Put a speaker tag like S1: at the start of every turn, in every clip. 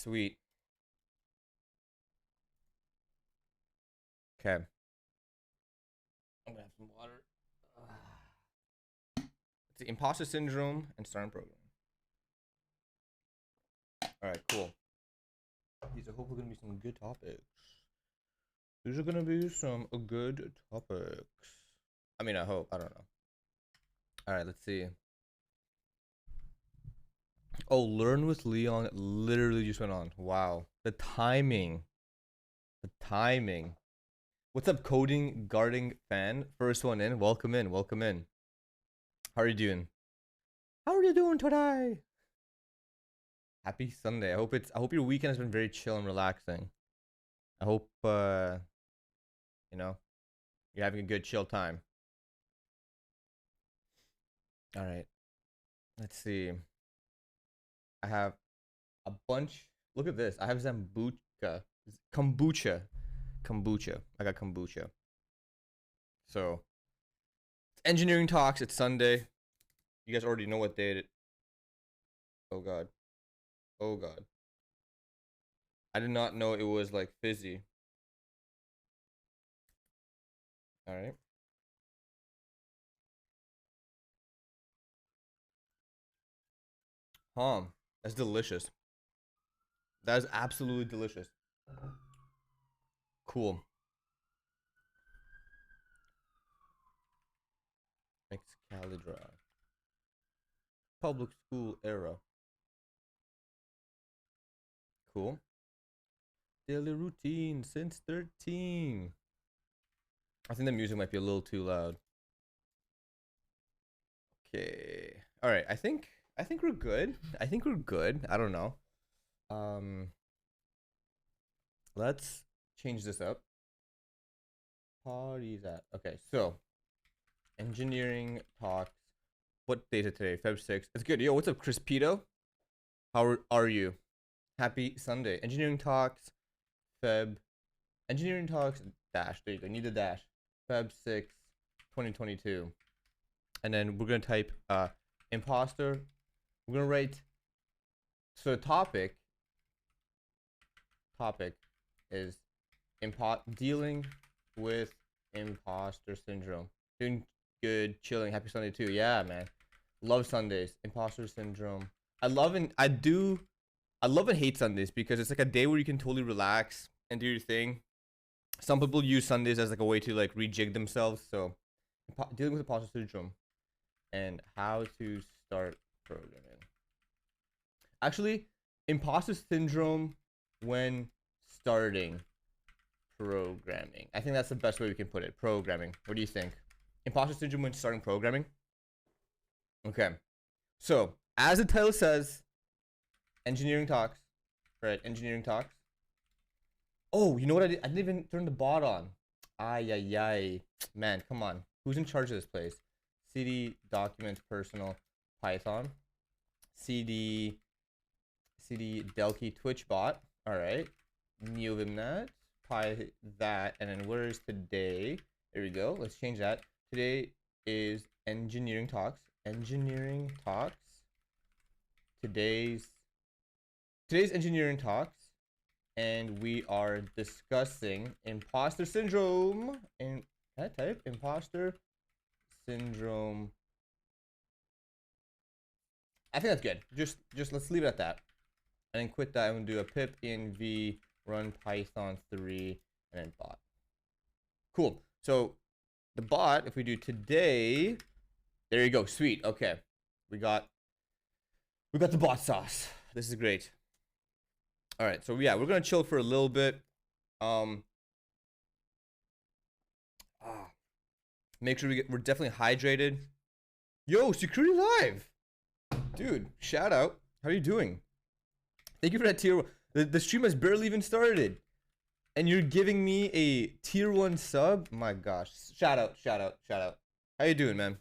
S1: Sweet. Okay. I'm gonna have some water. It's the imposter syndrome and starting program. All right, cool. These are hopefully gonna be some good topics. These are gonna be some good topics. I mean, I hope. I don't know. All right, let's see. Oh, Learn with Leon literally just went on. Wow. The timing. The timing. What's up, coding guarding fan? First one in. Welcome in. Welcome in. How are you doing? How are you doing today? Happy Sunday. I hope your weekend has been very chill and relaxing. I hope you know, you're having a good chill time. All right. Let's see. I have a bunch. Look at this. I have Zambucha. Kombucha. Kombucha. I got kombucha. So, it's engineering talks. It's Sunday. You guys already know what day it is. Oh god. Oh god. I did not know it was like fizzy. All right. That's delicious. That is absolutely delicious. Cool. Excalibur. Public school era. Cool. Daily routine since 13. I think the music might be a little too loud. Okay. All right. I think we're good. I think we're good. I don't know. Let's change this up. Parties at. Okay. So, engineering talks. What date is it today? Feb 6th. It's good. Yo, what's up, Chris Pito? How are you? Happy Sunday. Engineering talks. Feb. Engineering talks dash. There you go. Need the dash. Feb 6th, 2022. And then we're gonna type imposter. We're gonna write. So the topic is dealing with imposter syndrome. Doing good, chilling, happy Sunday too. Yeah, man. Love Sundays. Imposter syndrome. I love and hate Sundays because it's like a day where you can totally relax and do your thing. Some people use Sundays as like a way to like rejig themselves. So dealing with imposter syndrome and how to start programming. Actually, imposter syndrome when starting programming. I think that's the best way we can put it. Programming. What do you think? Imposter syndrome when starting programming? Okay. So, as the title says, engineering talks. Right, engineering talks. Oh, you know what I did? I didn't even turn the bot on. Ay, ay, ay. Man, come on. Who's in charge of this place? CD, documents, personal, Python. CD Delkey Twitch bot. All right. Neovimnat. Pi that. And then where is today? There we go. Let's change that. Today is engineering talks. Engineering talks. Today's engineering talks. And we are discussing imposter syndrome. And can I type imposter syndrome? I think that's good. Just let's leave it at that. And then quit that. I'm gonna do a pip env run python 3 and then bot. Cool. So the bot, if we do today, there you go. Sweet. Okay, we got the bot sauce. This is great. All right. So yeah, we're gonna chill for a little bit. Make sure we're definitely hydrated. Yo, Security Live, dude. Shout out. How are you doing? Thank you for that tier 1. The stream has barely even started, and you're giving me a tier 1 sub. My gosh! Shout out! Shout out! Shout out! How you doing, man?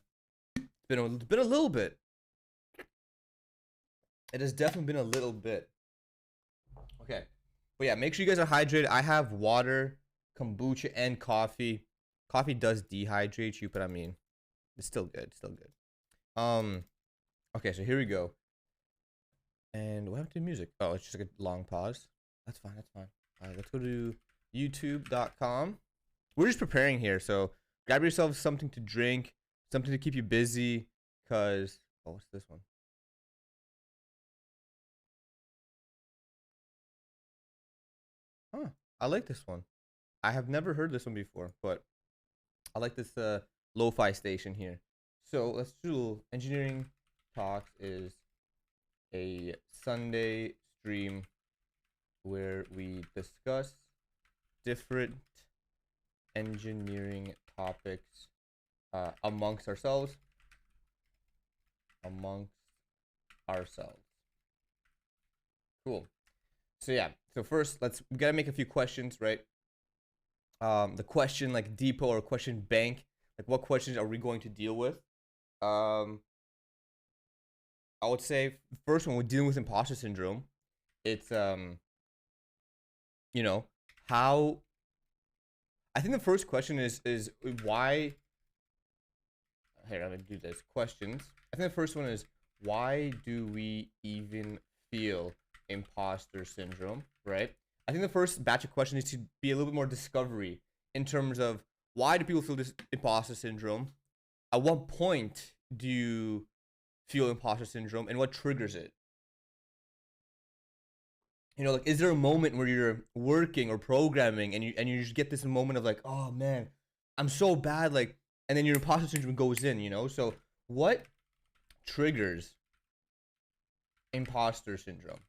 S1: It's been a little bit. It has definitely been a little bit. Okay, but yeah, make sure you guys are hydrated. I have water, kombucha, and coffee. Coffee does dehydrate you, but I mean, it's still good. Still good. Okay, so here we go. And what happened to music? Oh, it's just like a long pause. That's fine. That's fine. All right, let's go to youtube.com. We're just preparing here, so grab yourself something to drink, something to keep you busy, cause oh, what's this one? Huh, I like this one. I have never heard this one before, but I like this lo-fi station here. So let's do engineering talks is a Sunday stream where we discuss different engineering topics amongst ourselves. Cool. So yeah. So first, we gotta make a few questions, right? The question like depot or question bank. Like, what questions are we going to deal with? I would say first one, we're dealing with imposter syndrome. It's you know, how. I think the first question is why. Here, I'm gonna do this. Questions. I think the first one is, why do we even feel imposter syndrome, right? I think the first batch of questions needs to be a little bit more discovery in terms of, why do people feel this imposter syndrome? At what point do you feel imposter syndrome, and what triggers it? You know, like, is there a moment where you're working or programming and you just get this moment of like, oh man, I'm so bad, like, and then your imposter syndrome goes in, you know? So what triggers imposter syndrome?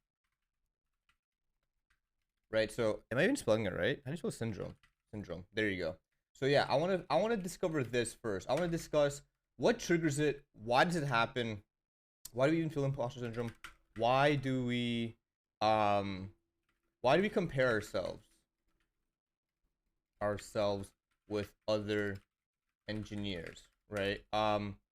S1: Right? So am I even spelling it right? How do you spell syndrome? Syndrome. There you go. So yeah, I wanna discover this first. I wanna discuss what triggers it, why does it happen, why do we even feel imposter syndrome? Why do we compare ourselves with other engineers, right?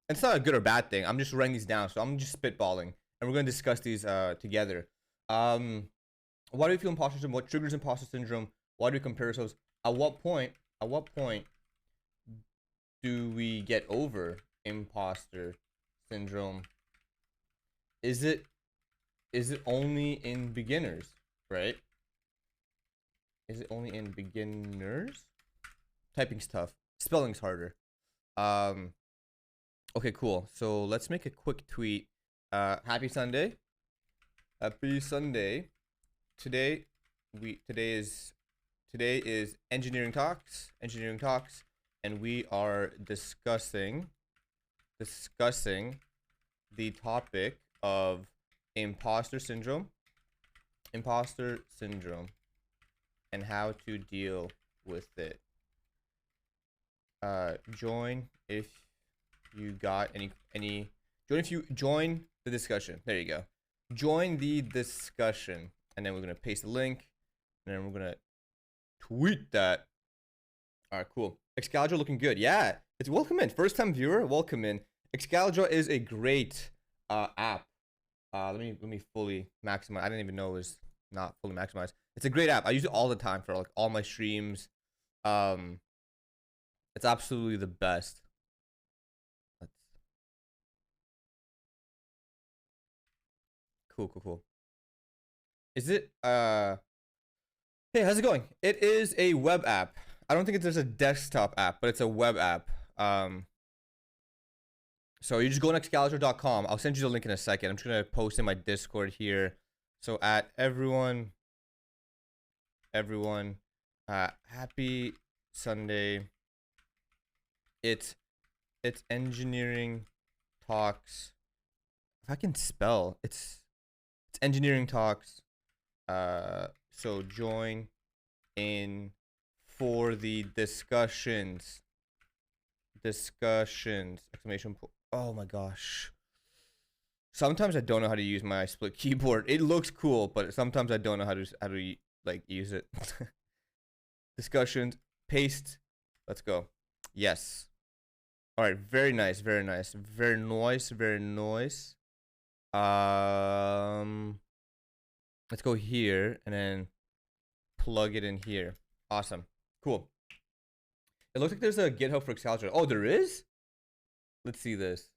S1: It's not a good or bad thing. I'm just writing these down, so I'm just spitballing, and we're gonna discuss these together. Why do we feel imposter syndrome? What triggers imposter syndrome? Why do we compare ourselves? At what point do we get over imposter syndrome? Is it only in beginners, right? Is it only in beginners? Typing's tough. Spelling's harder. Okay, cool. So let's make a quick tweet. Happy Sunday. Happy Sunday. Today is engineering talks, and we are discussing the topic of imposter syndrome, and how to deal with it. Join if you got join the discussion. There you go. Join the discussion, and then we're gonna paste the link, and then we're gonna tweet that. All right, cool. Excalibur looking good. Yeah, it's welcome in. First time viewer, welcome in. Excalibur is a great app. Let me fully maximize. I didn't even know it was not fully maximized. It's a great app. I use it all the time for like all my streams. It's absolutely the best. Cool. Is it hey, how's it going? It is a web app. I don't think there's a desktop app, but it's a web app. So you just go on excalibur.com. I'll send you the link in a second. I'm just gonna post in my Discord here. So at everyone, happy Sunday. It's engineering talks. If I can spell, it's engineering talks. So join in for the discussions. Exclamation point. Oh my gosh. Sometimes I don't know how to use my split keyboard. It looks cool, but sometimes I don't know how to like use it. Discussions. Paste. Let's go. Yes. All right. Very nice. Very nice. Let's go here and then plug it in here. Awesome. Cool. It looks like there's a GitHub for Excalibur. Oh, there is? Let's see this.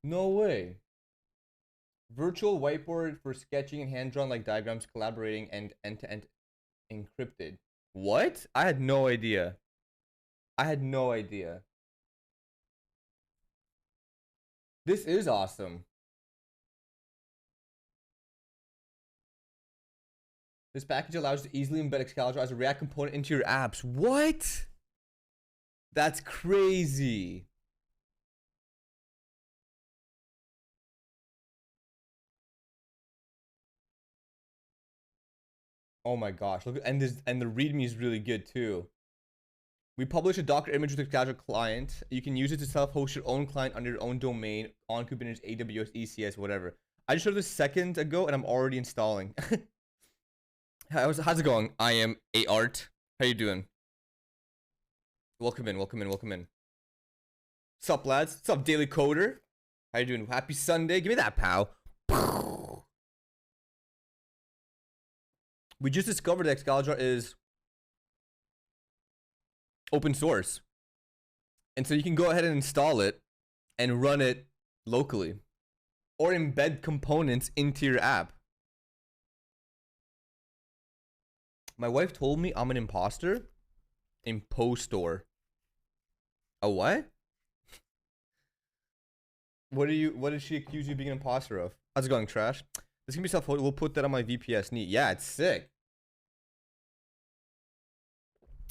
S1: No way. Virtual whiteboard for sketching and hand-drawn like diagrams, collaborating, and end-to-end encrypted. What? I had no idea. I had no idea. This is awesome. This package allows you to easily embed Excalibur as a React component into your apps. What? That's crazy. Oh my gosh. Look, and the README is really good too. We publish a Docker image with Excalibur client. You can use it to self-host your own client under your own domain on Kubernetes, AWS, ECS, whatever. I just showed this second ago and I'm already installing. How's it going? I am a art. How you doing? Welcome in, welcome in, welcome in. Sup, lads? Sup, Daily Coder? How you doing? Happy Sunday. Give me that, pal. We just discovered that Excalibur is open source. And so you can go ahead and install it and run it locally. Or embed components into your app. My wife told me I'm an imposter. Impostor. A what? What did she accuse you of being an imposter of? How's it going, Trash? This can be self-hosted. We'll put that on my VPS neat. Yeah, it's sick.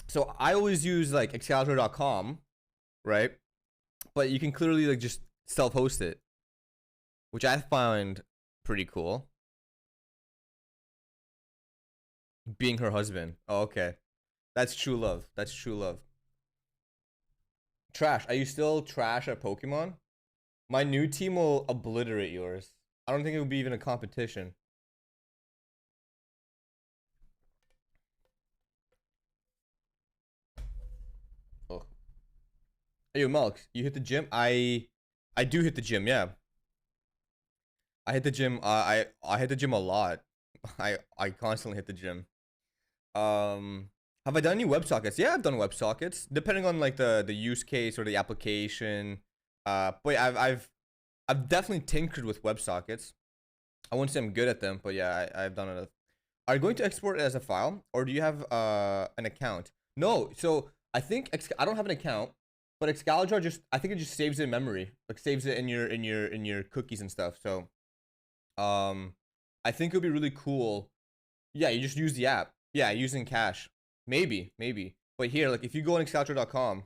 S1: So I always use like Excalibur.com, right? But you can clearly like just self-host it, which I find pretty cool. Being her husband. Oh, okay. That's true love. That's true love. Trash. Are you still trash at Pokemon? My new team will obliterate yours. I don't think it would be even a competition. Oh. Hey, yo, Melk, you hit the gym? I do hit the gym, yeah. I hit the gym. I hit the gym a lot. I constantly hit the gym. Have I done any WebSockets? Yeah, I've done WebSockets, depending on like the use case or the application. But yeah, I've definitely tinkered with WebSockets. I wouldn't say I'm good at them, but yeah, I've done it. Are you going to export it as a file, or do you have an account? No, so I think I don't have an account, but Excalibur I think it just saves it in memory, like saves it in your cookies and stuff. So, I think it would be really cool. Yeah, you just use the app. Yeah, using cache. Maybe. But here, like if you go on Excalibur.com,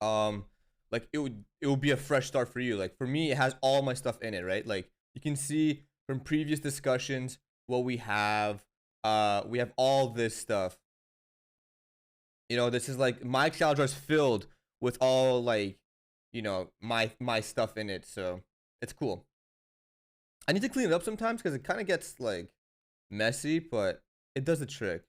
S1: like it would be a fresh start for you. Like for me, it has all my stuff in it, right? Like you can see from previous discussions what we have. We have all this stuff. You know, this is like my Excalibur is filled with all like, you know, my stuff in it. So it's cool. I need to clean it up sometimes because it kind of gets like messy, but it does the trick.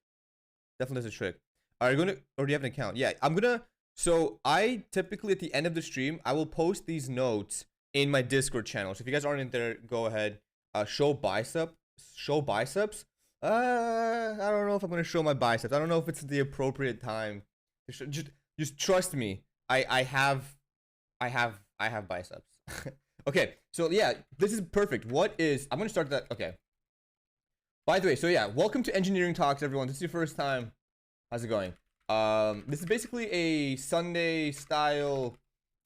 S1: Definitely does the trick. Are you gonna, or do you have an account? Yeah, I'm gonna. So I typically at the end of the stream, I will post these notes in my Discord channel. So if you guys aren't in there, go ahead. Show biceps. Show biceps. I don't know if I'm gonna show my biceps. I don't know if it's the appropriate time. Just trust me. I have biceps. Okay, so yeah, this is perfect. I'm gonna start that. Okay. By the way, so yeah, welcome to Engineering Talks, everyone. This is your first time. How's it going? This is basically a Sunday style,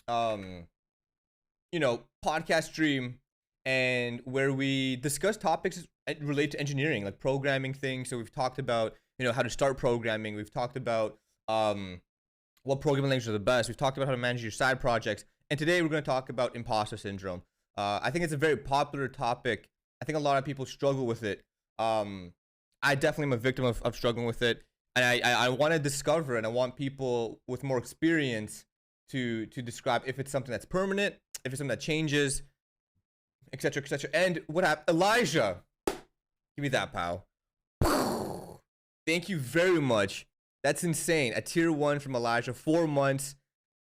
S1: you know, podcast stream, and where we discuss topics related to engineering, like programming things. So we've talked about, you know, how to start programming. We've talked about what programming languages are the best. We've talked about how to manage your side projects, and today we're going to talk about imposter syndrome. I think it's a very popular topic. I think a lot of people struggle with it. I definitely am a victim of struggling with it, and I want to discover it, and I want people with more experience to describe if it's something that's permanent, if it's something that changes, etc., etc. And what happened? Elijah, give me that, pal. Thank you very much. That's insane. A tier 1 from Elijah, 4 months.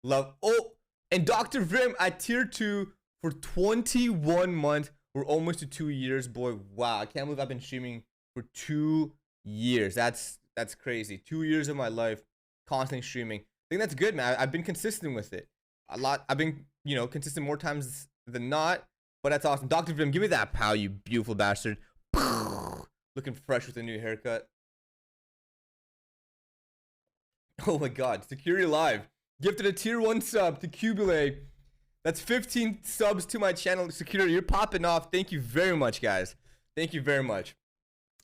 S1: Love. Oh, and Dr. Vrim at tier 2 for 21 months. We're almost to 2 years, boy. Wow, I can't believe I've been streaming for 2 years. That's crazy. 2 years of my life constantly streaming. I think that's good, man. I've been consistent with it a lot. I've been, you know, consistent more times than not, But that's awesome. Dr. Vim, give me that pow, you beautiful bastard. Looking fresh with a new haircut. Oh my god. Security Live gifted a tier 1 sub to Cubile. That's 15 subs to my channel. Security, you're popping off. Thank you very much, guys. Thank you very much.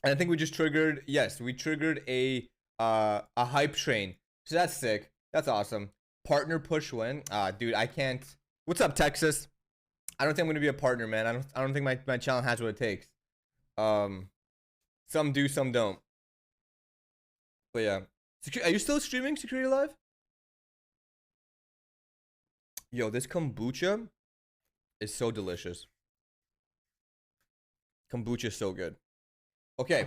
S1: And I think we just triggered, yes, we triggered a hype train. So that's sick. That's awesome. Partner push win. Dude, I can't. What's up, Texas? I don't think I'm gonna be a partner, man. I don't think my channel has what it takes. Some do, some don't. But yeah. Are you still streaming Security Live? Yo, this kombucha is so delicious. Kombucha is so good. Okay.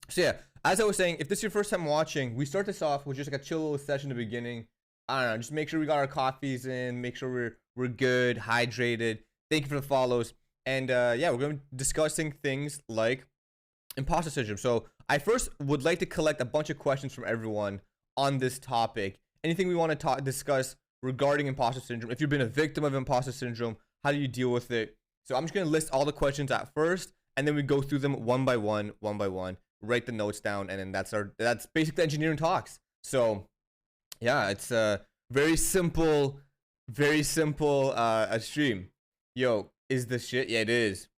S1: So yeah, as I was saying, if this is your first time watching, we start this off with just like a chill little session in the beginning. I don't know, just make sure we got our coffees in, make sure we're good, hydrated. Thank you for the follows. And yeah, we're going to be discussing things like imposter syndrome. So I first would like to collect a bunch of questions from everyone on this topic. Anything we want to discuss regarding imposter syndrome. If you've been a victim of imposter syndrome, how do you deal with it? So I'm just going to list all the questions at first, and then we go through them one by one, write the notes down, and then that's basically engineering talks. So yeah, it's a very simple a stream. Yo, is this shit? Yeah, it is.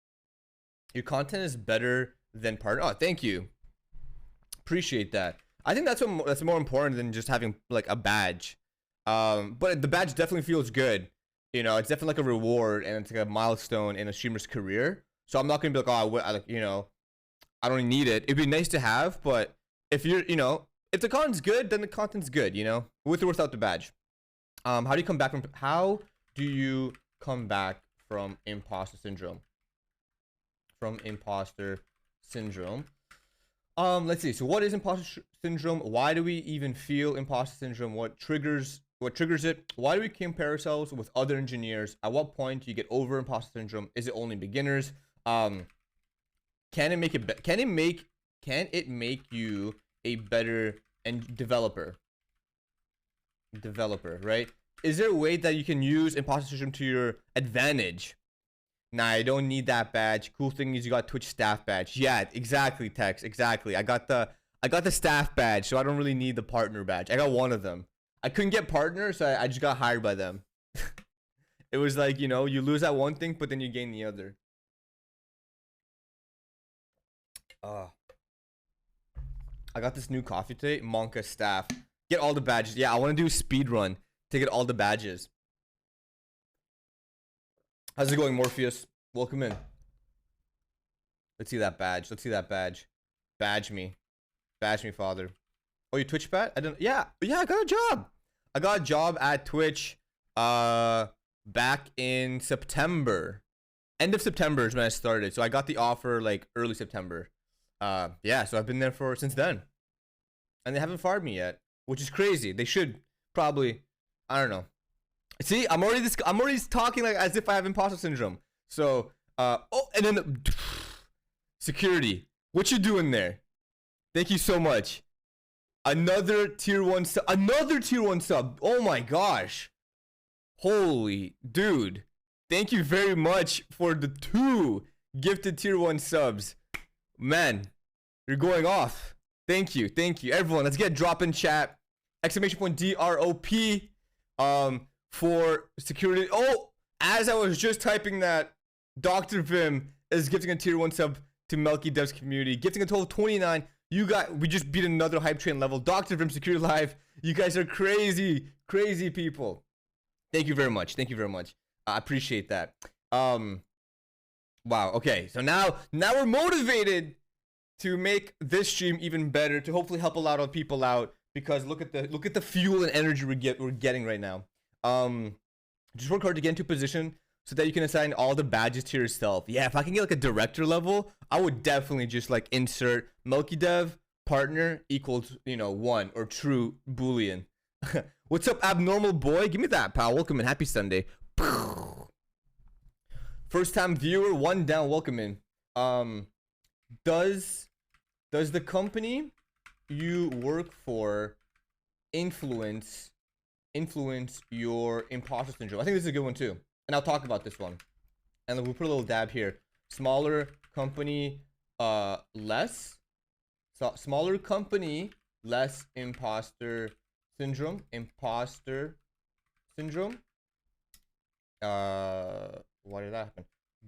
S1: Your content is better than partner. Oh, thank you. Appreciate that. I think that's more important than just having like a badge. But the badge definitely feels good. You know, it's definitely like a reward, and it's like a milestone in a streamer's career. So I'm not gonna be like, oh, you know, I don't need it. It'd be nice to have, but if you're, you know, if the content's good, then the content's good, you know, with or without the badge. How do you come back from imposter syndrome? Let's see. So what is imposter syndrome? Why do we even feel imposter syndrome? What triggers it? Why do we compare ourselves with other engineers? At what point do you get over imposter syndrome? Is it only beginners? Can it make you a better developer, right? Is there a way that you can use imposter syndrome to your advantage? Nah, I don't need that badge. Cool thing is you got Twitch staff badge. Yeah, exactly, Tex. Exactly. I got the staff badge, so I don't really need the partner badge. I got one of them. I couldn't get partner, so I just got hired by them. It was like, you know, you lose that one thing, but then you gain the other. I got this new coffee today, Monka staff. Get all the badges. Yeah, I want to do a speed run to get all the badges. How's it going, Morpheus? Welcome in. Let's see that badge. Badge me, father. Oh, you Twitch bat? I don't. Yeah, I got a job. I got a job at Twitch. Back in September. End of September is when I started. So I got the offer like early September. Yeah, so I've been there since then, and they haven't fired me yet, which is crazy. They should probably. I don't know. See, I'm already talking like as if I have imposter syndrome. So, oh, and then security. What you doing there? Thank you so much. Another tier 1 sub. Oh my gosh. Holy dude. Thank you very much for the 2 gifted tier 1 subs. Man, you're going off. Thank you. Everyone, let's get drop in chat. Exclamation point DROP. For security. Oh, as I was just typing that, Dr. Vim is gifting a tier 1 sub to Melkey Devs community, gifting a total of 29. We just beat another hype train level. Dr. Vim Security Live. You guys are crazy people. Thank you very much. I appreciate that. Wow. Okay. So now we're motivated to make this stream even better, to hopefully help a lot of people out, because look at the fuel and energy we're getting right now. Just work hard to get into position so that you can assign all the badges to yourself. Yeah, if I can get like a director level, I would definitely just like insert Melkey Dev partner equals, you know, 1 or true boolean. What's up, abnormal boy? Give me that, pal. Welcome in. Happy Sunday. First time viewer, 1 down. Welcome in. Does the company you work for influence your imposter syndrome? I think this is a good one too, and I'll talk about this one. and we'll put a little dab here. Smaller company, less. So smaller company, less imposter syndrome. Imposter syndrome. Why did that happen?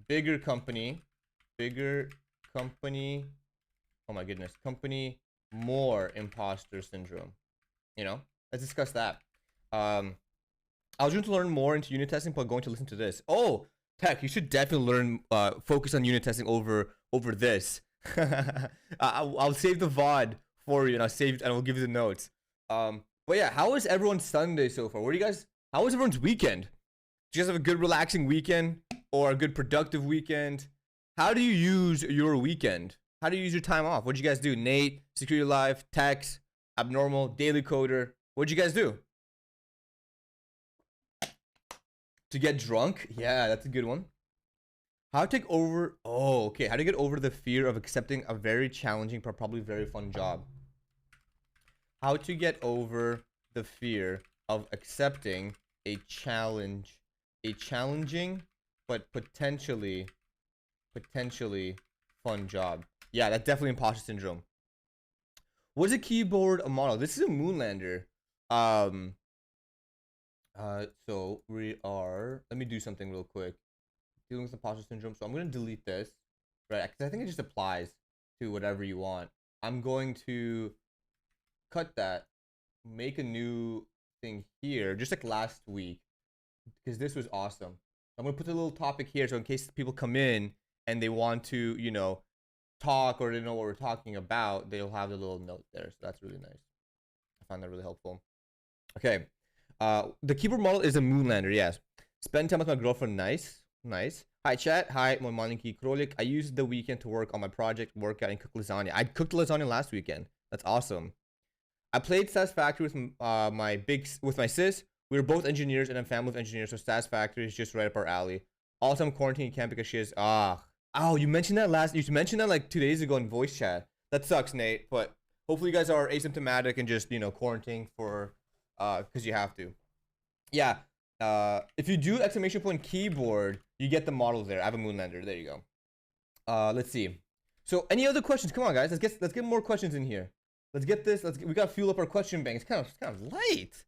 S1: Bigger company. Oh my goodness. Company, more imposter syndrome. You know, let's discuss that. I was going to learn more into unit testing, but going to listen to this. Oh, Tech, you should definitely learn, focus on unit testing over this. I'll save the VOD for you, and I'll give you the notes. But yeah, how was everyone's Sunday so far? How was everyone's weekend? Did you guys have a good relaxing weekend or a good productive weekend? How do you use your weekend? How do you use your time off? What did you guys do? Nate, Security Live, Tex, Abnormal, Daily Coder. What did you guys do? To get drunk? Yeah, that's a good one. How to take over... Oh, okay. How to get over the fear of accepting a very challenging but probably very fun job. How to get over the fear of accepting a challenging but potentially fun job. Yeah, that's definitely imposter syndrome. What is a keyboard model? This is a Moonlander. So we are... Let me do something real quick. Dealing with imposter syndrome. So I'm going to delete this. Right, because I think it just applies to whatever you want. I'm going to cut that. Make a new thing here. Just like last week. Because this was awesome. I'm going to put a little topic here. So in case people come in and they want to, you know, talk or they know what we're talking about, they'll have the little note there. So that's really nice. I find that really helpful. Okay. The keyboard model is a Moonlander, yes. Spend time with my girlfriend, nice. Hi chat, hi, my Melkey Krolik. I used the weekend to work on my project, workout, and cook lasagna. I cooked lasagna last weekend. That's awesome. I played Satisfactory with my sis. We were both engineers and a family of engineers, so Satisfactory is just right up our alley. Also, I'm quarantining camp because she is oh, you mentioned that like 2 days ago in voice chat. That sucks, Nate, but hopefully you guys are asymptomatic and just, you know, quarantining for because you have to. Yeah. If you do exclamation point keyboard, you get the model there. I have a Moonlander. There you go. Let's see. So any other questions? Come on, guys. Let's get more questions in here. Let's get this. We gotta fuel up our question bank. It's kind of light.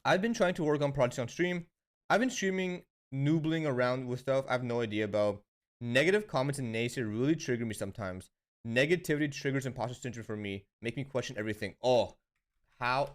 S1: I've been trying to work on projects on stream. I've been streaming, noobling around with stuff I have no idea about. Negative comments and naysayers really trigger me sometimes. Negativity triggers imposter syndrome for me. Make me question everything. Oh, how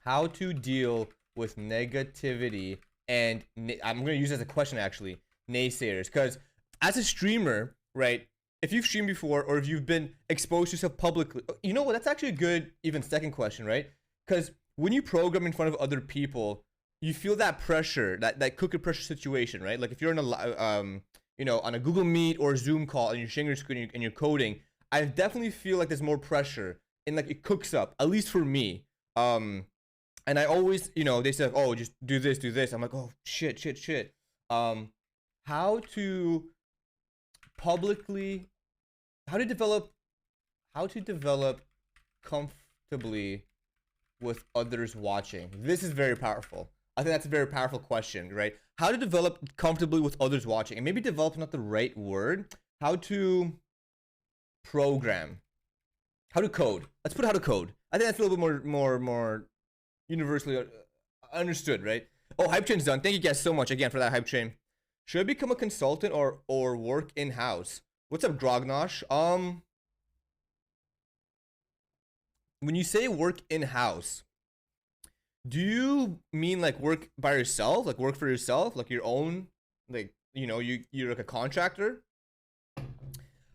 S1: to deal with negativity and I'm going to use it as a question actually, naysayers, because as a streamer, right, if you've streamed before or if you've been exposed to yourself publicly, you know what, that's actually a good even second question, right? Because when you program in front of other people, you feel that pressure, that cookie pressure situation, right? Like if you're in a you know, on a Google Meet or Zoom call and you're sharing your screen and you're coding, I definitely feel like there's more pressure and like it cooks up, at least for me. And I always, you know, they said, oh, just do this. I'm like, oh, shit. How to develop comfortably with others watching. This is very powerful. I think that's a very powerful question, right? How to develop comfortably with others watching. And maybe develop not the right word. How to program. How to code. Let's put how to code. I think that's a little bit more universally understood, right? Oh, hype train's done. Thank you guys so much again for that hype train. Should I become a consultant or work in-house? What's up, Grognosh? When you say work in-house, do you mean like work by yourself, like work for yourself, like your own, like, you know, you're like a contractor?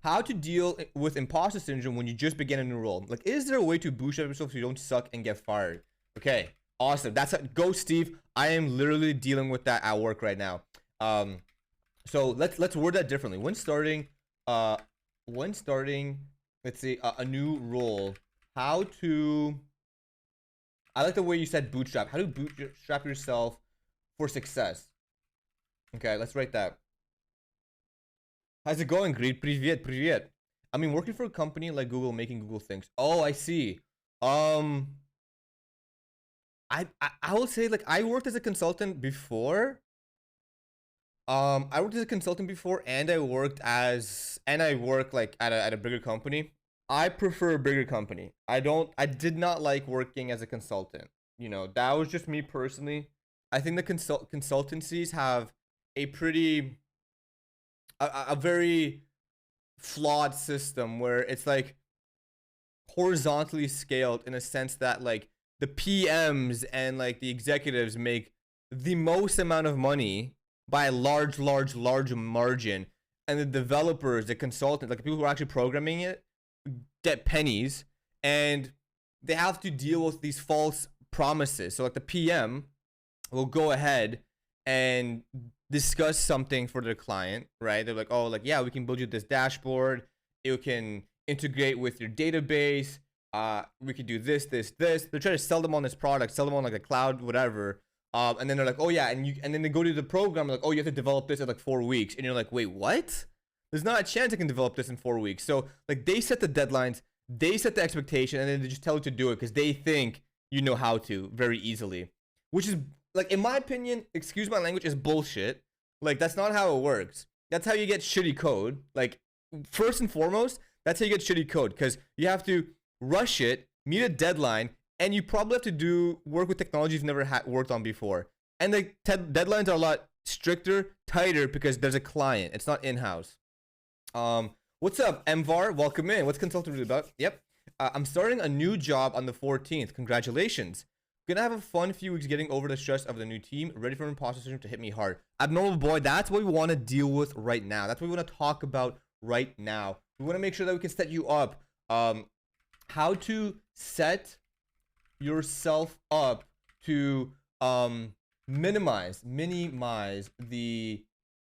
S1: How to deal with imposter syndrome when you just begin a new role? Like, is there a way to bootstrap yourself so you don't suck and get fired? Okay, awesome. Go, Steve. I am literally dealing with that at work right now. So let's word that differently. When starting, let's say a new role, how to. I like the way you said bootstrap. How to bootstrap yourself for success? Okay, let's write that. How's it going, Greet? Привет. I mean, working for a company like Google, making Google things. Oh, I see. I will say, like, I worked as a consultant before. I worked as a consultant before, and I work like at a bigger company. I prefer a bigger company. I did not like working as a consultant. That was just me personally. I think the consultancies have a pretty a very flawed system where it's like horizontally scaled in a sense that like the PMs and like the executives make the most amount of money by a large margin, and the developers, the consultants, like the people who are actually programming it, get pennies, and they have to deal with these false promises. So like the PM will go ahead and discuss something for their client, right? They're like, oh, like, yeah, we can build you this dashboard. It can integrate with your database. We could do this. They're trying to sell them on this product, sell them on like a cloud, whatever. And then they're like, oh yeah, and then they go to the program, like, oh, you have to develop this in like 4 weeks, and you're like, wait, what? There's not a chance I can develop this in 4 weeks. So like they set the deadlines, they set the expectation, and then they just tell you to do it because they think you know how to very easily, which is like, in my opinion, excuse my language, is bullshit. Like, that's not how it works. That's how you get shitty code. Like, first and foremost, that's how you get shitty code, because you have to rush it, meet a deadline, and you probably have to do work with technology you've never worked on before. And the deadlines are a lot stricter, tighter, because there's a client. It's not in-house. What's up, Mvar? Welcome in. What's consulting really about? Yep. I'm starting a new job on the 14th. Congratulations. Gonna have a fun few weeks getting over the stress of the new team. Ready for imposter syndrome to hit me hard. Abnormal boy, that's what we want to deal with right now. That's what we want to talk about right now. We want to make sure that we can set you up. How to set yourself up to minimize the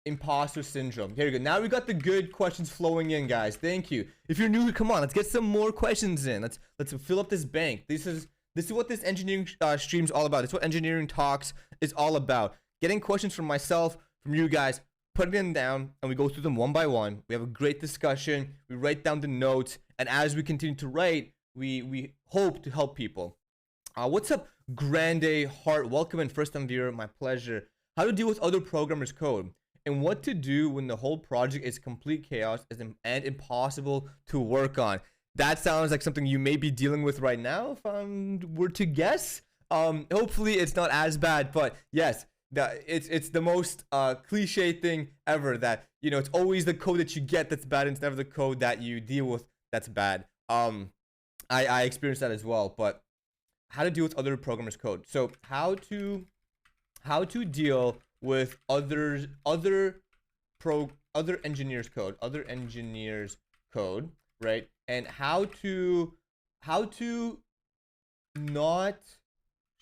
S1: imposter syndrome. Here we go. Now we got the good questions flowing in, guys. Thank you. If you're new, come on, let's get some more questions in. Let's fill up this bank. This is what this engineering stream's all about. It's what engineering talks is all about. Getting questions from myself, from you guys, putting them down, and we go through them one by one. We have a great discussion. We write down the notes, and as we continue to write, we hope to help people. What's up, Grande Heart? Welcome in, first time viewer. My pleasure. How to deal with other programmers' code, and what to do when the whole project is complete chaos and impossible to work on. That sounds like something you may be dealing with right now, if I were to guess. Hopefully it's not as bad, but yes, it's the most cliche thing ever, that it's always the code that you get that's bad, and it's never the code that you deal with that's bad. I experienced that as well. But how to deal with other programmers' code. So how to deal with other engineers' code, right? And how to not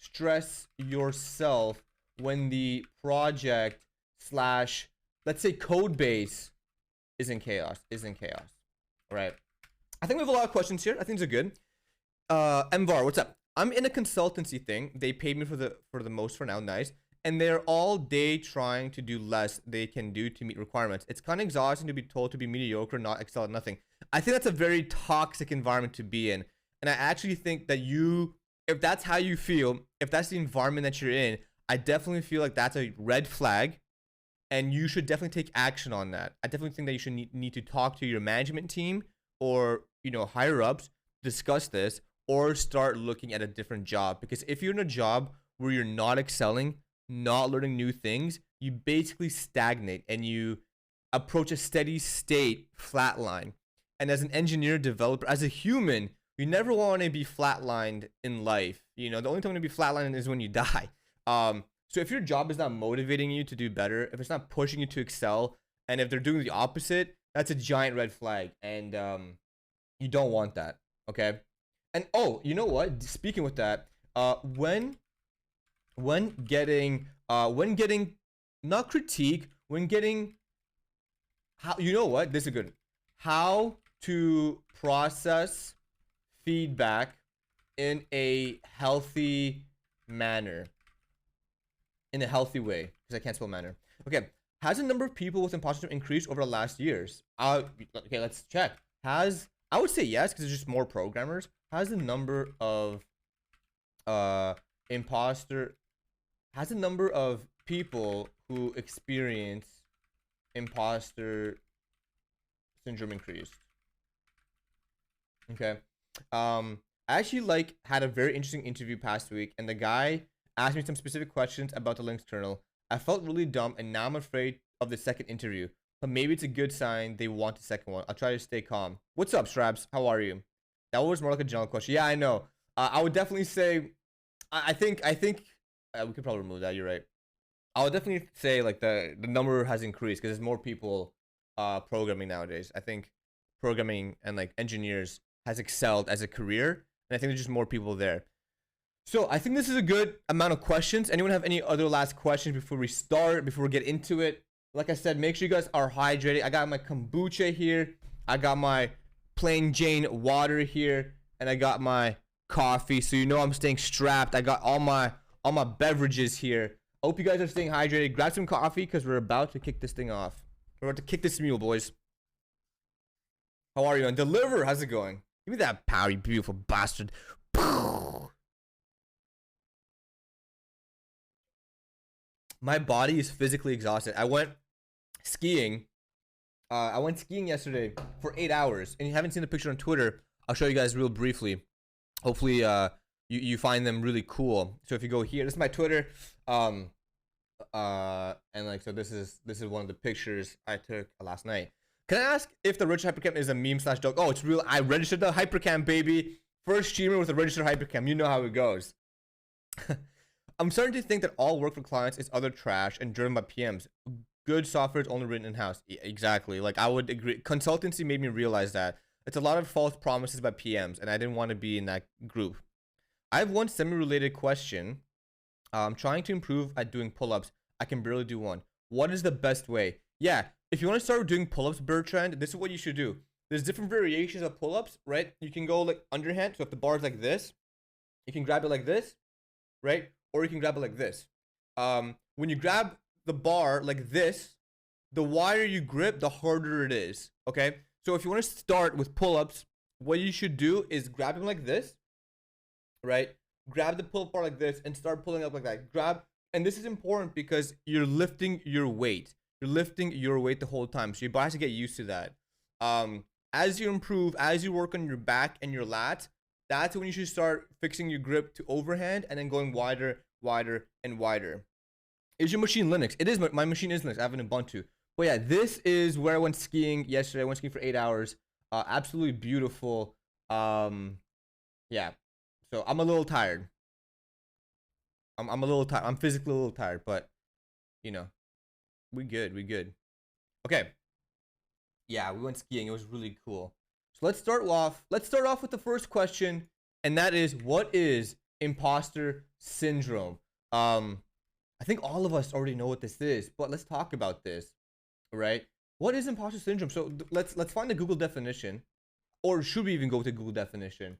S1: stress yourself when the project slash, let's say, code base is in chaos. Right? I think we have a lot of questions here. I think they're good. Mvar, what's up? I'm in a consultancy thing. They paid me for the most for now. Nice. And they're all day trying to do less they can do to meet requirements. It's kind of exhausting to be told to be mediocre, not excel at nothing. I think that's a very toxic environment to be in. And I actually think that if that's how you feel, if that's the environment that you're in, I definitely feel like that's a red flag, and you should definitely take action on that. I definitely think that you should need to talk to your management team or, higher ups, discuss this, or start looking at a different job. Because if you're in a job where you're not excelling, not learning new things, you basically stagnate and you approach a steady state flatline. And as an engineer, developer, as a human, you never want to be flatlined in life. The only time to be flatlined is when you die. So if your job is not motivating you to do better, if it's not pushing you to excel, and if they're doing the opposite, that's a giant red flag, and you don't want that. Okay. And oh, you know what? Speaking with that, when getting not critique, when getting how, this is good. How to process feedback in a healthy manner. In a healthy way, because I can't spell manner. Okay. Has the number of people with imposter syndrome increased over the last years? Okay, let's check. I would say yes, because there's just more programmers. Has the number of people who experience imposter syndrome increased. Okay. I actually had a very interesting interview past week, and the guy asked me some specific questions about the Linux kernel. I felt really dumb, and now I'm afraid of the second interview. But maybe it's a good sign they want the second one. I'll try to stay calm. What's up, Straps? How are you? That was more like a general question. Yeah, I know. I would definitely say, I think we could probably remove that. You're right. I would definitely say like the number has increased because there's more people programming nowadays. I think programming and like engineers has excelled as a career, and I think there's just more people there. So I think this is a good amount of questions. Anyone have any other last questions before we start, before we get into it? Like I said, make sure you guys are hydrated. I got my kombucha here. I got my plain Jane water here, and I got my coffee. So you know I'm staying strapped. I got all my beverages here. I hope you guys are staying hydrated. Grab some coffee because we're about to kick this thing off. We're about to kick this mule, boys. How are you? And Deliver, how's it going? Give me that power, you beautiful bastard. My body is physically exhausted. I went skiing. I went skiing yesterday for 8 hours. And you haven't seen the picture on Twitter. I'll show you guys real briefly. Hopefully you find them really cool. So if you go here, this is my Twitter. And like, so this is one of the pictures I took last night. Can I ask if the registered hypercam is a meme / joke? Oh, it's real. I registered the hypercam, baby. First streamer with a registered hypercam. You know how it goes. I'm starting to think that all work for clients is other trash and driven by PMs. Good software is only written in-house. Exactly. Like, I would agree. Consultancy made me realize that. It's a lot of false promises by PMs, and I didn't want to be in that group. I have one semi-related question. I'm trying to improve at doing pull-ups. I can barely do one. What is the best way? Yeah, if you want to start doing pull-ups, Bertrand, this is what you should do. There's different variations of pull-ups, right? You can go like underhand. So if the bar is like this, you can grab it like this, right? Or you can grab it like this. When you grab the bar like this, the wider you grip, the harder it is, okay? So if you want to start with pull-ups, what you should do is grab them like this, right? Grab the pull-up bar like this and start pulling up like that. Grab, and this is important because you're lifting your weight. You're lifting your weight the whole time. So your body has to get used to that. As you improve, as you work on your back and your lats, that's when you should start fixing your grip to overhand and then going wider, wider, and wider. Is your machine Linux? It is. My machine is Linux. I have an Ubuntu. But yeah, this is where I went skiing yesterday. I went skiing for 8 hours. Absolutely beautiful. Yeah. So I'm a little tired. I'm a little tired. I'm physically a little tired, but you know, we good. Okay. Yeah, we went skiing. It was really cool. So let's start off with the first question, and that is, what is imposter syndrome? I think all of us already know what this is, but let's talk about this, right? What is imposter syndrome? So let's find the Google definition, or should we even go to Google definition?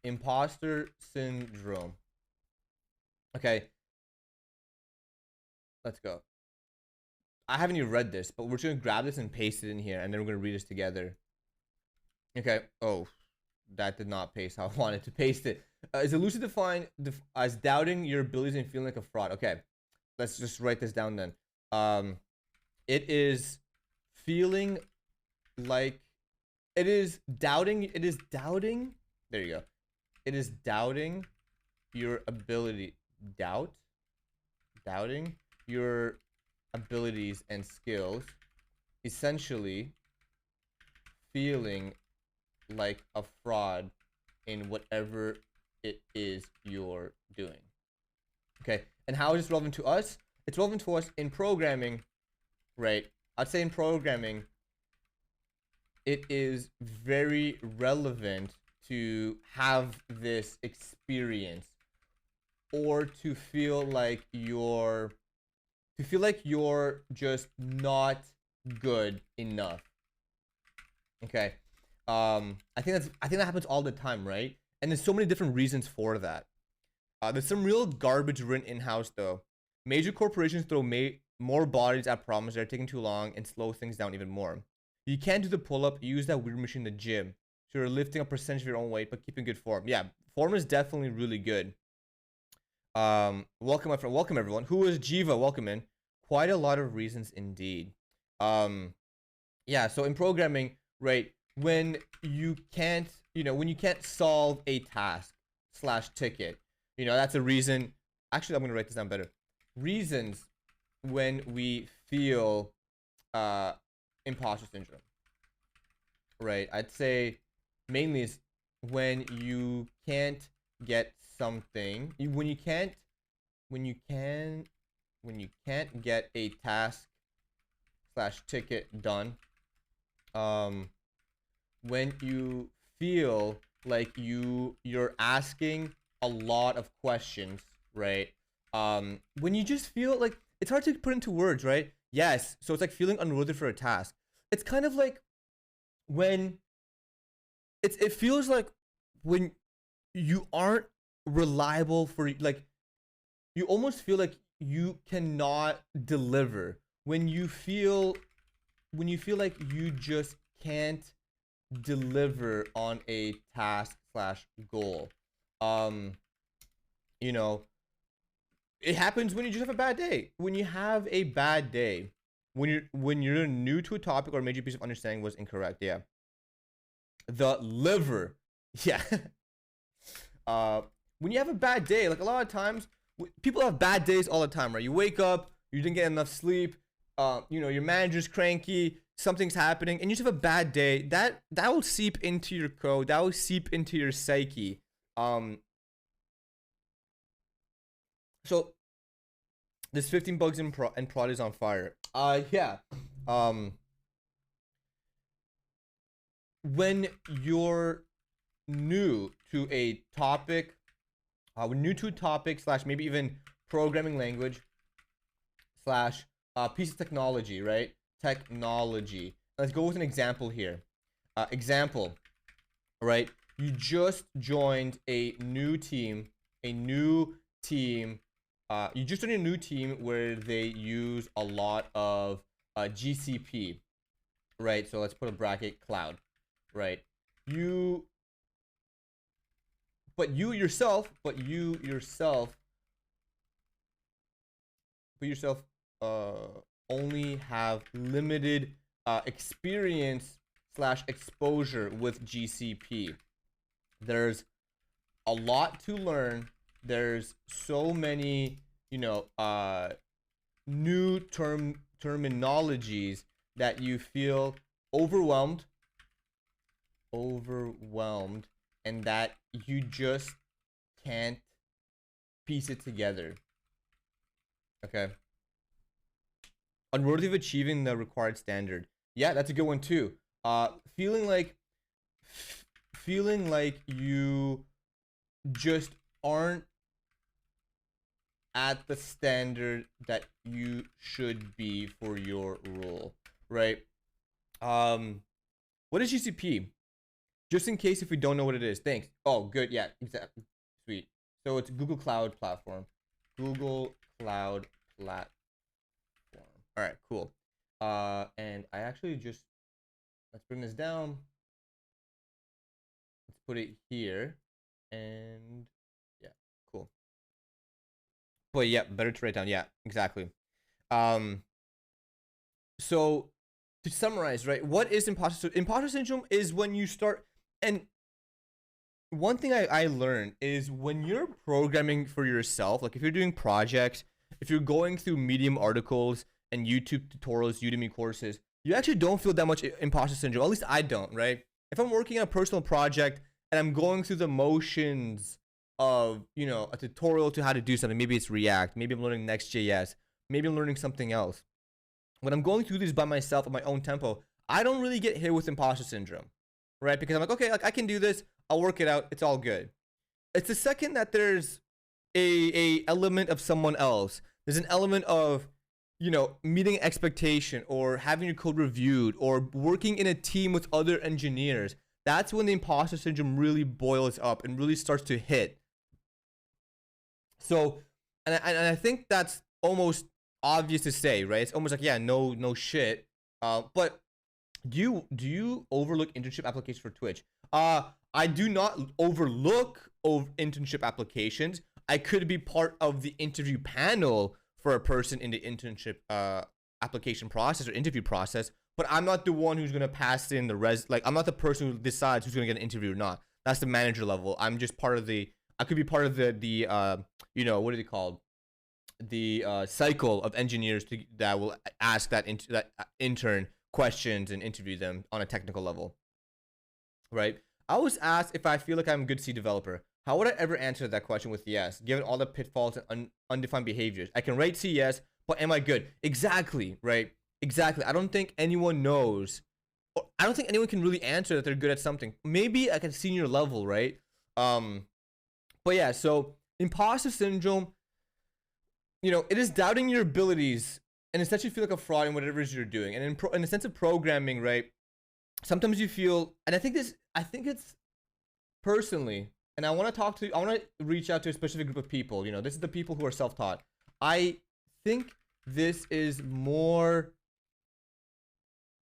S1: Imposter syndrome. Okay. Let's go. I haven't even read this, but we're just gonna grab this and paste it in here, and then we're gonna read this together. Okay. Oh, that did not paste how I wanted to paste it. Is loosely defined as doubting your abilities and feeling like a fraud. Okay, let's just write this down then. It is feeling like it is doubting. It is doubting. There you go. It is doubting your ability. Doubting your abilities and skills, essentially feeling like a fraud in whatever it is you're doing. Okay, and how is this relevant to us? It's relevant to us in programming, right? I'd say in programming, it is very relevant to have this experience, or to feel like you're just not good enough. Okay. I think that happens all the time, right? And there's so many different reasons for that. There's some real garbage written in-house though. Major corporations throw more bodies at problems that are taking too long and slow things down even more. You can't do the pull-up, use that weird machine in the gym. So you're lifting a percentage of your own weight, but keeping good form. Yeah, form is definitely really good. Welcome, my friend. Welcome, everyone. Who is Jiva? Welcome in. quite a lot of reasons indeed. Yeah, so in programming, right, when you can't, when you can't solve a task slash ticket, that's a reason. Actually, I'm gonna write this down better. Reasons when we feel imposter syndrome, right? I'd say mainly is when you can't get something, when you can't get a task slash ticket done, when you feel like you're asking a lot of questions, right? When you just feel like it's hard to put into words, right? Yes, so it's like feeling unworthy for a task. It's kind of like when it feels like when you aren't reliable for, like, you almost feel like you cannot deliver when you feel like you just can't deliver on a task slash goal. You know, it happens when you just have a bad day. When you have a bad day, when you're new to a topic or a major piece of understanding was incorrect. Yeah. The liver. Yeah. When you have a bad day, like a lot of times, people have bad days all the time, right? You wake up, you didn't get enough sleep, your manager's cranky, something's happening, and you just have a bad day. That will seep into your code. That will seep into your psyche. So this 15 bugs in prod is on fire. Yeah. When you're new to a topic, slash maybe even programming language slash piece of technology, right? Technology. Let's go with an example here. Example, right? You just joined a new team. You just joined a new team where they use a lot of GCP, right? So let's put a bracket cloud, right? You yourself only have limited experience slash exposure with GCP. There's a lot to learn. There's so many, new terminologies that you feel overwhelmed, and that you just can't piece it together. Okay. Unworthy of achieving the required standard. Yeah, that's a good one too. Feeling like you just aren't at the standard that you should be for your role, right? What is GCP? Just in case if we don't know what it is. Thanks. Oh, good. Yeah, exactly. Sweet. So it's Google Cloud Platform. Google Cloud Platform. All right, cool. And I actually just, let's bring this down. Let's put it here. And yeah, cool. But yeah, better to write down. Yeah, exactly. So to summarize, right? What is imposter syndrome? Imposter syndrome is when you start, and one thing I learned is when you're programming for yourself, like if you're doing projects, if you're going through Medium articles and YouTube tutorials, Udemy courses, you actually don't feel that much imposter syndrome. At least I don't, right? If I'm working on a personal project and I'm going through the motions of, a tutorial to how to do something, maybe it's React, maybe I'm learning Next.js, maybe I'm learning something else. When I'm going through these by myself at my own tempo, I don't really get hit with imposter syndrome, right? Because I'm like, okay, like I can do this. I'll work it out. It's all good. It's the second that there's a element of someone else. There's an element of, meeting expectation or having your code reviewed or working in a team with other engineers. That's when the imposter syndrome really boils up and really starts to hit. So, and I think that's almost obvious to say, right? It's almost like, yeah, no shit. But do you overlook internship applications for Twitch? I do not overlook internship applications. I could be part of the interview panel for a person in the internship application process or interview process, but I'm not the one who's gonna pass in the like I'm not the person who decides who's gonna get an interview or not. That's the manager level. I'm just part of the I could be part of the you know, what are they called? The cycle of engineers that will ask that intern questions and interview them on a technical level, right? I was asked if I feel like I'm a good C developer. How would I ever answer that question with yes, given all the pitfalls and undefined behaviors? I can rate C yes, but am I good? Exactly, right? Exactly. I don't think anyone knows, or I don't think anyone can really answer that they're good at something. Maybe at a senior level, right? But yeah, so imposter syndrome, you know, it is doubting your abilities and essentially feel like a fraud in whatever it is you're doing. And in the sense of programming, right? Sometimes you feel, and I think it's personally, and I want to reach out to a specific group of people. You know, this is the people who are self-taught. I think this is more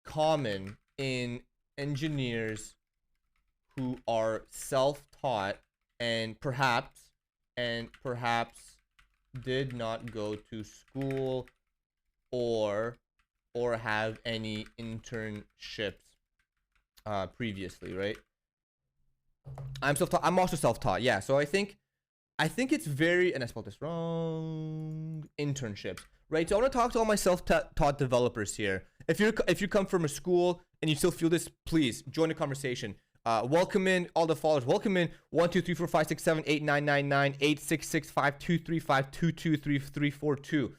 S1: common in engineers who are self-taught and perhaps did not go to school or have any internships previously, right? I'm also self-taught, yeah. So I think it's very, and I spelled this wrong, internships, right? So I want to talk to all my self-taught developers here. If you come from a school and you still feel this, please join the conversation. Welcome in all the followers. Welcome in 1 2 3 4 5 6 7 8 9 9 9 8 6 6 5 2 3 5 2 2 3 3 4 2.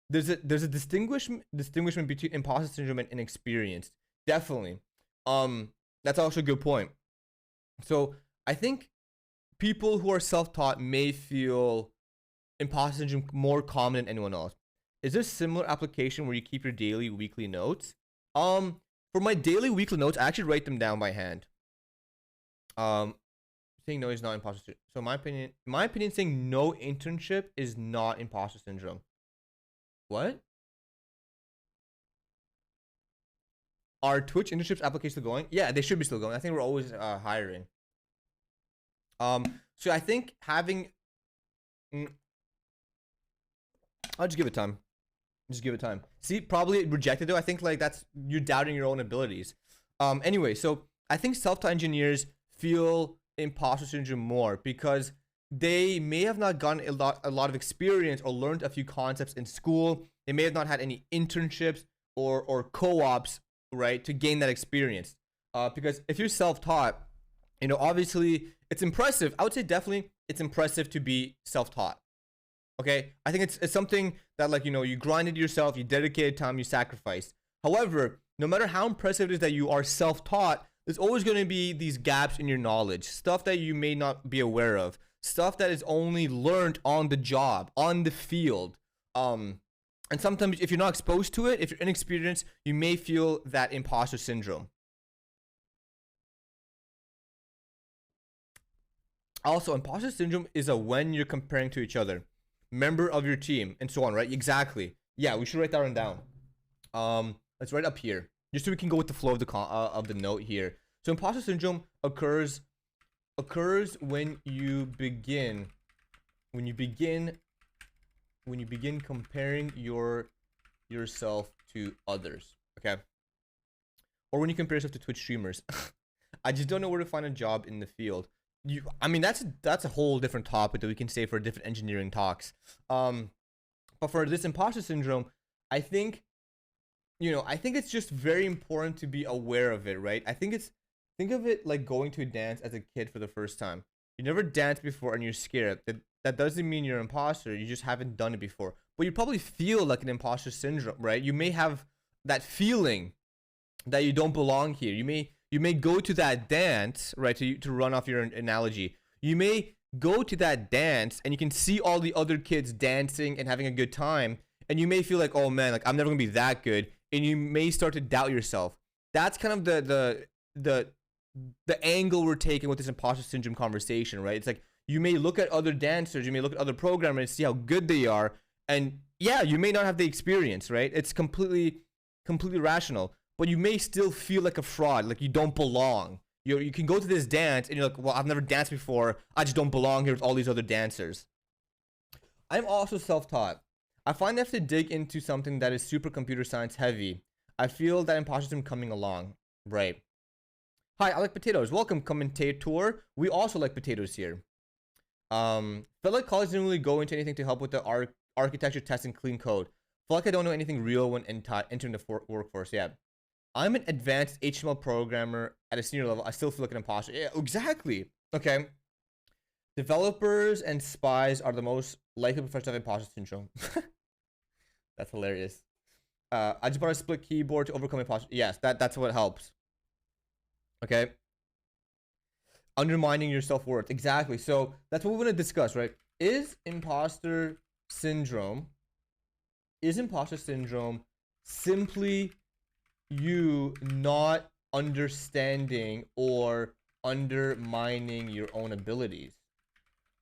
S1: There's a distinguishment between imposter syndrome and inexperienced. Definitely. That's also a good point. So I think people who are self-taught may feel imposter syndrome more common than anyone else. Is there a similar application where you keep your daily, weekly notes? For my daily, weekly notes, I actually write them down by hand. Saying no is not imposter syndrome. So my opinion, saying no internship is not imposter syndrome. What? Are Twitch internships applications still going? Yeah, they should be still going. I think we're always hiring. So I think having, I'll just give it time. Just give it time. See, probably rejected though. I think like that's, you're doubting your own abilities. Anyway, so I think self-taught engineers feel imposter syndrome more because they may have not gotten a lot of experience or learned a few concepts in school. They may have not had any internships or co-ops, right, to gain that experience. Because if you're self-taught, you know, obviously it's impressive. I would say definitely it's impressive to be self-taught. Okay, I think it's something that, like, you know, you grinded yourself, you dedicated time, you sacrificed. However, no matter how impressive it is that you are self-taught, there's always going to be these gaps in your knowledge, stuff that you may not be aware of, stuff that is only learned on the job, on the field. And sometimes if you're not exposed to it, if you're inexperienced, you may feel that imposter syndrome. Also, imposter syndrome is a when you're comparing to each other, member of your team, and so on, right? Exactly. Yeah, we should write that one down. Let's write up here, just so we can go with the flow of the note here. So imposter syndrome occurs when you begin comparing yourself to others, okay? Or when you compare yourself to Twitch streamers. I just don't know where to find a job in the field. I mean, that's a whole different topic that we can say for different engineering talks. But for this imposter syndrome, I think it's just very important to be aware of it, right? Think of it like going to a dance as a kid for the first time. You never danced before and you're scared. That doesn't mean you're an imposter. You just haven't done it before. But you probably feel like an imposter syndrome, right? You may have that feeling that you don't belong here. You may go to that dance, right? To run off your analogy, you may go to that dance and you can see all the other kids dancing and having a good time, and you may feel like, oh man, like I'm never gonna be that good, and you may start to doubt yourself. That's kind of the angle we're taking with this imposter syndrome conversation, right? It's like you may look at other dancers, you may look at other programmers and see how good they are, and yeah, you may not have the experience, right? It's completely rational. But you may still feel like a fraud, like you don't belong. You can go to this dance and you're like, well, I've never danced before. I just don't belong here with all these other dancers. I'm also self-taught. I find I have to dig into something that is super computer science heavy. I feel that imposter syndrome coming along. Right. Hi, I like potatoes. Welcome, commentator. We also like potatoes here. Felt like college didn't really go into anything to help with the architecture test and clean code. Feel like I don't know anything real when entering the workforce. Yeah. I'm an advanced HTML programmer at a senior level. I still feel like an imposter. Yeah, exactly. Okay. Developers and spies are the most likely professions to have imposter syndrome. That's hilarious. I just bought a split keyboard to overcome imposter. Yes, that's what helps. Okay. Undermining your self-worth. Exactly. So that's what we want to discuss, right? Is imposter syndrome simply you not understanding or undermining your own abilities,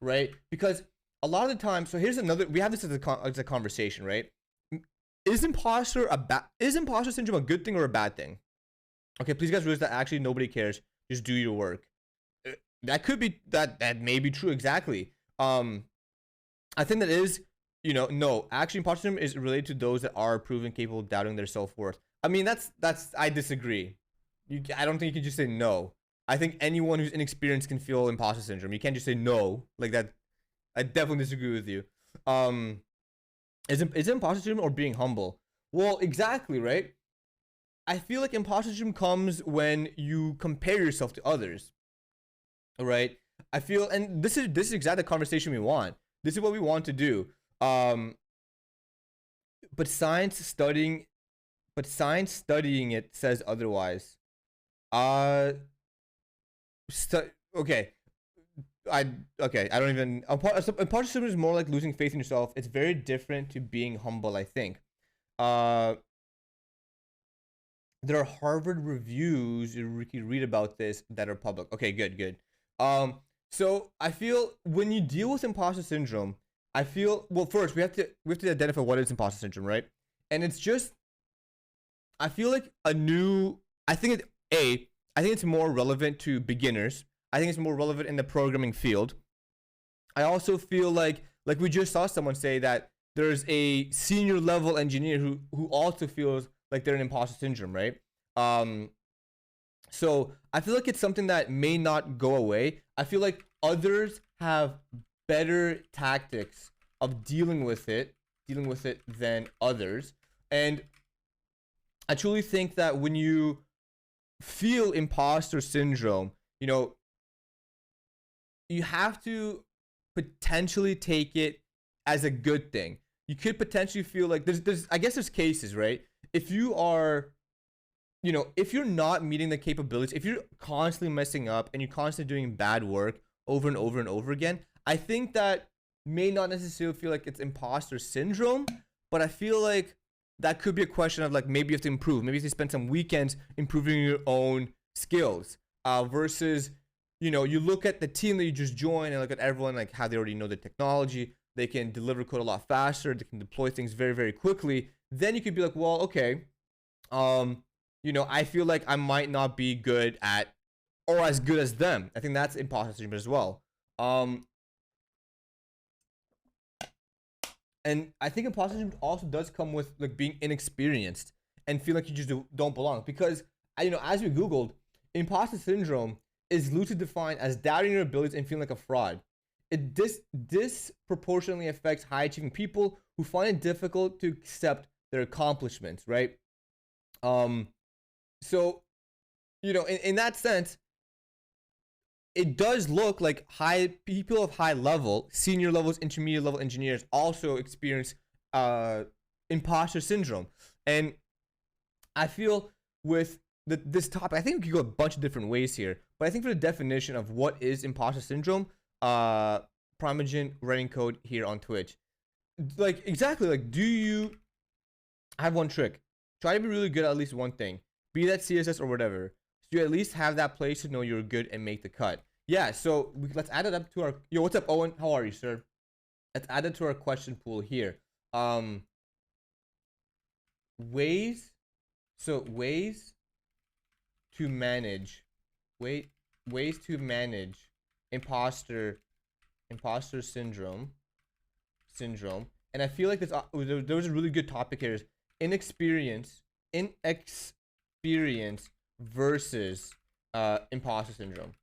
S1: right? Because a lot of the time, so here's another, we have this as a conversation, right? Is imposter syndrome a good thing or a bad thing? Okay, please guys realize that actually nobody cares. Just do your work. That could be, that may be true, exactly. I think that is, no, actually imposter syndrome is related to those that are proven capable of doubting their self-worth. I mean, that's I disagree. I don't think you can just say no. I think anyone who's inexperienced can feel imposter syndrome. You can't just say no like that. I definitely disagree with you. Is it imposter syndrome or being humble? Well, exactly, right? I feel like imposter syndrome comes when you compare yourself to others. Right? I feel, and this is exactly the conversation we want. This is what we want to do. But science studying it says otherwise. Okay. I don't even. Imposter syndrome is more like losing faith in yourself. It's very different to being humble, I think. There are Harvard reviews you can read about this that are public. Okay, good. So I feel when you deal with imposter syndrome, I feel, well, first we have to identify what is imposter syndrome, right? And it's just, I feel like I think it's more relevant to beginners. I think it's more relevant in the programming field. I also feel like we just saw someone say that there's a senior level engineer who also feels like they're in imposter syndrome, right? So I feel like it's something that may not go away. I feel like others have better tactics of dealing with it than others. And I truly think that when you feel imposter syndrome, you have to potentially take it as a good thing. You could potentially feel like there's cases, right? If you are, if you're not meeting the capabilities, if you're constantly messing up and you're constantly doing bad work over and over and over again, I think that may not necessarily feel like it's imposter syndrome, but I feel like that could be a question of like, maybe you have to improve. Maybe you have to spend some weekends improving your own skills, versus, you look at the team that you just joined and look at everyone, like how they already know the technology. They can deliver code a lot faster. They can deploy things very, very quickly. Then you could be like, well, okay, I feel like I might not be good at or as good as them. I think that's imposter syndrome as well. And I think imposter syndrome also does come with like being inexperienced and feel like you just don't belong. Because as we Googled, imposter syndrome is loosely defined as doubting your abilities and feeling like a fraud. It disproportionately affects high achieving people who find it difficult to accept their accomplishments, right? So, in that sense, it does look like people of high level, senior levels, intermediate level engineers also experience imposter syndrome. And I feel with this topic, I think we could go a bunch of different ways here. But I think for the definition of what is imposter syndrome, Primogen writing code here on Twitch. Like, exactly, like, I have one trick. Try to be really good at least one thing. Be that CSS or whatever. So you at least have that place to know you're good and make the cut. Yeah, so let's add it up to our... Yo, what's up, Owen? How are you, sir? Let's add it to our question pool here. Ways to manage... ways to manage imposter syndrome syndrome, and I feel like there was a really good topic here: is inexperience versus imposter syndrome.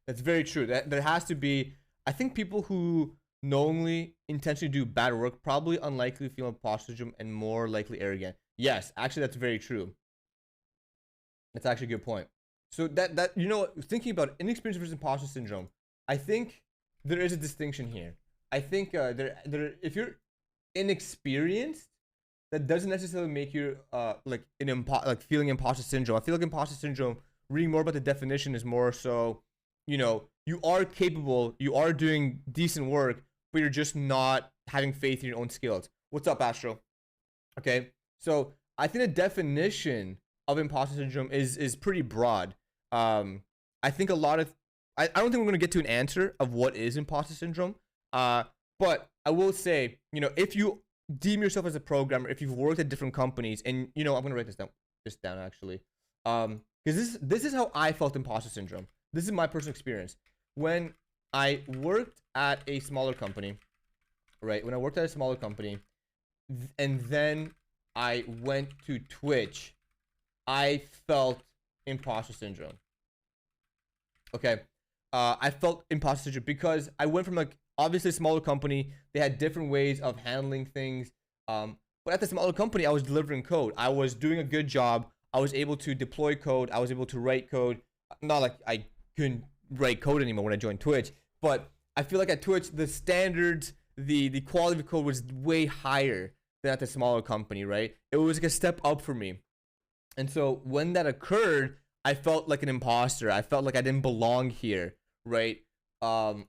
S1: That's very true. That there has to be. I think people who knowingly intentionally do bad work probably unlikely to feel imposter syndrome and more likely arrogant. Yes, actually, that's very true. That's actually a good point. So that you know, thinking about inexperience versus imposter syndrome, I think there is a distinction here. I think if you're inexperienced, that doesn't necessarily make you like feeling imposter syndrome. I feel like imposter syndrome, reading more about the definition, is more so, you know, you are capable, you are doing decent work, but you're just not having faith in your own skills. What's up, Astro? Okay, so I think the definition of imposter syndrome is pretty broad. I think a lot of I don't think we're gonna get to an answer of what is imposter syndrome. But I will say, you know, if you deem yourself as a programmer, if you've worked at different companies, and you know, I'm gonna write this down actually, because this is how I felt imposter syndrome. This is my personal experience. When I worked at a smaller company, right? When I worked at a smaller company, and then I went to Twitch, I felt imposter syndrome. Okay, I felt imposter syndrome because I went from, like, obviously a smaller company. They had different ways of handling things. But at the smaller company, I was delivering code. I was doing a good job. I was able to deploy code. I was able to write code. Not like I couldn't write code anymore when I joined Twitch, but I feel like at Twitch, the standards, the quality of code was way higher than at the smaller company, right? It was like a step up for me. And so when that occurred, I felt like an imposter. I felt like I didn't belong here, right? I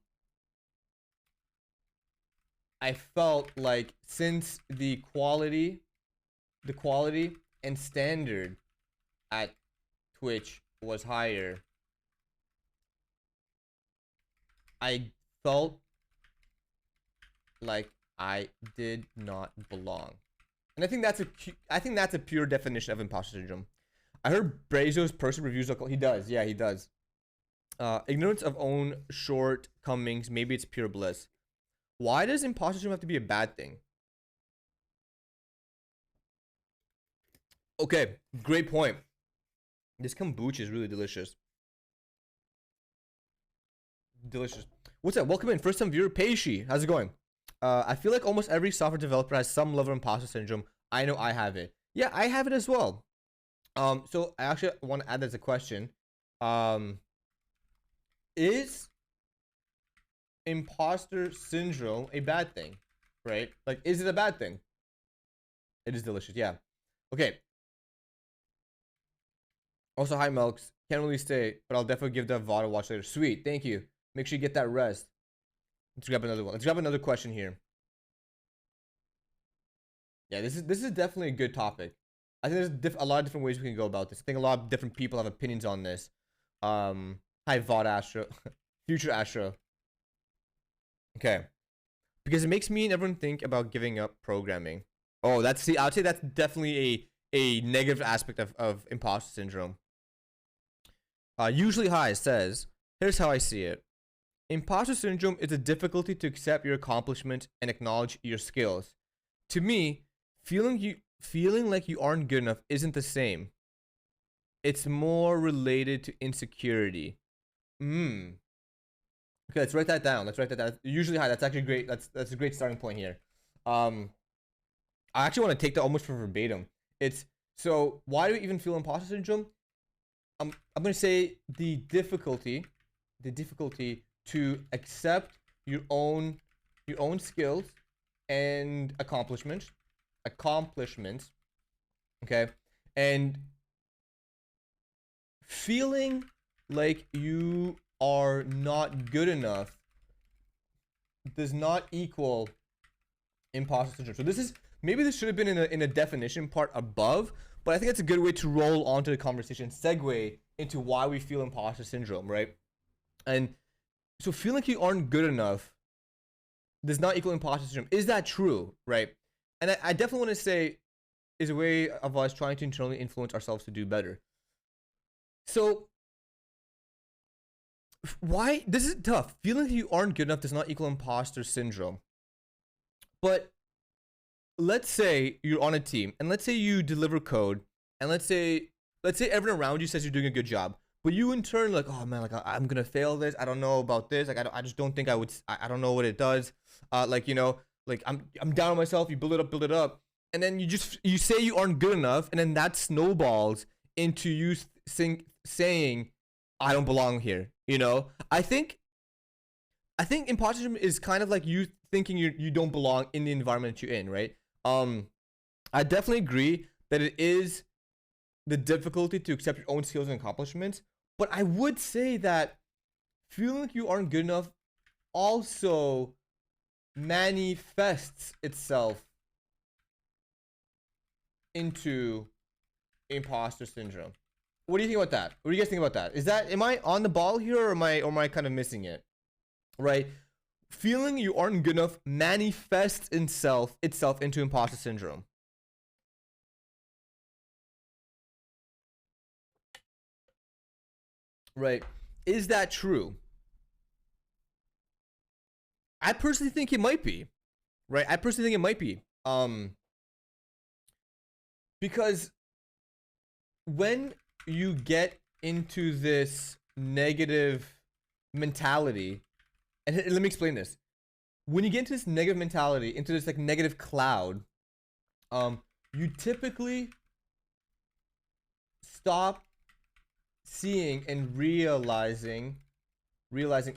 S1: felt like since the quality and standard at Twitch was higher, I felt like I did not belong. And I think that's a pure definition of imposter syndrome. I heard Brazo's person reviews. He does, yeah, he does. Ignorance of own shortcomings. Maybe it's pure bliss. Why does imposter syndrome have to be a bad thing? Okay, great point. This kombucha is really delicious. Delicious. What's up? Welcome in. First time viewer, Peishi. How's it going? I feel like almost every software developer has some level of imposter syndrome. I know I have it. Yeah, I have it as well. So I actually want to add that as a question. Is imposter syndrome a bad thing? Right? Like, is it a bad thing? It is delicious, yeah. Okay. Also, hi Melks. Can't really stay, but I'll definitely give that VOD a watch later. Sweet, thank you. Make sure you get that rest. Let's grab another one. Let's grab another question here. Yeah, this is definitely a good topic. I think there's a lot of different ways we can go about this. I think a lot of different people have opinions on this. Hi VOD Astro. Future Astro. Okay. Because it makes me and everyone think about giving up programming. Oh, I would say that's definitely a negative aspect of imposter syndrome. Usually High says, here's how I see it. Imposter syndrome is a difficulty to accept your accomplishment and acknowledge your skills. To me, feeling like you aren't good enough isn't the same. It's more related to insecurity. Okay, let's write that down. Usually High, that's actually great. That's a great starting point here. I actually want to take that almost for verbatim. It's so why do we even feel imposter syndrome? I'm gonna say the difficulty to accept your own skills and accomplishments. Okay, and feeling like you are not good enough does not equal imposter syndrome. So this should have been in a definition part above, but I think it's a good way to roll onto the conversation, segue into why we feel imposter syndrome, right? And so feeling like you aren't good enough does not equal imposter syndrome. Is that true, right? And I definitely want to say is a way of us trying to internally influence ourselves to do better. So why this is tough. Feeling that you aren't good enough does not equal imposter syndrome. But let's say you're on a team, and let's say you deliver code, and let's say everyone around you says you're doing a good job, but you in turn like, oh man, like I'm gonna fail this. I don't know about this. Like I just don't think I would. I don't know what it does. Like like I'm down on myself. You build it up, and then you say you aren't good enough, and then that snowballs into you saying I don't belong here. I think imposter syndrome is kind of like you thinking you don't belong in the environment that you're in, right? I definitely agree that it is the difficulty to accept your own skills and accomplishments, but I would say that feeling like you aren't good enough also manifests itself into imposter syndrome. What do you think about that? What do you guys think about that? Am I on the ball here, or am I kind of missing it? Right? Feeling you aren't good enough manifests itself into imposter syndrome. Right? Is that true? I personally think it might be. Right? I personally think it might be. Because when you get into this negative mentality, and let me explain this. When you get into this negative mentality, into this like negative cloud, you typically stop seeing and realizing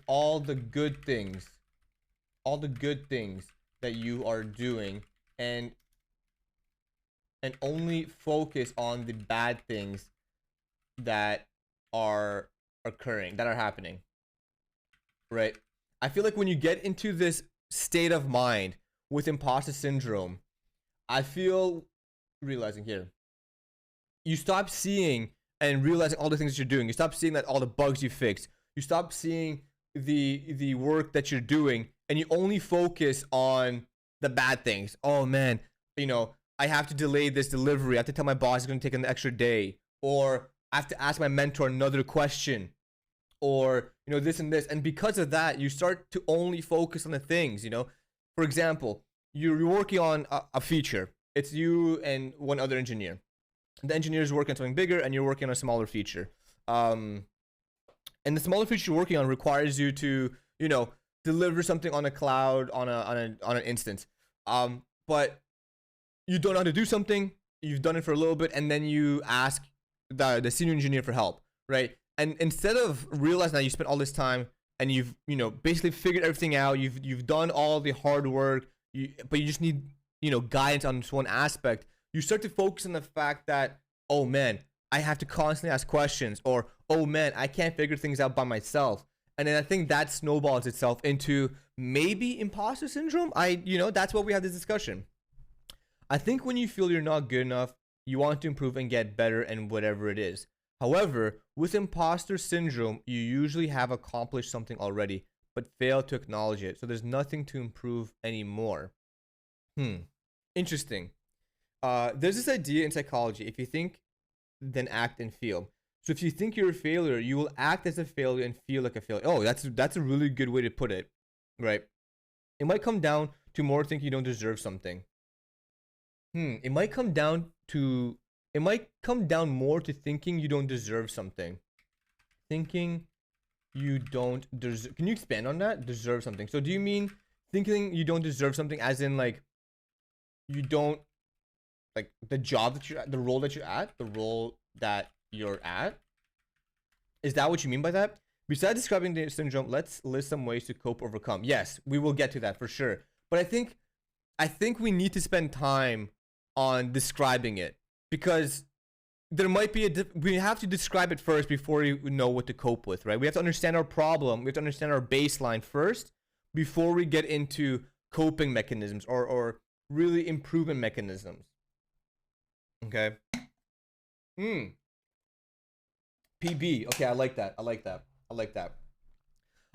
S1: all the good things that you are doing, and only focus on the bad things that are occurring, that are happening. Right? I feel like when you get into this state of mind with imposter syndrome, I feel realizing here, you stop seeing and realizing all the things that you're doing. You stop seeing that all the bugs you fixed. You stop seeing the work that you're doing, and you only focus on the bad things. Oh man, I have to delay this delivery. I have to tell my boss it's going to take an extra day, or I have to ask my mentor another question, or this and this. And because of that, you start to only focus on the things. For example, you're working on a feature. It's you and one other engineer. The engineer is working on something bigger, and you're working on a smaller feature. And the smaller feature you're working on requires you to deliver something on a cloud, on an instance. But you don't know how to do something. You've done it for a little bit, and then you ask the senior engineer for help, right? And instead of realizing that you spent all this time and you've basically figured everything out, you've done all the hard work, but you just need guidance on this one aspect. You start to focus on the fact that, oh man, I have to constantly ask questions, or oh man, I can't figure things out by myself. And then I think that snowballs itself into maybe imposter syndrome. That's why we have this discussion. I think when you feel you're not good enough, you want to improve and get better and whatever it is. However, with imposter syndrome, you usually have accomplished something already, but fail to acknowledge it. So there's nothing to improve anymore. Interesting. There's this idea in psychology: if you think, then act and feel. So if you think you're a failure, you will act as a failure and feel like a failure. Oh, that's a really good way to put it, right? It might come down to more thinking you don't deserve something. It might come down more to thinking you don't deserve something. Thinking you don't deserve. Can you expand on that? Deserve something. So do you mean thinking you don't deserve something as in like you don't like the job that you're at, the role that you're at? Is that what you mean by that? Besides describing the syndrome, let's list some ways to cope, overcome. Yes, we will get to that for sure. But I think we need to spend time on describing it, because there might be we have to describe it first before we know what to cope with, right? We have to understand our problem. We have to understand our baseline first before we get into coping mechanisms or really improvement mechanisms. Okay. PB. Okay, I like that.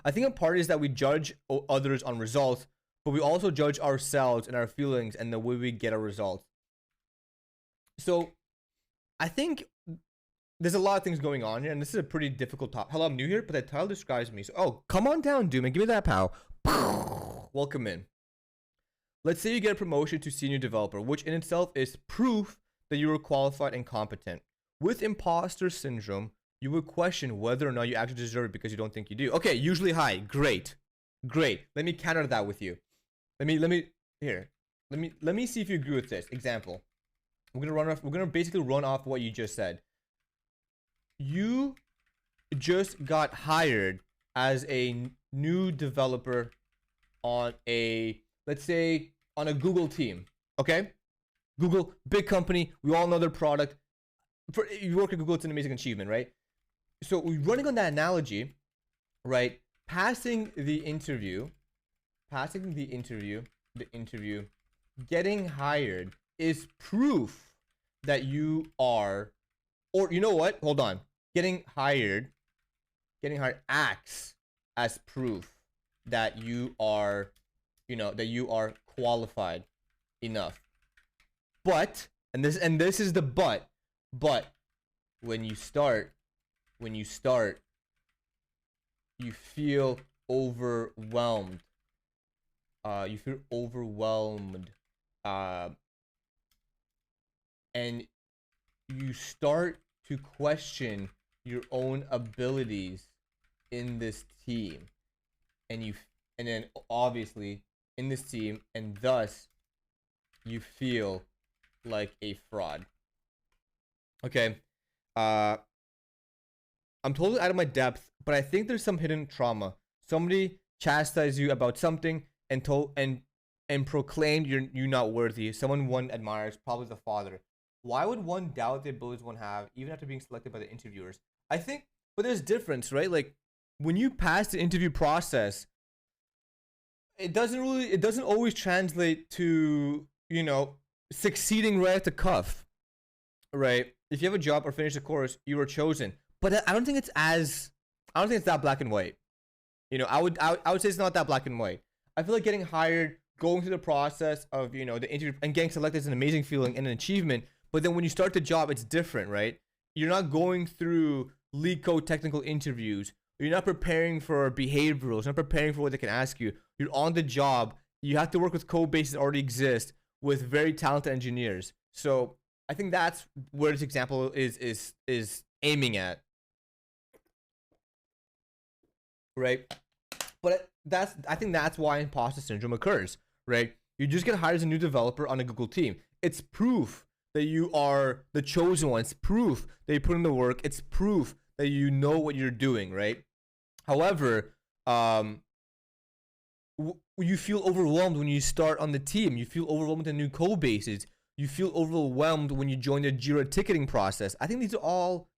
S1: I think a part is that we judge others on results, but we also judge ourselves and our feelings and the way we get our results. So I think there's a lot of things going on here, and this is a pretty difficult topic. Hello, I'm new here, but the title describes me. So, oh, come on down, Doom, and give me that pow. Welcome in. Let's say you get a promotion to senior developer, which in itself is proof that you were qualified and competent. With imposter syndrome, you would question whether or not you actually deserve it because you don't think you do. Okay, usually high. Great. Great. Let me counter that with you. Let me see if you agree with this. Example. We're gonna basically run off what you just said. You just got hired as a new developer on a, let's say, on a Google team. Okay? Google, big company. We all know their product. For you work at Google, it's an amazing achievement, right? So running on that analogy, right? Passing the interview, getting hired is proof that you are, or you know what? Hold on. Getting hired acts as proof that you are, that you are qualified enough. But, and this is the but when you start, you feel overwhelmed. And you start to question your own abilities in this team, and then obviously in this team, and thus you feel like a fraud. Okay, I'm totally out of my depth, but I think there's some hidden trauma. Somebody chastised you about something and proclaimed you're not worthy. Someone one admires, probably the father. Why would one doubt the abilities one have, even after being selected by the interviewers? I think, but there's difference, right? Like, when you pass the interview process, it doesn't always translate to, succeeding right at the cuff, right? If you have a job or finish the course, you were chosen. But I don't think it's that black and white. I would say it's not that black and white. I feel like getting hired, going through the process of, the interview and getting selected is an amazing feeling and an achievement. But then when you start the job, it's different, right? You're not going through lead code technical interviews. You're not preparing for behaviorals. You're not preparing for what they can ask you. You're on the job. You have to work with code bases that already exist with very talented engineers. So I think that's where this example is aiming at, right? But I think that's why imposter syndrome occurs, right? You just get hired as a new developer on a Google team. It's proof that you are the chosen one. It's proof that you put in the work. It's proof that you know what you're doing, right? However, you feel overwhelmed when you start on the team. You feel overwhelmed with the new code bases. You feel overwhelmed when you join the Jira ticketing process. I think these are all,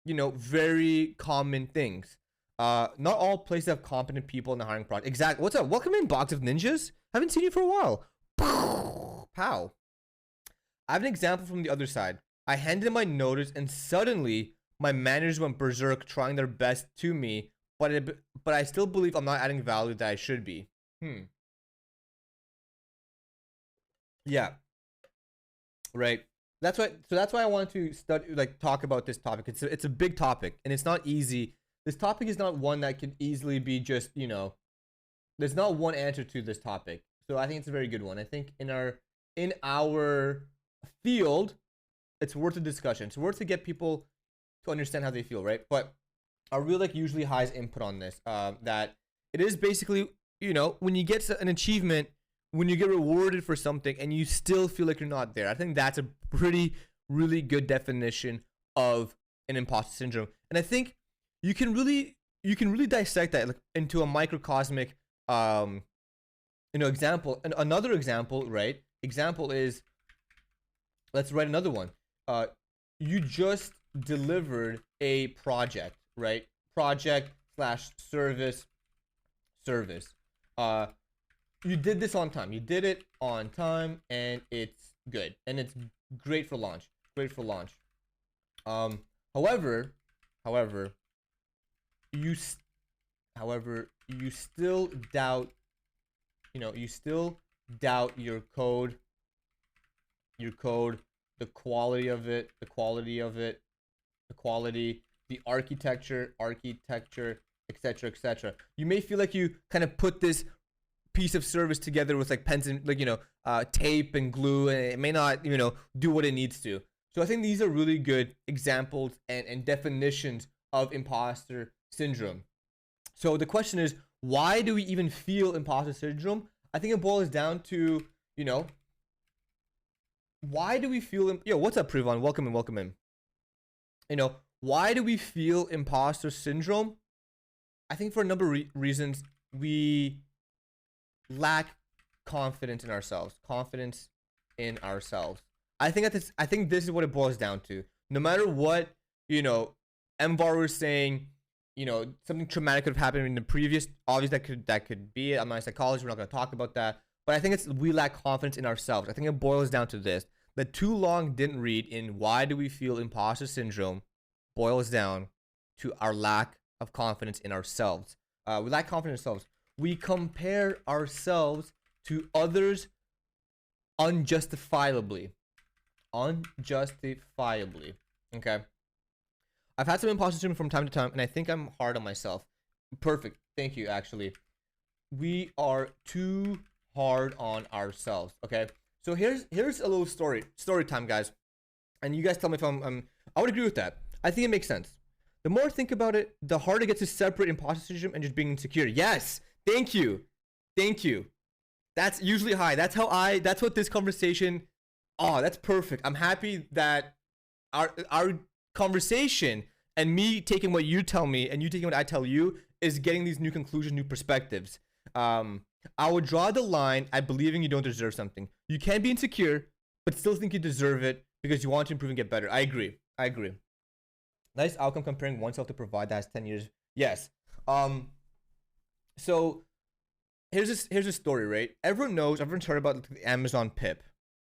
S1: very common things. Not all places have competent people in the hiring process. Exactly. What's up? Welcome in, Box of Ninjas. Haven't seen you for a while. Pow. I have an example from the other side. I handed in my notice, and suddenly my managers went berserk, trying their best to me, but I still believe I'm not adding value that I should be. Yeah. Right. That's why I wanted to talk about this topic. It's a big topic, and it's not easy. This topic is not one that can easily be just, there's not one answer to this topic. So I think it's a very good one. I think in our field, it's worth a discussion. It's worth to get people to understand how they feel, right? But I really usually highs input on this. That it is basically, when you get an achievement, when you get rewarded for something and you still feel like you're not there. I think that's a really good definition of an imposter syndrome. And I think you can really dissect that into a microcosmic example. And another example, right? Example is, let's write another one. You just delivered a project, right? Project / service. You did this on time. You did it on time, and it's good, and it's great for launch. However, you still doubt. You still doubt your code, the quality of it, the quality, the architecture, etc., etc. You may feel like you kind of put this piece of service together with like pens and like tape and glue, and it may not do what it needs to. So I think these are really good examples and definitions of imposter syndrome. So the question is, why do we even feel imposter syndrome? I think it boils down to, why do we feel what's up, Privon? Welcome in. Why do we feel imposter syndrome? I think for a number of reasons. We lack confidence in ourselves. I think this is what it boils down to. No matter what, MVAR was saying, something traumatic could have happened in the previous. Obviously, that could be it. I'm not a psychologist. We're not going to talk about that. But I think we lack confidence in ourselves. I think it boils down to this. The too long didn't read in why do we feel imposter syndrome boils down to our lack of confidence in ourselves. We lack confidence in ourselves. We compare ourselves to others unjustifiably. Okay. I've had some imposter syndrome from time to time, and I think I'm hard on myself. Perfect. Thank you, actually. We are too hard on ourselves, okay? So here's a little story time, guys. And you guys tell me if I would agree with that. I think it makes sense. The more I think about it, the harder it gets to separate imposter syndrome and just being insecure. Yes! Thank you. That's usually high. That's what this conversation, that's perfect. I'm happy that our conversation and me taking what you tell me and you taking what I tell you is getting these new conclusions, new perspectives. I would draw the line at believing you don't deserve something. You can be insecure, but still think you deserve it because you want to improve and get better. I agree. Nice outcome comparing oneself to provide that has 10 years. Yes. So here's a story, right? Everyone's heard about the Amazon PIP,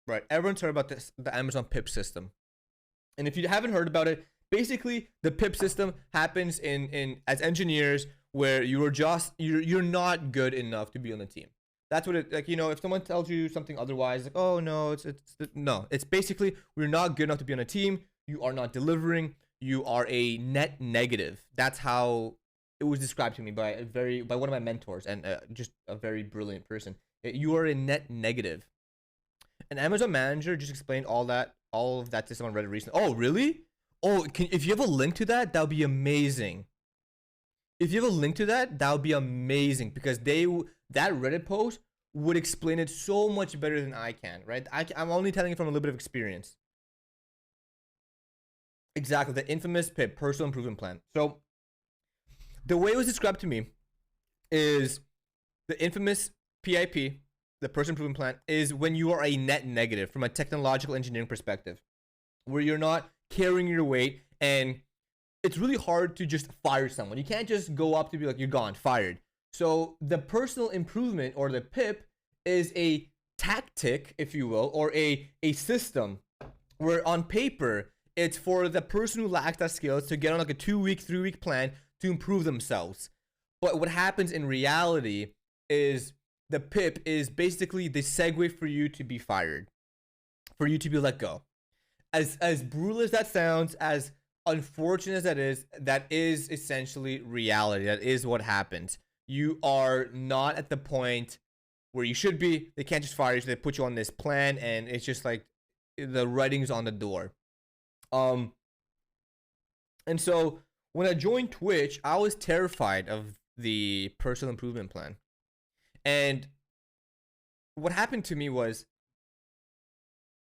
S1: right? Everyone's heard about the Amazon PIP system. And if you haven't heard about it, basically the PIP system happens in as engineers where you're not good enough to be on the team. That's what it, like, if someone tells you something otherwise, like, oh no, it's basically, we're not good enough to be on a team. You are not delivering. You are a net negative. That's how it was described to me by one of my mentors, and just a very brilliant person. You are a net negative. An Amazon manager just explained all of that to someone on Reddit recently. Oh, really? Oh, if you have a link to that, that would be amazing. If you have a link to that, that would be amazing, because that Reddit post would explain it so much better than I can, right? I'm only telling it from a little bit of experience. Exactly, the infamous PIP, personal improvement plan. So the way it was described to me is the infamous PIP, the personal improvement plan, is when you are a net negative from a technological engineering perspective, where you're not carrying your weight, and it's really hard to just fire someone. You can't just go up to be like, you're gone, fired. So the personal improvement, or the PIP, is a tactic, if you will, or a system where on paper it's for the person who lacks that skills to get on like a 2-week, 3-week plan to improve themselves. But what happens in reality is the PIP is basically the segue for you to be fired, for you to be let go. As brutal as that sounds, as unfortunate as that is essentially reality. That is what happens. You are not at the point where you should be. They can't just fire you. So they put you on this plan, and it's just like the writing's on the door. And so when I joined Twitch, I was terrified of the personal improvement plan. And what happened to me was,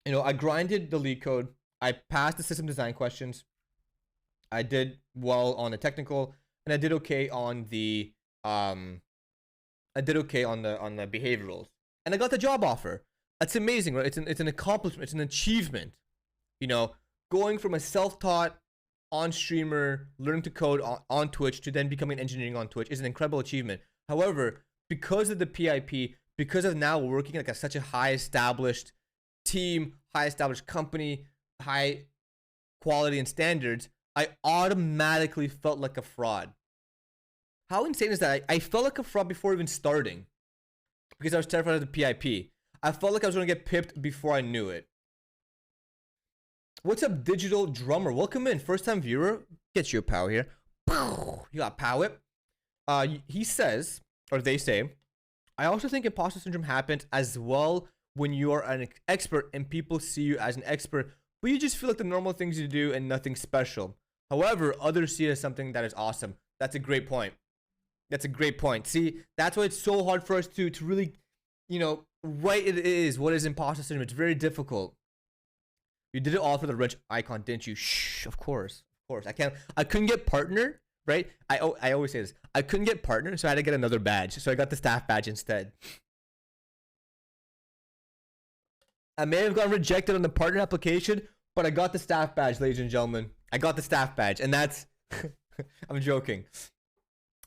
S1: I grinded the lead code. I passed the system design questions. I did well on the technical, and I did okay on the behaviorals, and I got the job offer. That's amazing, right? It's an accomplishment. It's an achievement. Going from a self-taught on streamer, learning to code on Twitch, to then becoming engineering on Twitch is an incredible achievement. However, because of the PIP, because of now working like such a high established team, high established company, high quality and standards, I automatically felt like a fraud. How insane is that? I felt like a fraud before even starting, because I was terrified of the PIP. I felt like I was going to get pipped before I knew it. What's up, Digital Drummer? Welcome in. First time viewer. Get you a pow here. Pow. You got pow it. He says, or they say, I also think imposter syndrome happens as well when you are an expert and people see you as an expert, but you just feel like the normal things you do and nothing special. However, others see it as something that is awesome. That's a great point. That's a great point. See, that's why it's so hard for us to really, you know, what it is. What is imposter syndrome? It's very difficult. You did it all for the rich icon, didn't you? Shh, of course. Of course. I couldn't get partner, right? I always say this. I couldn't get partner, so I had to get another badge. So I got the staff badge instead. I may have gotten rejected on the partner application, but I got the staff badge, ladies and gentlemen. I got the staff badge, and that's I'm joking.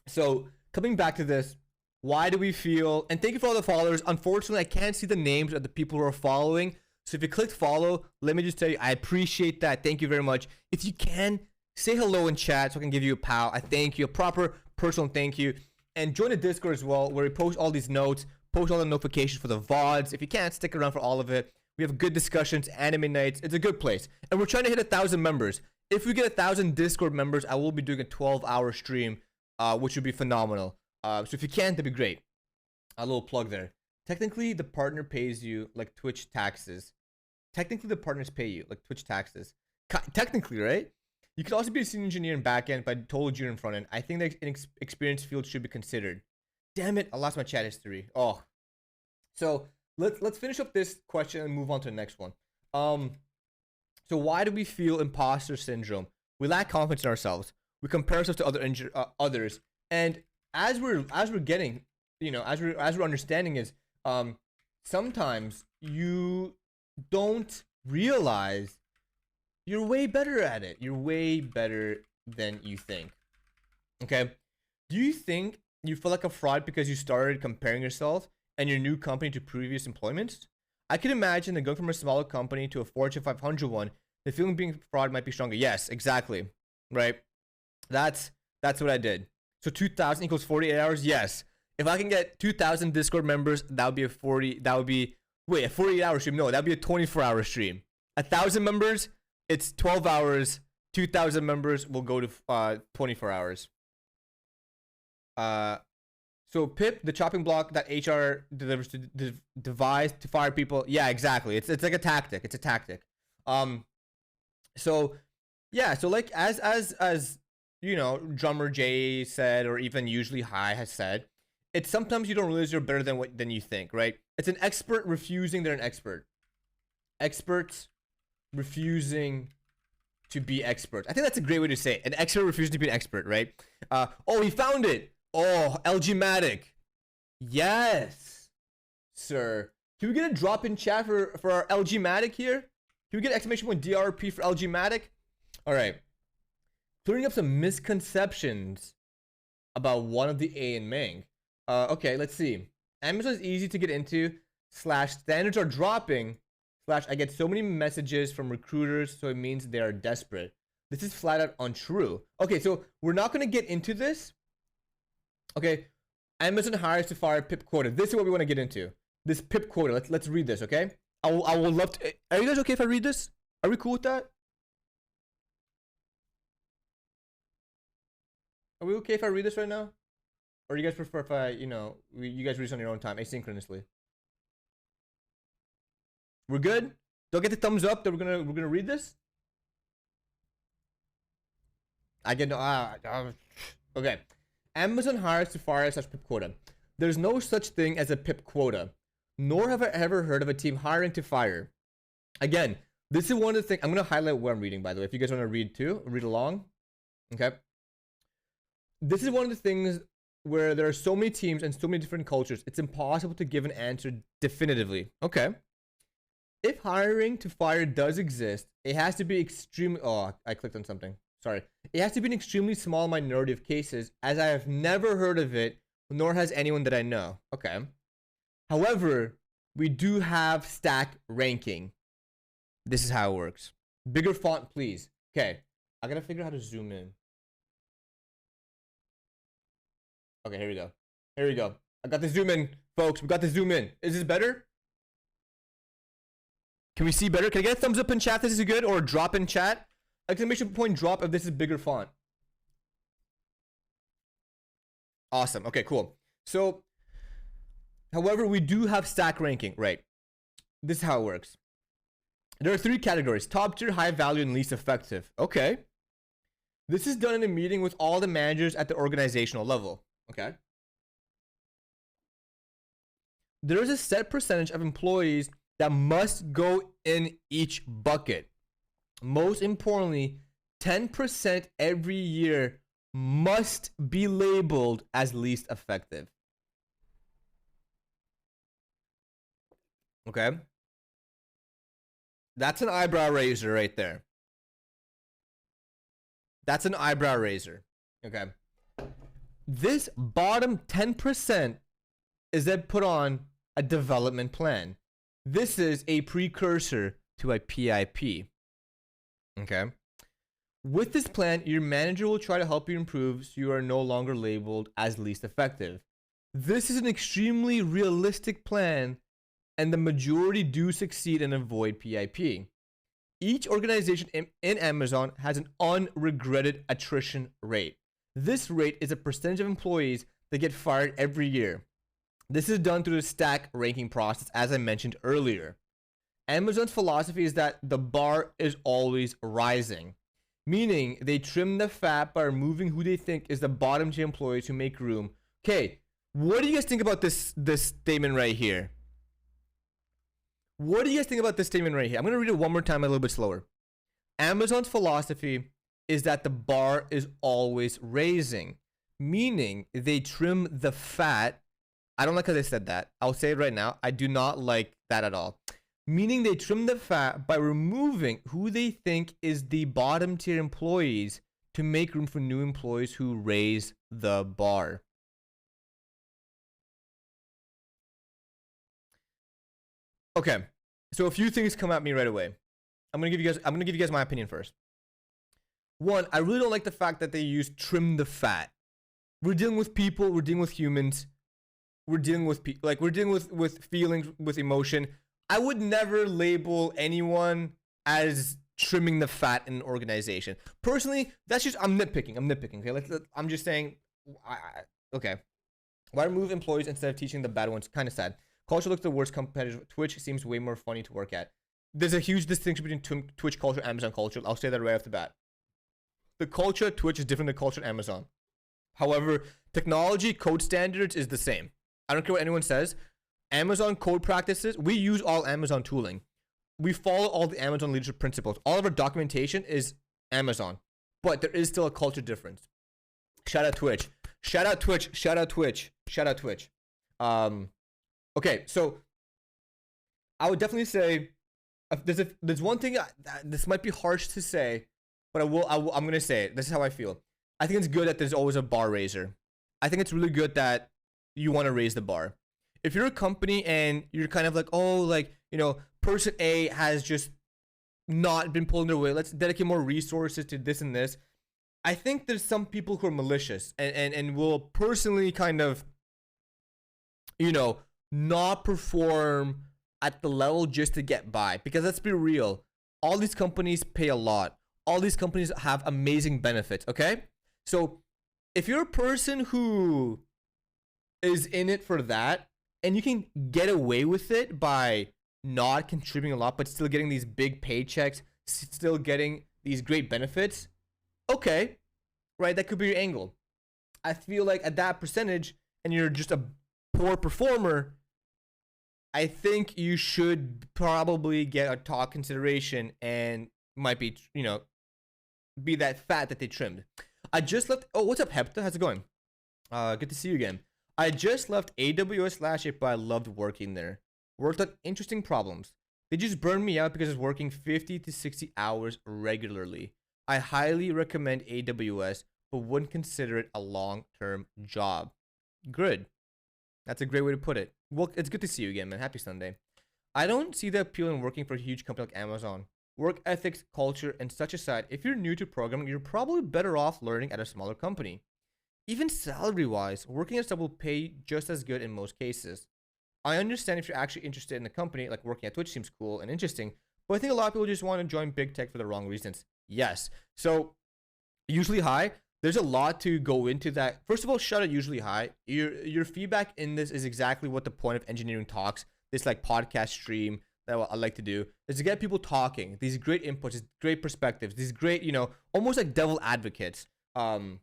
S1: So coming back to this, why do we feel, and thank you for all the followers. Unfortunately, I can't see the names of the people who are following. So if you clicked follow, let me just tell you, I appreciate that. Thank you very much. If you can, say hello in chat so I can give you a pow. I thank you, a proper personal thank you. And join the Discord as well, where we post all these notes, post all the notifications for the VODs. If you can't, stick around for all of it. We have good discussions, anime nights. It's a good place. And we're trying to hit 1,000 members. If we get 1,000 Discord members, I will be doing a 12-hour stream, which would be phenomenal. So if you can, that'd be great. A little plug there. Technically, the partner pays you like Twitch taxes. Technically, the partners pay you like Twitch taxes. Technically, right? You could also be a senior engineer in backend, but total junior in front end. I think that an experienced field should be considered. Damn it! I lost my chat history. Oh, so let's finish up this question and move on to the next one. So why do we feel imposter syndrome? We lack confidence in ourselves. We compare ourselves to others, and as we're getting, you know, as we're understanding is, sometimes you don't realize you're way better at it. You're way better than you think. Okay? Do you think you feel like a fraud because you started comparing yourself and your new company to previous employments? I can imagine that going from a smaller company to a Fortune 500 one, the feeling of being a fraud might be stronger. Yes, exactly. Right? That's what I did. So 2,000 equals 48 hours? Yes. If I can get 2,000 Discord members, that would be a 48-hour stream. No, that would be a 24-hour stream. 1,000 members, it's 12 hours. 2,000 members will go to 24 hours. So Pip, the chopping block that HR delivers to devise to fire people. Yeah, exactly. It's like a tactic. It's a tactic. So yeah, so like as you know, Drummer Jay said, or even Usually High has said, it's sometimes you don't realize you're better than you think, right? It's an expert refusing they're an expert. Experts refusing to be experts. I think that's a great way to say it. An expert refusing to be an expert, right? Oh, he found it. Oh, LG-matic. Yes, sir. Can we get a drop in chat for our LG-matic here? Can we get exclamation point DRP for LG-matic? All right. Clearing up some misconceptions about one of the A in Mang. Okay, let's see. Amazon is easy to get into, / standards are dropping, / I get so many messages from recruiters, so it means they are desperate. This is flat out untrue. Okay, so we're not going to get into this. Okay, Amazon hires to fire PIP quota. This is what we want to get into. This PIP quota. Let's read this, okay? I would love to. Are you guys okay if I read this? Are we cool with that? Are we okay if I read this right now? Or do you guys prefer if I, you know, you guys read this on your own time, asynchronously? We're good? Don't get the thumbs up that we're gonna read this? I get no. Okay. Amazon hires to fire such PIP quota. There's no such thing as a PIP quota, nor have I ever heard of a team hiring to fire. Again, this is one of the things. I'm gonna highlight what I'm reading, by the way. If you guys want to read too, read along. Okay. This is one of the things where there are so many teams and so many different cultures, it's impossible to give an answer definitively. Okay. If hiring to fire does exist, it has to be extremely... Oh, I clicked on something. Sorry. It has to be an extremely small minority of cases, as I have never heard of it, nor has anyone that I know. Okay. However, we do have stack ranking. This is how it works. Bigger font, please. Okay. I gotta figure out how to zoom in. Okay, here we go. Here we go. I got the zoom in, folks. We got the zoom in. Is this better? Can we see better? Can I get a thumbs up in chat if this is good, or a drop in chat? Exclamation point drop if this is bigger font. Awesome. Okay, cool. So, however, we do have stack ranking, right? This is how it works. There are 3 categories: top tier, high value, and least effective. Okay. This is done in a meeting with all the managers at the organizational level. Okay. There is a set percentage of employees that must go in each bucket. Most importantly, 10% every year must be labeled as least effective. Okay. That's an eyebrow raiser right there. That's an eyebrow raiser. Okay. This bottom 10% is then put on a development plan. This is a precursor to a PIP. Okay. With this plan, your manager will try to help you improve so you are no longer labeled as least effective. This is an extremely realistic plan, and the majority do succeed and avoid PIP. Each organization in Amazon has an unregretted attrition rate. This rate is a percentage of employees that get fired every year. This is done through the stack ranking process, as I mentioned earlier. Amazon's philosophy is that the bar is always rising, meaning they trim the fat by removing who they think is the bottom tier employees to make room. Okay, what do you guys think about this statement right here? What do you guys think about this statement right here? I'm going to read it one more time a little bit slower. Amazon's philosophy is that the bar is always raising, meaning they trim the fat. I don't like how they said that. I'll say it right now. I do not like that at all. Meaning they trim the fat by removing who they think is the bottom tier employees to make room for new employees who raise the bar. Okay, so a few things come at me right away. I'm gonna give you guys my opinion first. One, I really don't like the fact that they use trim the fat. We're dealing with people, we're dealing with humans, we're dealing with with feelings, with emotion. I would never label anyone as trimming the fat in an organization. Personally, that's just, I'm nitpicking. Okay, I'm just saying, okay. Why remove employees instead of teaching the bad ones? Kind of sad. Culture looks the worst competitive. Twitch seems way more funny to work at. There's a huge distinction between Twitch culture and Amazon culture. I'll say that right off the bat. The culture at Twitch is different than culture at Amazon. However, technology code standards is the same. I don't care what anyone says. Amazon code practices, we use all Amazon tooling. We follow all the Amazon leadership principles. All of our documentation is Amazon. But there is still a culture difference. Shout out Twitch. Shout out Twitch. Shout out Twitch. Shout out Twitch. Okay, so I would definitely say there's one thing this might be harsh to say, but I'm gonna say it. This is how I feel. I think it's good that there's always a bar raiser. I think it's really good that you want to raise the bar. If you're a company and you're kind of like, oh, like, you know, person A has just not been pulling their weight, let's dedicate more resources to this and this. I think there's some people who are malicious and will personally kind of, you know, not perform at the level just to get by. Because let's be real, all these companies pay a lot. All these companies have amazing benefits, okay? So if you're a person who is in it for that, and you can get away with it by not contributing a lot, but still getting these big paychecks, still getting these great benefits, okay, right? That could be your angle. I feel like at that percentage, and you're just a poor performer, I think you should probably get a top consideration and might be, you know, be that fat that they trimmed. I just left. Oh, what's up, Hepta? How's it going? Good to see you again. I just left AWS last year, but I loved working there. Worked on interesting problems. They just burned me out because I was working 50 to 60 hours regularly. I highly recommend AWS, but wouldn't consider it a long-term job. Good. That's a great way to put it. Well, it's good to see you again, man. Happy Sunday. I don't see the appeal in working for a huge company like Amazon. Work ethics, culture, and such aside, if you're new to programming, you're probably better off learning at a smaller company. Even salary-wise, working at a startup will pay just as good in most cases. I understand if you're actually interested in the company, like working at Twitch seems cool and interesting, But I think a lot of people just want to join big tech for the wrong reasons. Yes. So usually high. There's a lot to go into that. First of all, shout out usually high. Your feedback in this is exactly what the point of engineering talks, this like podcast stream that I like to do, is to get people talking. These great inputs, these great perspectives, these great, almost like devil advocates. And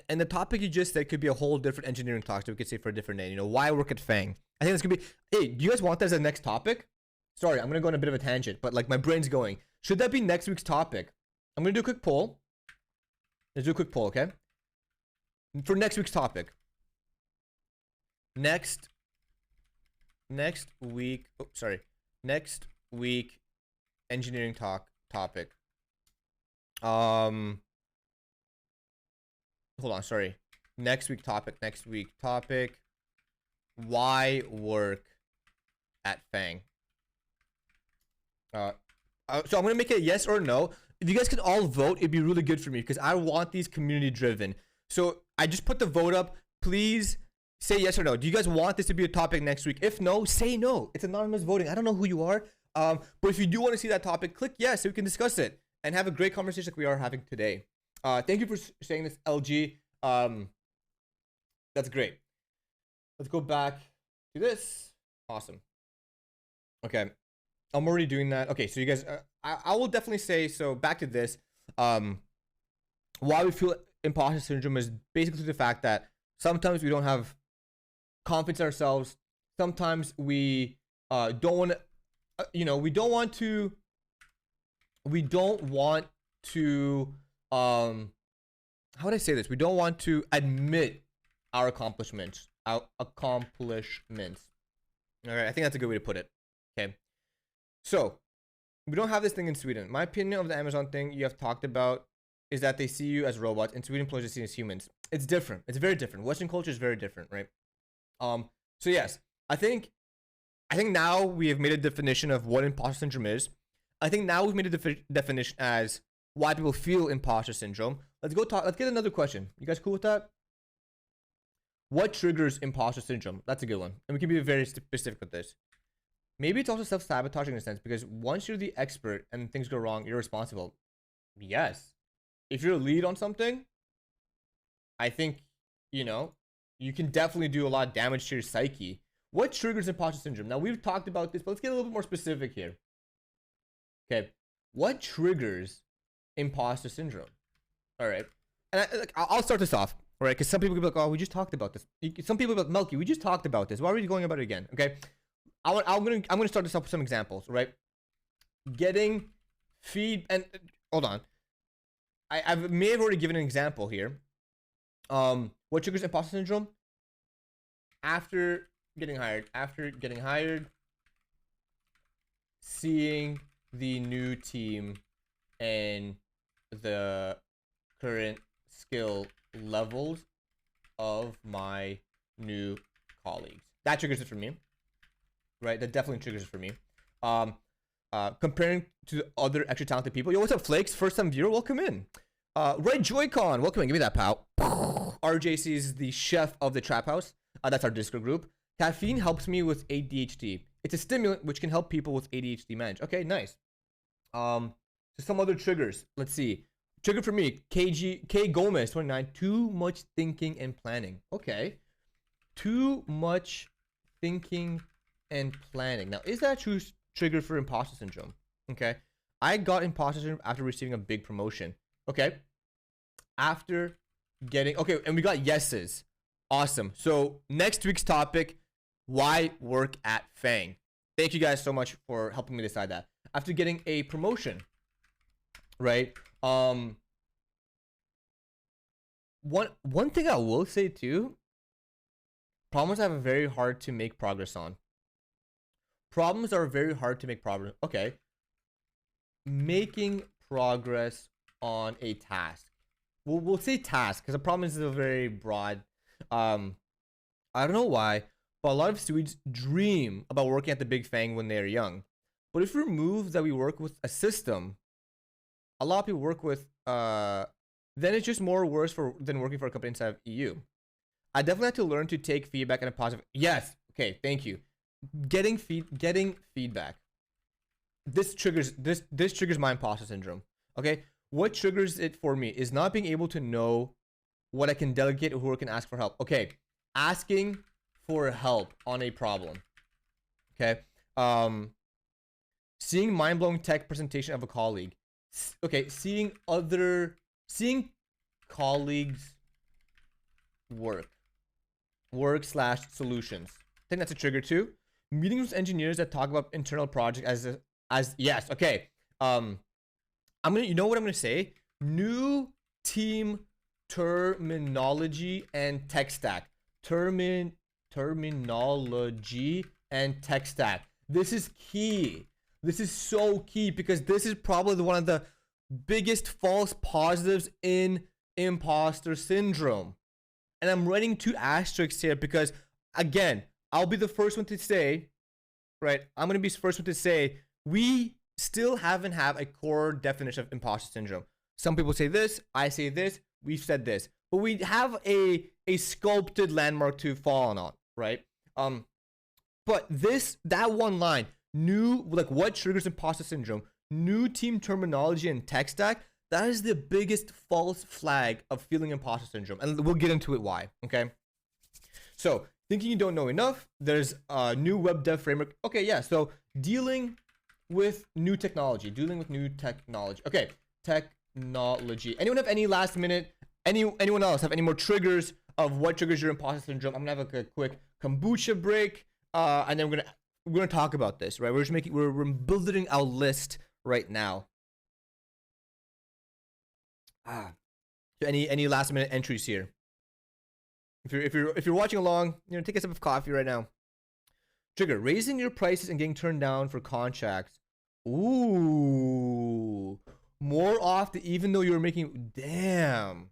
S1: the topic you just said could be a whole different engineering talk that we could say for a different name. Why work at Fang? I think this could be. Hey, do you guys want that as a next topic? Sorry, I'm gonna go on a bit of a tangent, but like my brain's going. Should that be next week's topic? I'm gonna do a quick poll. Let's do a quick poll, okay? For next week's topic. Next week. Oh, sorry. Next week, engineering topic. Hold on, sorry. Next week topic. Why work at Fang? So I'm gonna make it a yes or no. If you guys could all vote, it'd be really good for me because I want these community driven. So I just put the vote up. Please say yes or no. Do you guys want this to be a topic next week? If no, say no. It's anonymous voting. I don't know who you are. But if you do want to see that topic, click yes so we can discuss it and have a great conversation like we are having today. Thank you for saying this, LG. That's great. Let's go back to this. Awesome. Okay. I'm already doing that. Okay, so you guys, I will definitely say, so back to this. Why we feel imposter syndrome is basically the fact that sometimes we don't have confidence in ourselves. Sometimes we don't want to, we don't want to, how would I say this? We don't want to admit our accomplishments. All right, I think that's a good way to put it. Okay. So, we don't have this thing in Sweden. My opinion of the Amazon thing you have talked about is that they see you as robots. In Sweden, employees are seen as humans. It's different. It's very different. Western culture is very different, right? So yes, I think now we have made a definition of what imposter syndrome is. I think now we've made a definition as why people feel imposter syndrome. Let's get another question. You guys cool with that? What triggers imposter syndrome? That's a good one. And we can be very specific with this. Maybe it's also self-sabotaging in a sense because once you're the expert and things go wrong, you're responsible. Yes. If you're a lead on something, I think, you can definitely do a lot of damage to your psyche. What triggers imposter syndrome? Now, we've talked about this, but let's get a little bit more specific here. Okay. What triggers imposter syndrome? All right. And I'll start this off, all right? Because some people could be like, oh, we just talked about this. Some people will be like, Melkey, we just talked about this. Why are we going about it again? Okay. I'm gonna start this off with some examples, right? Getting and hold on. I may have already given an example here. What triggers imposter syndrome? After getting hired, seeing the new team and the current skill levels of my new colleagues. That triggers it for me. Right, that definitely triggers it for me. Comparing to other extra talented people. Yo, what's up, Flakes? First time viewer, welcome in. Red Joy-Con, welcome in. Give me that, pal. RJC is the chef of the Trap House. That's our Discord group. Caffeine helps me with ADHD. It's a stimulant which can help people with ADHD manage. Okay, nice. So some other triggers. Let's see. Trigger for me, K Gomez 29. Too much thinking and planning. Okay. Too much thinking and planning. Now, is that a true trigger for imposter syndrome? Okay. I got imposter syndrome after receiving a big promotion. Okay. After getting, okay, and we got yeses. Awesome. So next week's topic, why work at Fang? Thank you guys so much for helping me decide that. After getting a promotion, right? One thing I will say too, problems I have a very hard to make progress on. Problems are very hard to make progress. Okay. Making progress on a task. We'll say task because the problem is a very broad. I don't know why, but a lot of Swedes dream about working at the Big Fang when they're young. But if we remove that we work with a system, a lot of people work with then it's just more worse than working for a company inside of EU. I definitely had to learn to take feedback in a positive. Yes. Okay. Thank you. getting feedback. This triggers my imposter syndrome. Okay, what triggers it for me is not being able to know what I can delegate or who I can ask for help. Okay, asking for help on a problem. Okay, seeing mind-blowing tech presentation of a colleague. Okay, seeing colleagues work slash solutions. I think that's a trigger too. Meetings with engineers that talk about internal project as yes. Okay. I'm gonna, you know what I'm gonna say? New team terminology and tech stack. Terminology and tech stack. This is key. This is so key because this is probably one of the biggest false positives in imposter syndrome. And I'm writing 2 asterisks here because, again, I'll be the first one to say, right? I'm going to be the first one to say, we still haven't had a core definition of imposter syndrome. Some people say this, I say this, we've said this. But we have a sculpted landmark to fall on, right? But that one line, what triggers imposter syndrome, new team terminology and tech stack, that is the biggest false flag of feeling imposter syndrome. And we'll get into it why, okay? So, thinking you don't know enough, there's a new web dev framework. Okay, yeah, so dealing with new technology. Okay, technology. Anyone have any last minute, anyone else have any more triggers of what triggers your imposter syndrome? I'm gonna have a quick kombucha break, and then we're gonna talk about this, right? We're building our list right now. So any last minute entries here? If you're watching along, take a sip of coffee right now. Trigger: raising your prices and getting turned down for contracts. Ooh, more often, even though you're making. Damn.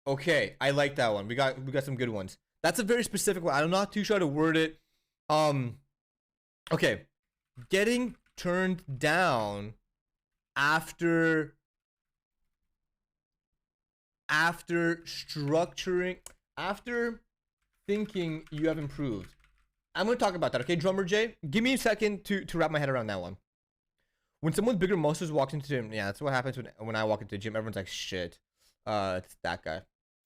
S1: Okay, I like that one. We got some good ones. That's a very specific one. I'm not too sure how to word it. Okay, getting turned down after thinking you have improved. I'm going to talk about that, okay, Drummer Jay? Give me a second to wrap my head around that one. When someone with bigger muscles walks into the gym, yeah, that's what happens when I walk into the gym. Everyone's like, shit, it's that guy.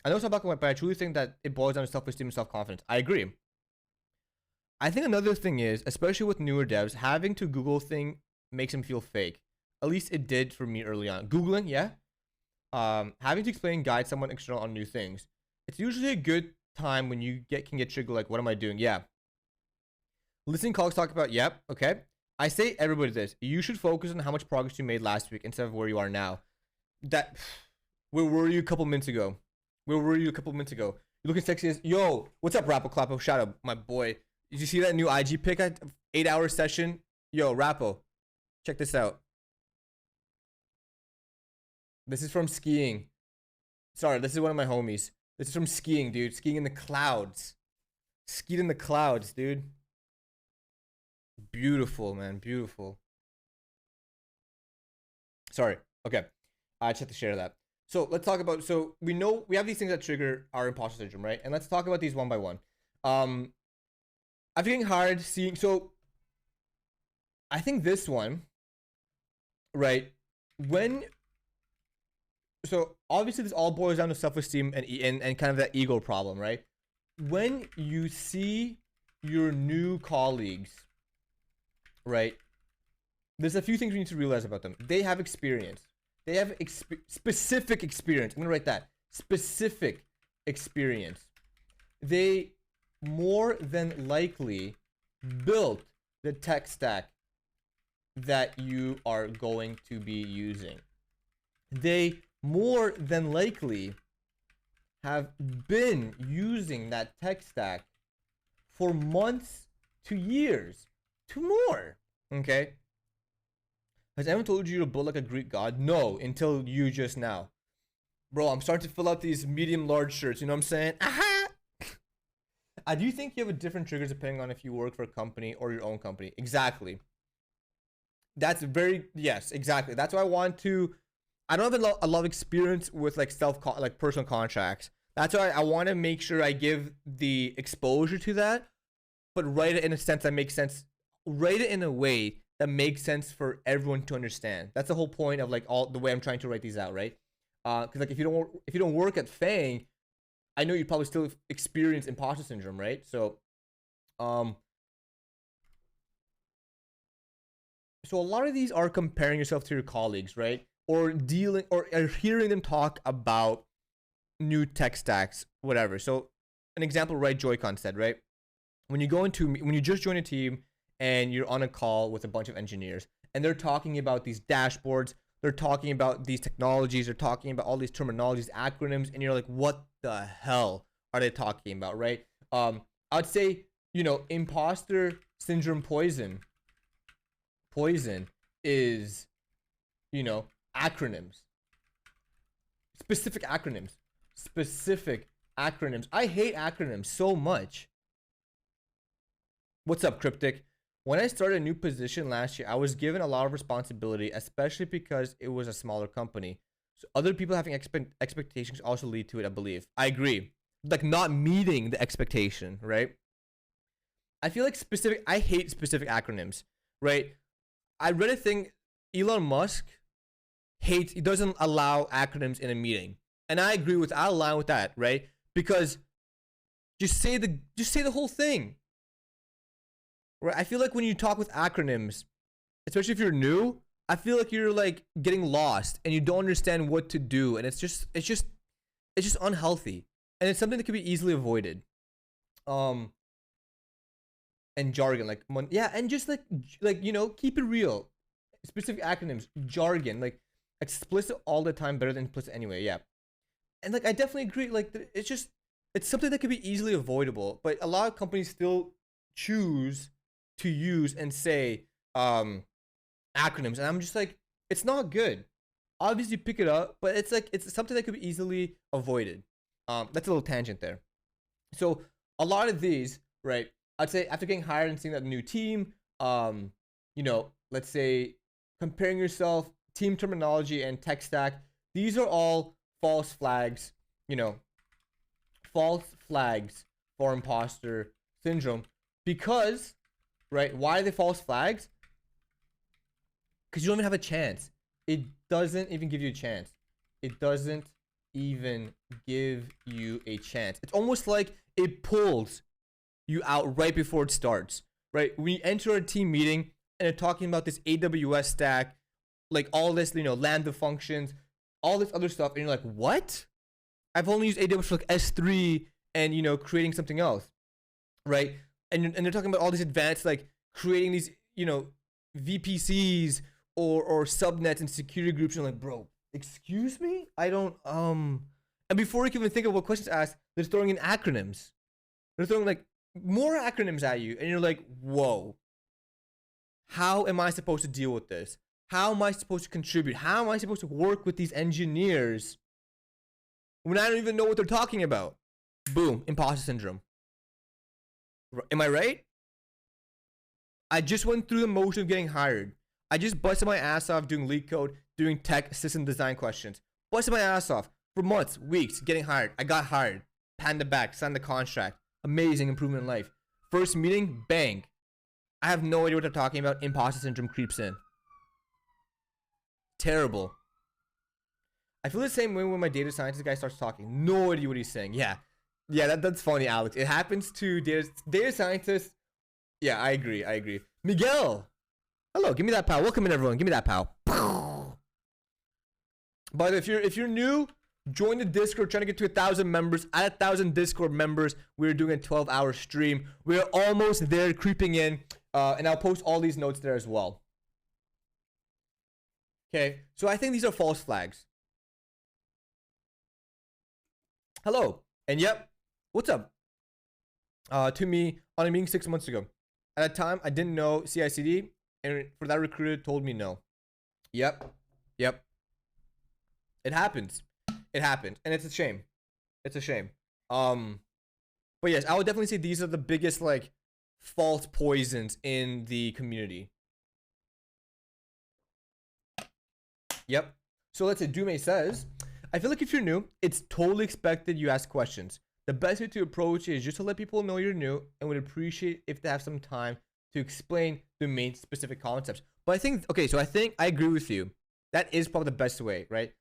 S1: I know it's not black and white, but I truly think that it boils down to self-esteem and self-confidence. I agree. I think another thing is, especially with newer devs, having to Google thing makes them feel fake. At least it did for me early on. Googling, yeah. Having to explain, guide someone external on new things. It's usually a good time when you can get triggered like, what am I doing? Yeah. Listening colleagues talk about, yep, okay. I say everybody this. You should focus on how much progress you made last week instead of where you are now. Where were you a couple minutes ago? You're looking sexy as, yo, what's up, Rappo Clappo? Shout out, my boy. Did you see that new IG pic? 8-hour session? Yo, Rappo, check this out. This is from skiing. Sorry, this is one of my homies. This is from skiing, dude. Skiing in the clouds. Skied in the clouds, dude. Beautiful, man. Beautiful. Sorry. Okay. I just have to share that. So let's talk about, so we know we have these things that trigger our imposter syndrome, right? And let's talk about these one by one. I'm getting hard seeing, so I think this one, right? So obviously this all boils down to self-esteem and kind of that ego problem, right? When you see your new colleagues, right? There's a few things we need to realize about them. They have experience. They have specific experience. I'm gonna write that. Specific experience. They more than likely built the tech stack that you are going to be using. They more than likely have been using that tech stack for months to years to more. Okay? Has anyone told you to build like a Greek god? No, until you just now. Bro, I'm starting to fill out these medium-large shirts, you know what I'm saying? Aha! I do think you have different triggers depending on if you work for a company or your own company. Exactly. Yes, exactly. That's why I don't have a lot of experience with like personal contracts. That's why I want to make sure I give the exposure to that, but write it in a sense that makes sense. Write it in a way that makes sense for everyone to understand. That's the whole point of like all the way I'm trying to write these out, right? Because like if you don't work at Fang, I know you probably still experience imposter syndrome, right? So, so a lot of these are comparing yourself to your colleagues, right? Or dealing or hearing them talk about new tech stacks, whatever. So, an example, right? Joy-Con said, right? When you just join a team and you're on a call with a bunch of engineers and they're talking about these dashboards, they're talking about these technologies, they're talking about all these terminologies, acronyms, and you're like, what the hell are they talking about, right? I'd say, imposter syndrome poison is, acronyms. Specific acronyms. I hate acronyms so much. What's up, Cryptic? When I started a new position last year, I was given a lot of responsibility, especially because it was a smaller company. So other people having expectations also lead to it, I believe. I agree. Like not meeting the expectation, right? I feel like I hate specific acronyms, right? I read a thing, Elon Musk he doesn't allow acronyms in a meeting. And I align with that, right? Because just say the whole thing. Right? I feel like when you talk with acronyms, especially if you're new, I feel like you're like getting lost and you don't understand what to do, and it's just unhealthy. And it's something that can be easily avoided. And jargon, and just keep it real. Specific acronyms, jargon, like explicit all the time better than implicit anyway, yeah. And like I definitely agree, like it's something that could be easily avoidable, but a lot of companies still choose to use and say acronyms, and I'm just like, it's not good. Obviously pick it up, but it's something that could be easily avoided. That's a little tangent there. So a lot of these, right, I'd say after getting hired and seeing that new team, let's say comparing yourself, team terminology and tech stack, these are all false flags, false flags for imposter syndrome. Because, right, why are they false flags? Because you don't even have a chance. It doesn't even give you a chance. It doesn't even give you a chance. It's almost like it pulls you out right before it starts, right? When you enter a team meeting and they're talking about this AWS stack, like all this, Lambda functions, all this other stuff, and you're like, what? I've only used AWS for like S3 and, creating something else, right? And they're talking about all these advanced, like creating these, VPCs or subnets and security groups. And you're like, bro, excuse me? I don't, and before you can even think of what questions to ask, they're throwing in acronyms. They're throwing like more acronyms at you. And you're like, whoa, how am I supposed to deal with this? How am I supposed to contribute? How am I supposed to work with these engineers when I don't even know what they're talking about? Boom, imposter syndrome. Am I right? I just went through the motion of getting hired. I just busted my ass off doing leak code, doing tech system design questions. Busted my ass off for months, weeks, getting hired. I got hired. Panned the back, signed the contract. Amazing improvement in life. First meeting, bang. I have no idea what they're talking about. Imposter syndrome creeps in. Terrible. I feel the same way when my data scientist guy starts talking. No idea what he's saying. Yeah, that's funny, Alex. It happens to data scientists. Yeah, I agree. Miguel, hello. Give me that pow. Welcome in, everyone. Give me that pow. But if you're new, join the Discord. Trying to get to 1,000 members. At 1,000 Discord members, we're doing a 12-hour stream. We're almost there, creeping in. And I'll post all these notes there as well. Okay, so I think these are false flags. Hello, and yep, what's up? To me, on a meeting 6 months ago. At that time, I didn't know CI/CD, and for that recruiter told me no. Yep. It happens. It happened, and it's a shame. But yes, I would definitely say these are the biggest like false poisons in the community. Yep. So let's say Dume says, I feel like if you're new, it's totally expected you ask questions. The best way to approach is just to let people know you're new and would appreciate if they have some time to explain the main specific concepts. But I think, okay, so I think I agree with you. That is probably the best way, right?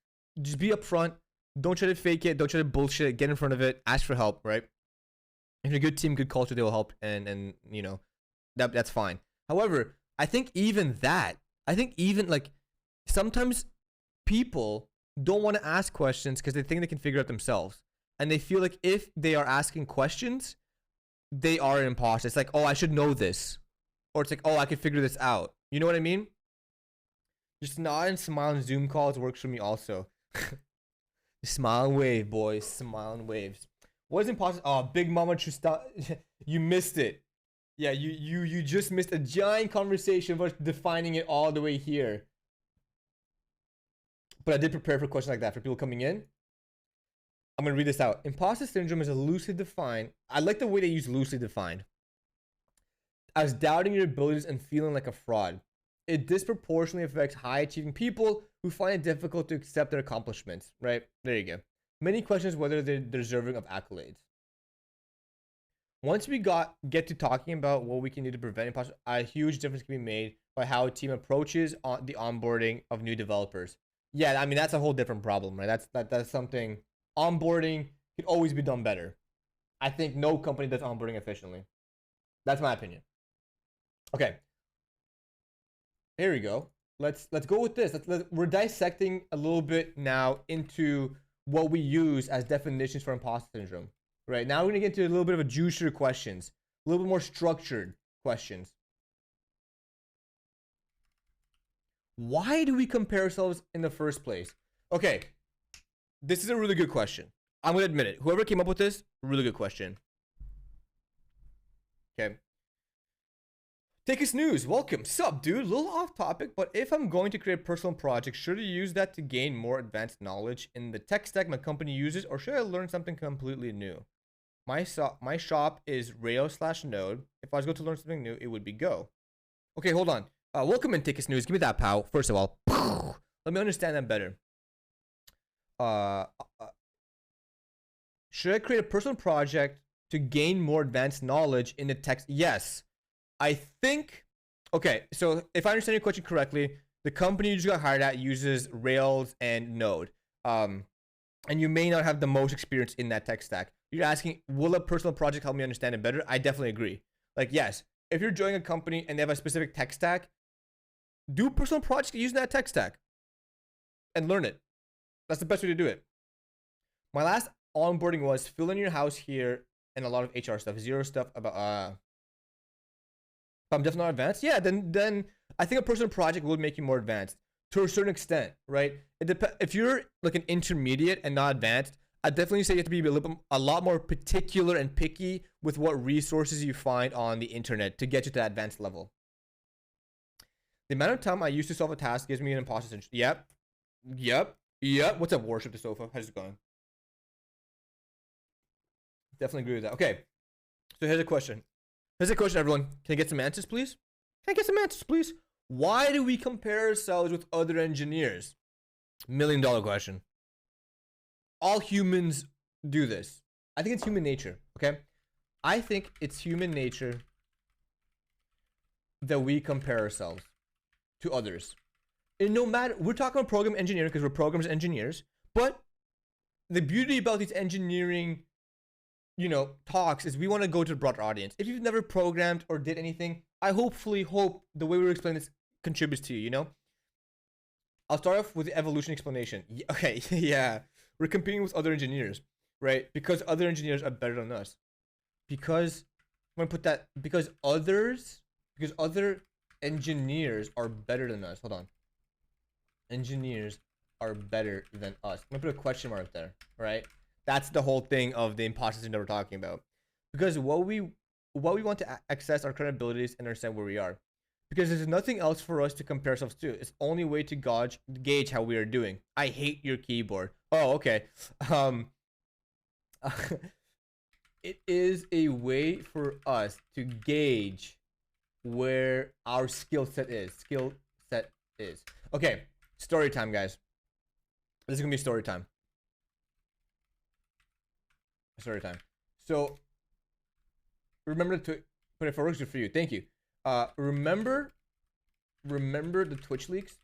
S1: Just be upfront. Don't try to fake it. Don't try to bullshit it. Get in front of it. Ask for help, right? If you're a good team, good culture, they will help, and you know, that's fine. However, I think even like sometimes people don't want to ask questions because they think they can figure it themselves, and they feel like if they are asking questions, they are an imposter. It's like, oh, I should know this, or it's like, oh, I can figure this out. You know what I mean? Just nod and smile in Zoom calls works for me also. Smile and wave, boys. Smile and waves. What is imposter? Oh, Big Mama Tristan. You missed it. Yeah, you just missed a giant conversation about defining it all the way here. But I did prepare for questions like that for people coming in. I'm going to read this out. Imposter syndrome is a loosely defined. I like the way they use loosely defined. As doubting your abilities and feeling like a fraud. It disproportionately affects high achieving people who find it difficult to accept their accomplishments, right? There you go. Many questions whether they're deserving of accolades. Once we get to talking about what we can do to prevent imposter, a huge difference can be made by how a team approaches on the onboarding of new developers. Yeah, I mean, that's a whole different problem, right? That's something. Onboarding could always be done better. I think no company does onboarding efficiently. That's my opinion. Okay. Here we go. Let's go with this. We're dissecting a little bit now into what we use as definitions for imposter syndrome. Right now, we're gonna get into a little bit of a juicier questions, a little bit more structured questions. Why do we compare ourselves in the first place? Okay, this is a really good question. I'm gonna admit it. Whoever came up with this, really good question. Okay. Take a snooze. Welcome. Sup, dude? A little off topic, but if I'm going to create a personal project, should I use that to gain more advanced knowledge in the tech stack my company uses, or should I learn something completely new? My shop is Rails/Node. If I was going to learn something new, it would be Go. Okay, hold on. Welcome and take a snooze. Give me that, pal. First of all, let me understand that better. Should I create a personal project to gain more advanced knowledge in the tech? Yes. I think, okay, so if I understand your question correctly, the company you just got hired at uses Rails and Node. And you may not have the most experience in that tech stack. You're asking, will a personal project help me understand it better? I definitely agree. Like, yes, if you're joining a company and they have a specific tech stack, do personal projects using that tech stack and learn it. That's the best way to do it. My last onboarding was fill in your house here and a lot of HR stuff. Zero stuff about, if I'm definitely not advanced, yeah, then I think a personal project will make you more advanced to a certain extent, right? If you're like an intermediate and not advanced, I definitely say you have to be a lot more particular and picky with what resources you find on the internet to get you to that advanced level. The amount of time I used to solve a task gives me an imposter syndrome. Yep. What's up, Worship the Sofa? How's it going? Definitely agree with that. Okay, so here's a question. Everyone. Can I get some answers, please? Why do we compare ourselves with other engineers? $1 million question. All humans do this. I think it's human nature, okay? I think it's human nature that we compare ourselves to others. And no matter, we're talking about program engineering because we're programmers and engineers, but the beauty about these engineering talks is we want to go to a broader audience. If you've never programmed or did anything, I hopefully hope the way we explain this contributes to you, I'll start off with the evolution explanation. Okay, yeah. We're competing with other engineers, right? Because other engineers are better than us. Because other engineers are better than us. Hold on. Engineers are better than us. I'm gonna put a question mark there, right? That's the whole thing of the imposter syndrome we're talking about. Because what we want to access our current abilities and understand where we are. Because there's nothing else for us to compare ourselves to. It's only way to gauge how we are doing. I hate your keyboard. Oh, okay. It is a way for us to gauge where our skill set is. Okay, story time, guys. This is gonna be story time. Story time. So remember to put it for works for you. Thank you. Remember the Twitch leaks?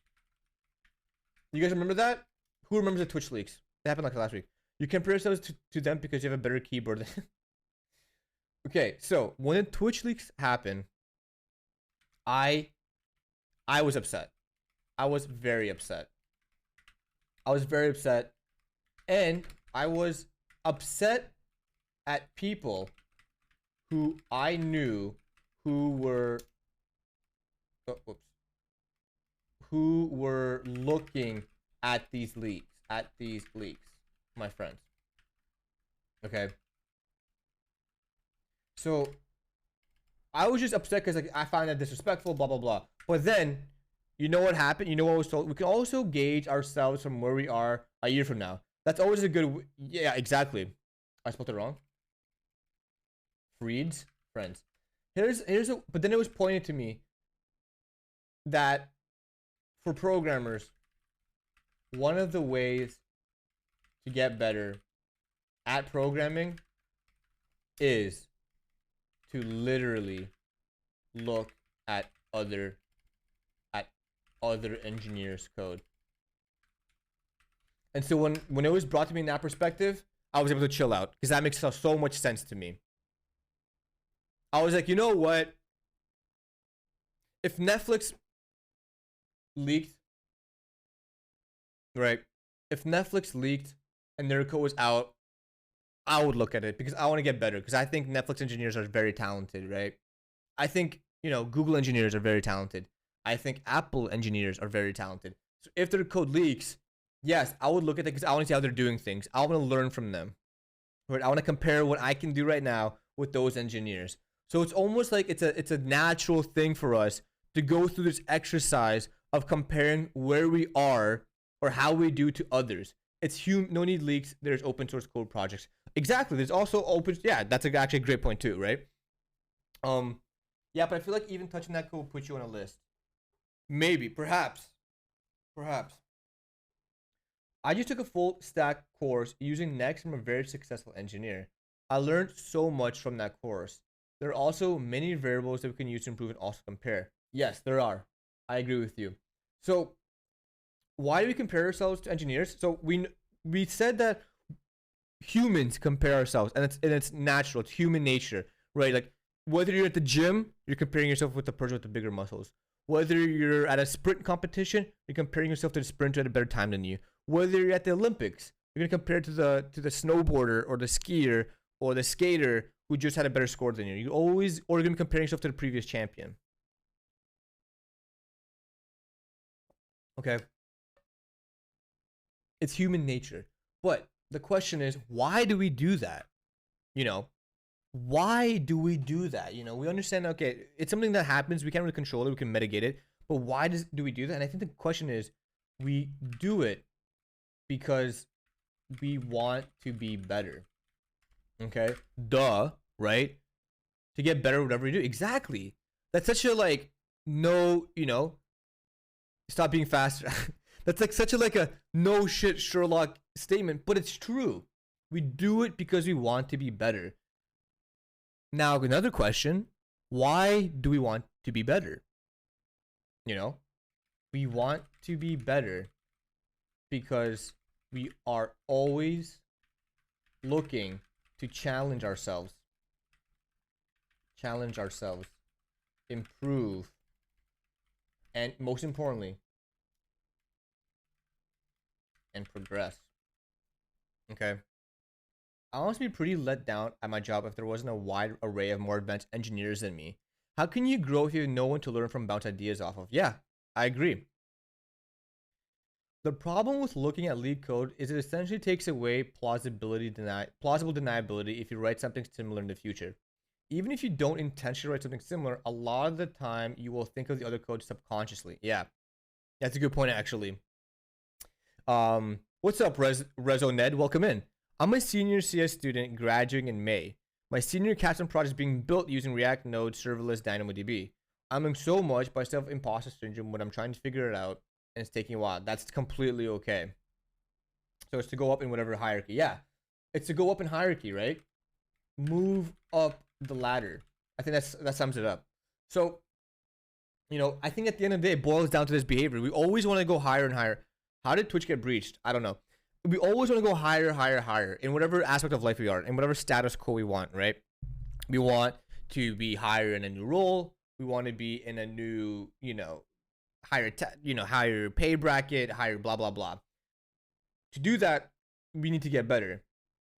S1: You guys remember that? Who remembers the Twitch leaks? It happened like last week. You compare yourselves to them because you have a better keyboard. Okay, so when the Twitch leaks happen, I was upset. I was very upset. And I was upset at people who I knew who were looking at these leaks, my friends. Okay. So I was just upset because like I found that disrespectful, blah blah blah. But then, you know what happened? You know what I was told? We can also gauge ourselves from where we are a year from now. That's always a good. Yeah, exactly. I spelled it wrong. Friends. But then it was pointed to me that for programmers, one of the ways to get better at programming is to literally look at other engineers' code. And so when it was brought to me in that perspective, I was able to chill out because that makes so much sense to me. I was like, you know what? If Netflix leaked, right? If Netflix leaked and their code was out, I would look at it because I want to get better because I think Netflix engineers are very talented, right? I think, Google engineers are very talented. I think Apple engineers are very talented. So if their code leaks, yes, I would look at it because I want to see how they're doing things. I want to learn from them. Right? I want to compare what I can do right now with those engineers. So it's almost like it's a natural thing for us to go through this exercise of comparing where we are or how we do to others. It's no need leaks. There's open source code projects. Exactly. There's also open. Yeah, that's actually a great point too, right? Yeah, but I feel like even touching that code will put you on a list. Maybe, perhaps. I just took a full stack course using Next from a very successful engineer. I learned so much from that course. There are also many variables that we can use to improve and also compare. Yes, there are. I agree with you. So, why do we compare ourselves to engineers? So we said that humans compare ourselves, and it's natural. It's human nature, right? Like whether you're at the gym, you're comparing yourself with the person with the bigger muscles. Whether you're at a sprint competition, you're comparing yourself to the sprinter at a better time than you. Whether you're at the Olympics, you're gonna compare to the snowboarder or the skier or the skater who just had a better score than you. You're gonna be comparing yourself to the previous champion. Okay. It's human nature. But the question is, why do we do that? Why do we do that? We understand, okay, it's something that happens. We can't really control it. We can mitigate it. But why do we do that? And I think the question is, we do it because we want to be better. Okay? Duh, right? To get better, whatever we do. Exactly. That's such a, no, stop being faster. That's such a no shit Sherlock statement, but it's true. We do it because we want to be better. Now, another question, why do we want to be better? We want to be better because we are always looking to challenge ourselves, improve, and most importantly, and progress. Okay. I honestly be pretty let down at my job if there wasn't a wide array of more advanced engineers than me. How can you grow if you have no one to learn from, bounce ideas off of? Yeah, I agree. The problem with looking at leak code is it essentially takes away plausible deniability if you write something similar in the future. Even if you don't intentionally write something similar, a lot of the time you will think of the other code subconsciously. Yeah, that's a good point actually. What's up, Rezo Ned? Welcome in. I'm a senior CS student graduating in May. My senior capstone project is being built using React, Node, Serverless, DynamoDB. I'm learning so much, but I still have imposter syndrome when I'm trying to figure it out, and it's taking a while. That's completely okay. So it's to go up in whatever hierarchy. Yeah. It's to go up in hierarchy, right? Move up the ladder. I think that sums it up. So, you know, I think at the end of the day, it boils down to this behavior. We always want to go higher and higher. How did Twitch get breached? I don't know. We always want to go higher, higher, higher in whatever aspect of life we are, in whatever status quo we want, right? We want to be higher in a new role. We want to be in a new, you know, higher pay bracket, higher blah, blah, blah. To do that, we need to get better.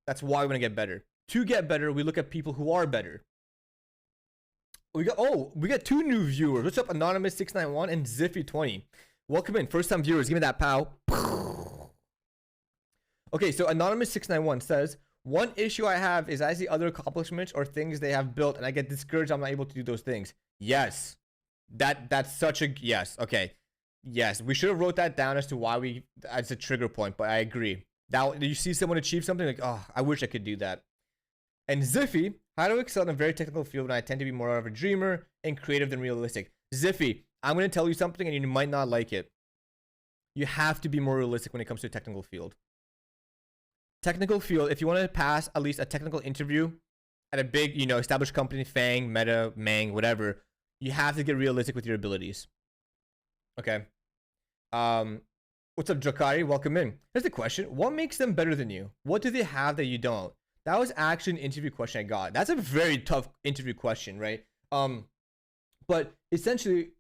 S1: That's why we want to get better. To get better, we look at people who are better. We got 2 new viewers. What's up, Anonymous691 and Ziffy20? Welcome in, first time viewers. Give me that pow. Okay, so Anonymous691 says, one issue I have is I see other accomplishments or things they have built and I get discouraged. I'm not able to do those things. Yes, that's such a yes. Okay, yes, we should have wrote that down as to why as a trigger point. But I agree. Now you see someone achieve something like, oh, I wish I could do that. And Ziffy, how to excel in a very technical field when I tend to be more of a dreamer and creative than realistic. Ziffy, I'm going to tell you something and you might not like it. You have to be more realistic when it comes to a technical field. Technical field, if you want to pass at least a technical interview at a big, you know, established company, Fang, Meta, Mang, whatever, you have to get realistic with your abilities. Okay. What's up, Drakari? Welcome in. Here's the question. What makes them better than you? What do they have that you don't? That was actually an interview question I got. That's a very tough interview question, right? But essentially,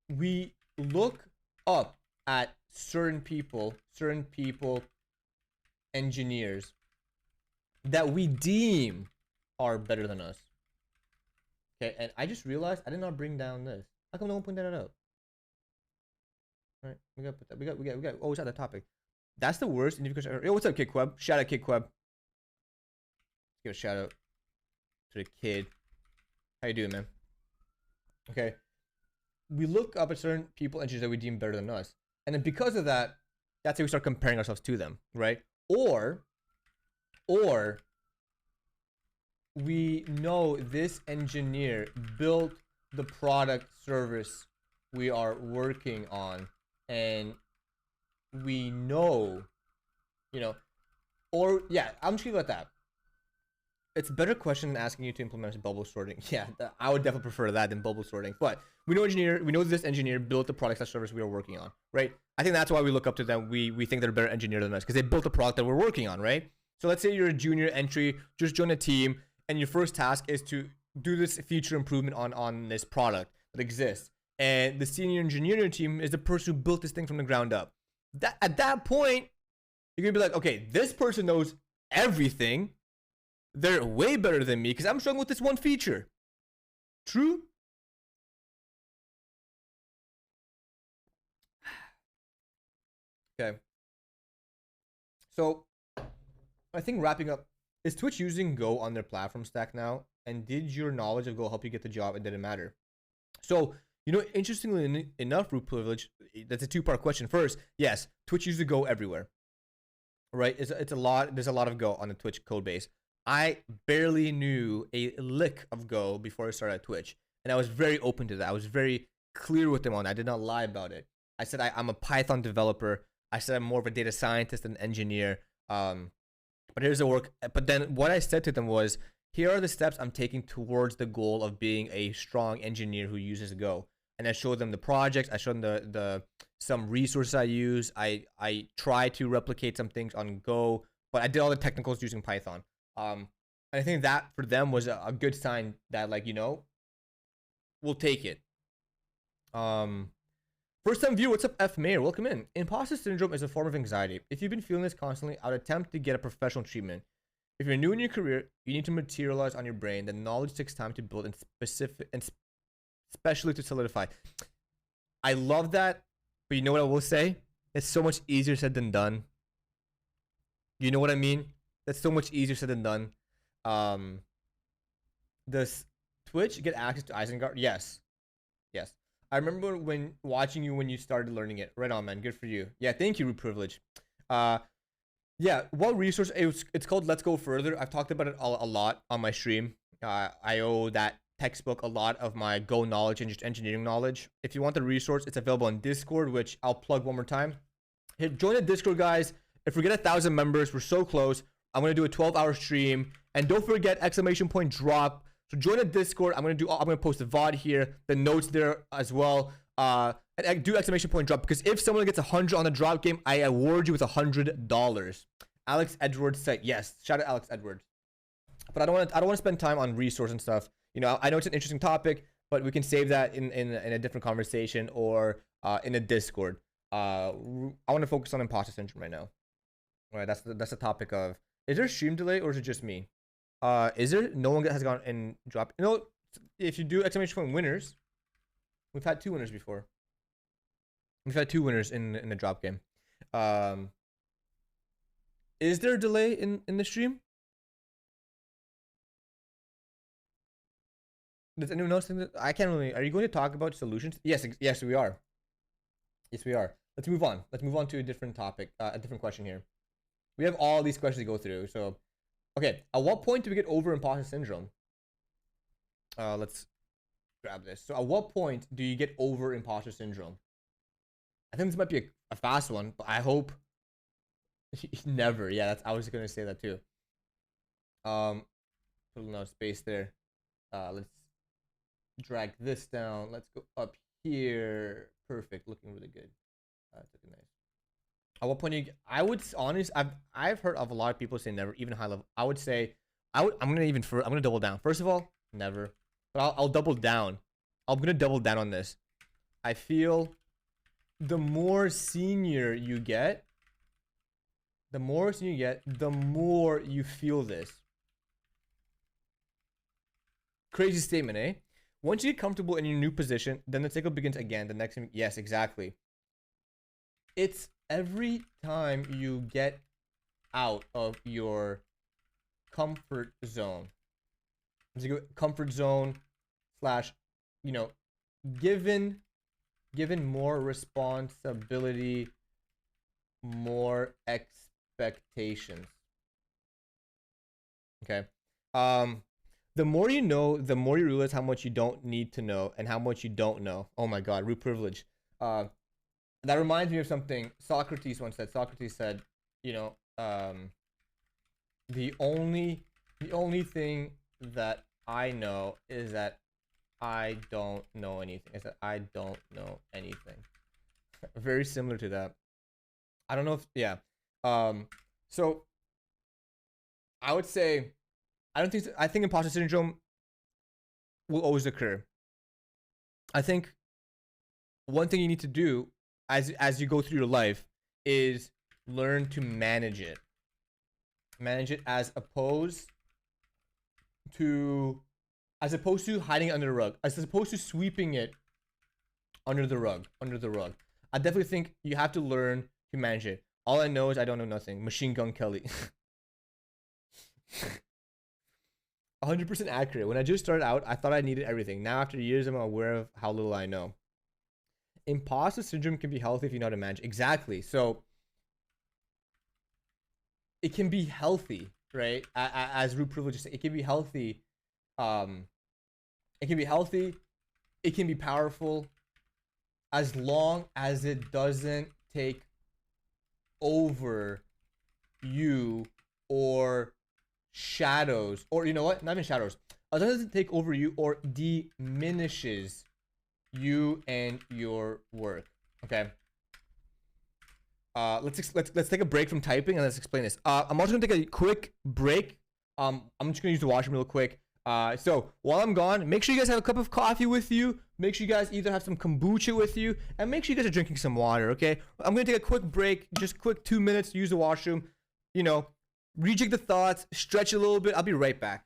S1: we look up at certain people, engineers, that we deem are better than us. Okay, and I just realized I did not bring down this. How come no one pointed that out? All right, we gotta put that. We got. Oh, it's at the topic. That's the worst interview question ever. Yo, what's up, Kid Queb? Shout out, Kid Queb. Give a shout out to the kid. How you doing, man? Okay. We look up at certain people, engineers that we deem better than us, and then because of that, that's how we start comparing ourselves to them, right? Or we know this engineer built the product service we are working on, and we know, you know, or yeah, I'm just gonna go with that. It's a better question than asking you to implement bubble sorting. Yeah, I would definitely prefer that than bubble sorting. But we know this engineer built the product service we are working on, right? I think that's why we look up to them. We think they're a better engineer than us because they built the product that we're working on, right? So let's say you're a junior entry, just join a team, and your first task is to do this feature improvement on this product that exists. And the senior engineer in your team is the person who built this thing from the ground up. At that point, you're gonna be like, okay, this person knows everything. They're way better than me because I'm struggling with this one feature. True? Okay. So, I think wrapping up, is Twitch using Go on their platform stack now? And did your knowledge of Go help you get the job and did it matter? So, you know, interestingly enough, Root Privilege, that's a 2-part question. First, yes, Twitch uses Go everywhere. Right? It's a lot. There's a lot of Go on the Twitch code base. I barely knew a lick of Go before I started at Twitch. And I was very open to that. I was very clear with them on that. I did not lie about it. I said I'm a Python developer. I said I'm more of a data scientist and engineer. But here's the work. But then what I said to them was, here are the steps I'm taking towards the goal of being a strong engineer who uses Go. And I showed them the projects. I showed them some resources I use. I try to replicate some things on Go, but I did all the technicals using Python. And I think that for them was a good sign that, like, you know, we'll take it. First time viewer, what's up, F Mayor? Welcome in. Imposter syndrome is a form of anxiety. If you've been feeling this constantly, I would attempt to get a professional treatment. If you're new in your career, you need to materialize on your brain. The knowledge takes time to build and especially to solidify. I love that, but you know what I will say? It's so much easier said than done. You know what I mean? That's so much easier said than done. Does Twitch get access to Isengard? Yes. Yes. I remember when watching you when you started learning it. Right on, man. Good for you. Yeah, thank you, Root Privilege. Yeah, what resource? It's called Let's Go Further. I've talked about it a lot on my stream. I owe that textbook a lot of my Go knowledge and just engineering knowledge. If you want the resource, it's available on Discord, which I'll plug one more time. Join the Discord, guys. If we get 1,000 members, we're so close. I'm gonna do a 12-hour stream, and don't forget exclamation point drop. So join the Discord. I'm gonna post the VOD here, the notes there as well. And do exclamation point drop, because if someone gets 100 on the drop game, I award you with $100. Alex Edwards said yes. Shout out Alex Edwards. But I don't want to spend time on resource and stuff. You know, I know it's an interesting topic, but we can save that in a different conversation or in a Discord. I want to focus on imposter syndrome right now. All right, that's the topic of. Is there a stream delay or is it just me? Is there no one has gone and dropped? You know, if you do exclamation point winners, we've had 2 winners before. We've had 2 winners in the drop game. Is there a delay in the stream? Does anyone else think that I can't really? Are you going to talk about solutions? Yes, yes, we are. Yes, we are. Let's move on. Let's move on to a different topic, a different question here. We have all these questions to go through. So, okay, at what point do we get over imposter syndrome? Let's grab this. So, at what point do you get over imposter syndrome? I think this might be a fast one, but I hope never. Yeah, I was gonna say that too. Put no space there. Let's drag this down. Let's go up here. Perfect. Looking really good. Looking nice. At what point do you get, I would honestly, I've heard of a lot of people say never, even high level. I would say I'm gonna double down. First of all, never. But I'll double down. I'm gonna double down on this. I feel the more senior you get, the more you feel this. Crazy statement, eh? Once you get comfortable in your new position, then the cycle begins again. The next thing, yes, exactly. It's every time you get out of your comfort zone. Comfort zone slash, you know, given more responsibility, more expectations. Okay. The more you know, the more you realize how much you don't need to know and how much you don't know. Oh my God, root privilege. That reminds me of something Socrates once said. Socrates said, you know, the only thing that I know is that I don't know anything. Is that I don't know anything. Very similar to that. I don't know if yeah. So I would say I think imposter syndrome will always occur. I think one thing you need to do as you go through your life is learn to manage it. Manage it as opposed to hiding it under the rug, as opposed to sweeping it under the rug. I definitely think you have to learn to manage it. All I know is I don't know nothing. Machine Gun Kelly. 100% accurate. When I just started out, I thought I needed everything. Now, after years, I'm aware of how little I know. Imposter syndrome can be healthy if you know how to manage. Exactly. So, it can be healthy, right? As root privilege, it can be healthy. It can be healthy. It can be powerful, as long as it doesn't take over you or shadows, or you know what, not even shadows, it doesn't take over you or diminishes you and your work. Okay, let's take a break from typing and let's explain this. I'm also gonna take a quick break. I'm just gonna use the washroom real quick. So while I'm gone, make sure you guys have a cup of coffee with you. Make sure you guys either have some kombucha with you, and make sure you guys are drinking some water. Okay, I'm gonna take a quick break, just quick 2 minutes to use the washroom. You know, rejig the thoughts, stretch a little bit. I'll be right back.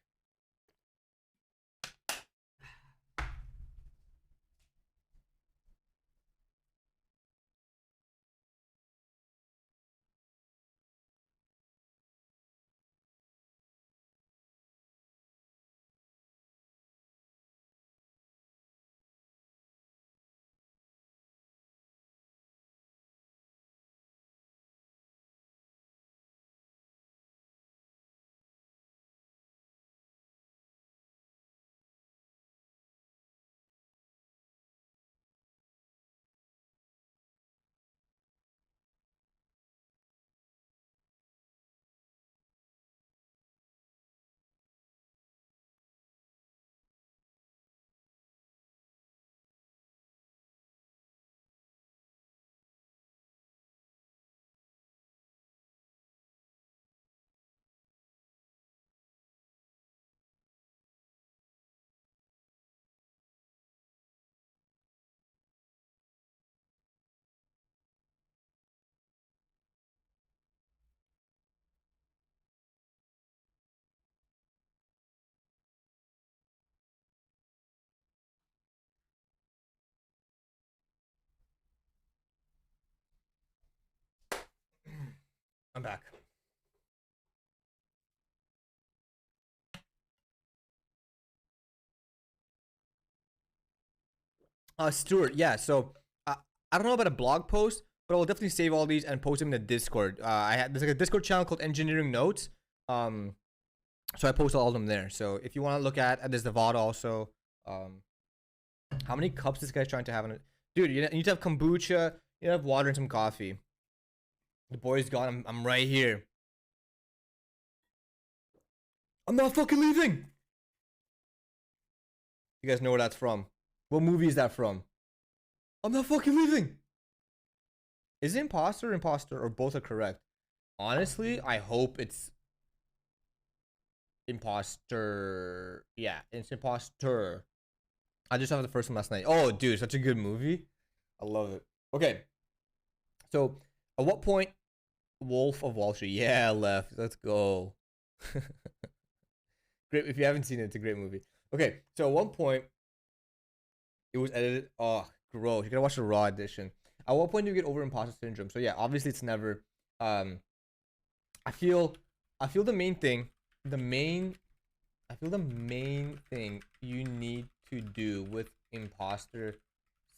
S1: I'm back. Stuart, yeah. So I don't know about a blog post, but I will definitely save all these and post them in the Discord. There's like a Discord channel called Engineering Notes. So I post all of them there. So if you want to look at, there's the VOD also. How many cups this guy's trying to have on it? Dude, you need to have kombucha, you have water and some coffee. The boy's gone. I'm right here. I'm not fucking leaving. You guys know where that's from. What movie is that from? I'm not fucking leaving. Is it Imposter or both are correct? Honestly, I hope it's Imposter. Yeah, it's Imposter. I just saw the first one last night. Oh, dude, such a good movie. I love it. Okay. So, at what point Wolf of Wall Street? Yeah, left. Let's go. Great. If you haven't seen it, it's a great movie. Okay. So, at one point, it was edited. Oh, gross. You gotta watch the raw edition. At what point do you get over imposter syndrome? So yeah, obviously it's never. I feel the main thing, I feel the main thing you need to do with imposter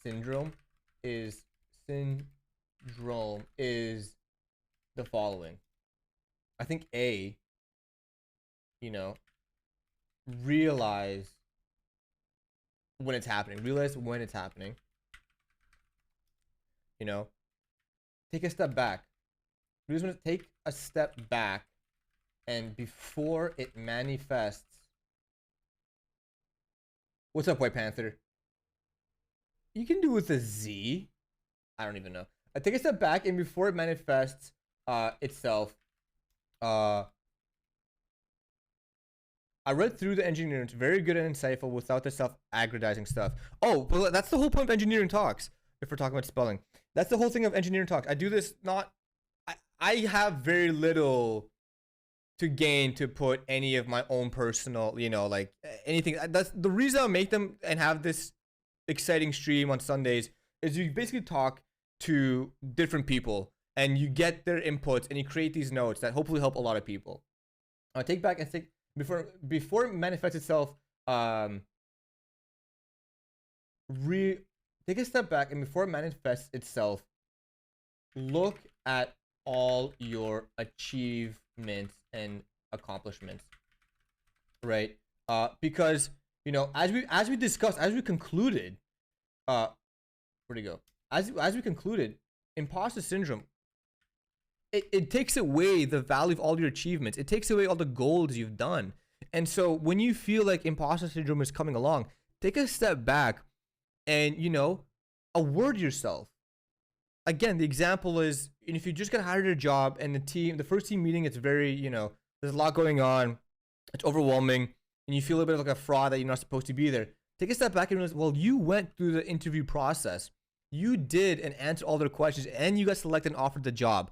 S1: syndrome is the following. I think realize when it's happening. Take a step back. You just want to take a step back, and before it manifests. What's up, White Panther? You can do it with a Z. I don't even know. Take a step back, and before it manifests itself, I read through the engineering. It's very good and insightful without the self-aggrandizing stuff. Oh, well, that's the whole point of engineering talks. If we're talking about spelling, that's the whole thing of engineering talks. I do this not. I have very little to gain to put any of my own personal, like anything. That's the reason I make them and have this exciting stream on Sundays. Is you basically talk to different people and you get their inputs and you create these notes that hopefully help a lot of people. Take back and think. Before it manifests itself, take a step back, and before it manifests itself, look at all your achievements and accomplishments, right? Because as we discussed, as we concluded, where'd it go? As we concluded, imposter syndrome. It takes away the value of all your achievements. It takes away all the goals you've done. And so when you feel like imposter syndrome is coming along, take a step back and, award yourself. Again, the example is, if you just got hired at a job and the first team meeting, it's very, there's a lot going on. It's overwhelming and you feel a bit like a fraud that you're not supposed to be there. Take a step back and realize, well, you went through the interview process. You did and answered all their questions and you got selected and offered the job.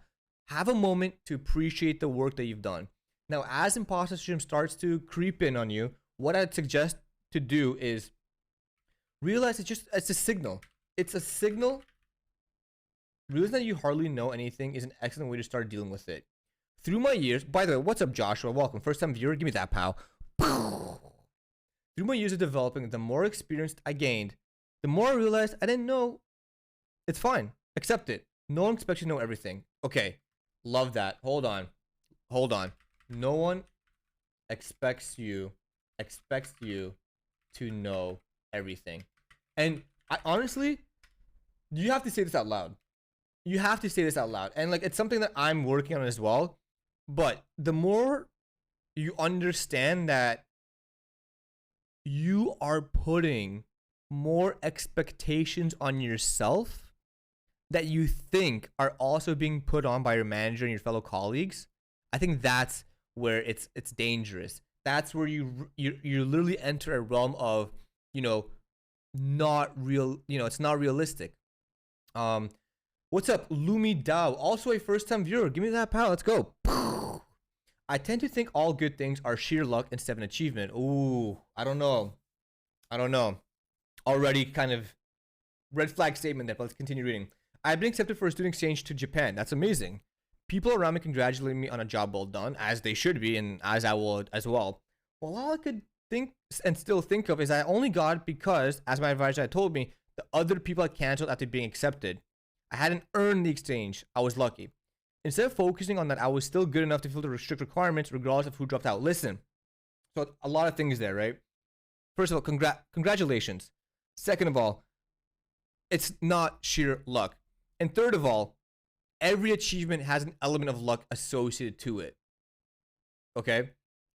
S1: Have a moment to appreciate the work that you've done. Now, as imposter syndrome starts to creep in on you, what I'd suggest to do is realize it's a signal. It's a signal. Realizing that you hardly know anything is an excellent way to start dealing with it. Through my years, by the way, what's up, Joshua? Welcome. First time viewer, give me that, pal. Through my years of developing, the more experience I gained, the more I realized I didn't know. It's fine. Accept it. No one expects you to know everything. Okay. Love that. Hold on. No one expects you to know everything. And I honestly, you have to say this out loud. And like, it's something that I'm working on as well. But the more you understand that you are putting more expectations on yourself that you think are also being put on by your manager and your fellow colleagues, I think that's where it's dangerous. That's where you literally enter a realm of, not real, it's not realistic. What's up, Lumi Dao? Also a first-time viewer. Give me that, pal. Let's go. I tend to think all good things are sheer luck instead of an achievement. Ooh, I don't know. Already kind of red flag statement there, but let's continue reading. I've been accepted for a student exchange to Japan. That's amazing. people around me congratulating me on a job well done, as they should be, and as I will as well. Well, all I could think and still think of is I only got it because, as my advisor had told me, the other people had canceled after being accepted. I hadn't earned the exchange. I was lucky. Instead of focusing on that, I was still good enough to fulfill the strict requirements regardless of who dropped out. Listen, so a lot of things there, right? First of all, congratulations. Second of all, it's not sheer luck. And third of all, every achievement has an element of luck associated to it. Okay?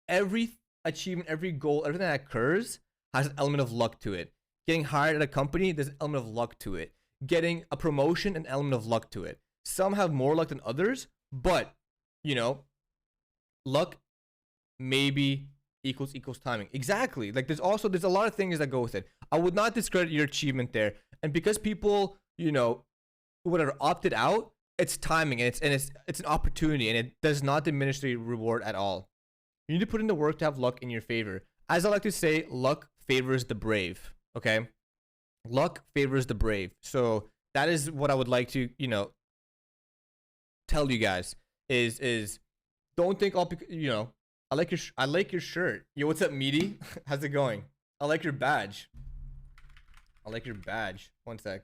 S1: Every achievement, every goal, everything that occurs has an element of luck to it. Getting hired at a company, there's an element of luck to it. Getting a promotion, an element of luck to it. Some have more luck than others, but, you know, luck maybe equals timing. Exactly. Like there's a lot of things that go with it. I would not discredit your achievement there. And because people, you know, whatever, opted out, it's timing and it's an opportunity, and it does not diminish the reward at all. You need to put in the work to have luck in your favor. As I like to say, luck favors the brave. Okay? Luck favors the brave. So that is what I would like to, you know, tell you guys is don't think all, you know, I like your shirt. Yo, what's up, Meaty? How's it going? I like your badge. One sec.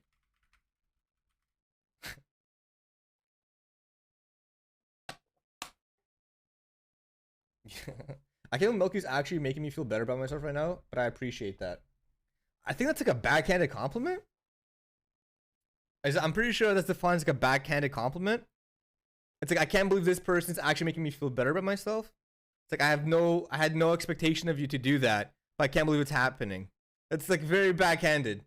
S1: I can't believe Melkey's actually making me feel better about myself right now, but I appreciate that. I think that's like a backhanded compliment. I'm pretty sure that's defined as like a backhanded compliment. It's like, I can't believe this person's actually making me feel better about myself. It's like, I had no expectation of you to do that, but I can't believe it's happening. It's like very backhanded.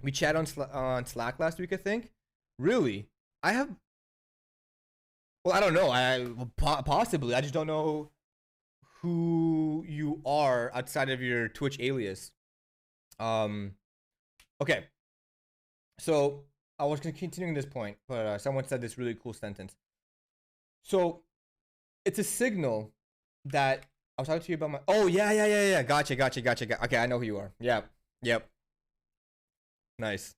S1: We chatted on Slack last week, I think. Really? Well, I don't know. Possibly. I just don't know who you are outside of your Twitch alias. Okay. So I was continuing this point, but someone said this really cool sentence. So it's a signal that I was talking to you about my. Oh yeah. Gotcha. Okay, I know who you are. Yep. Nice.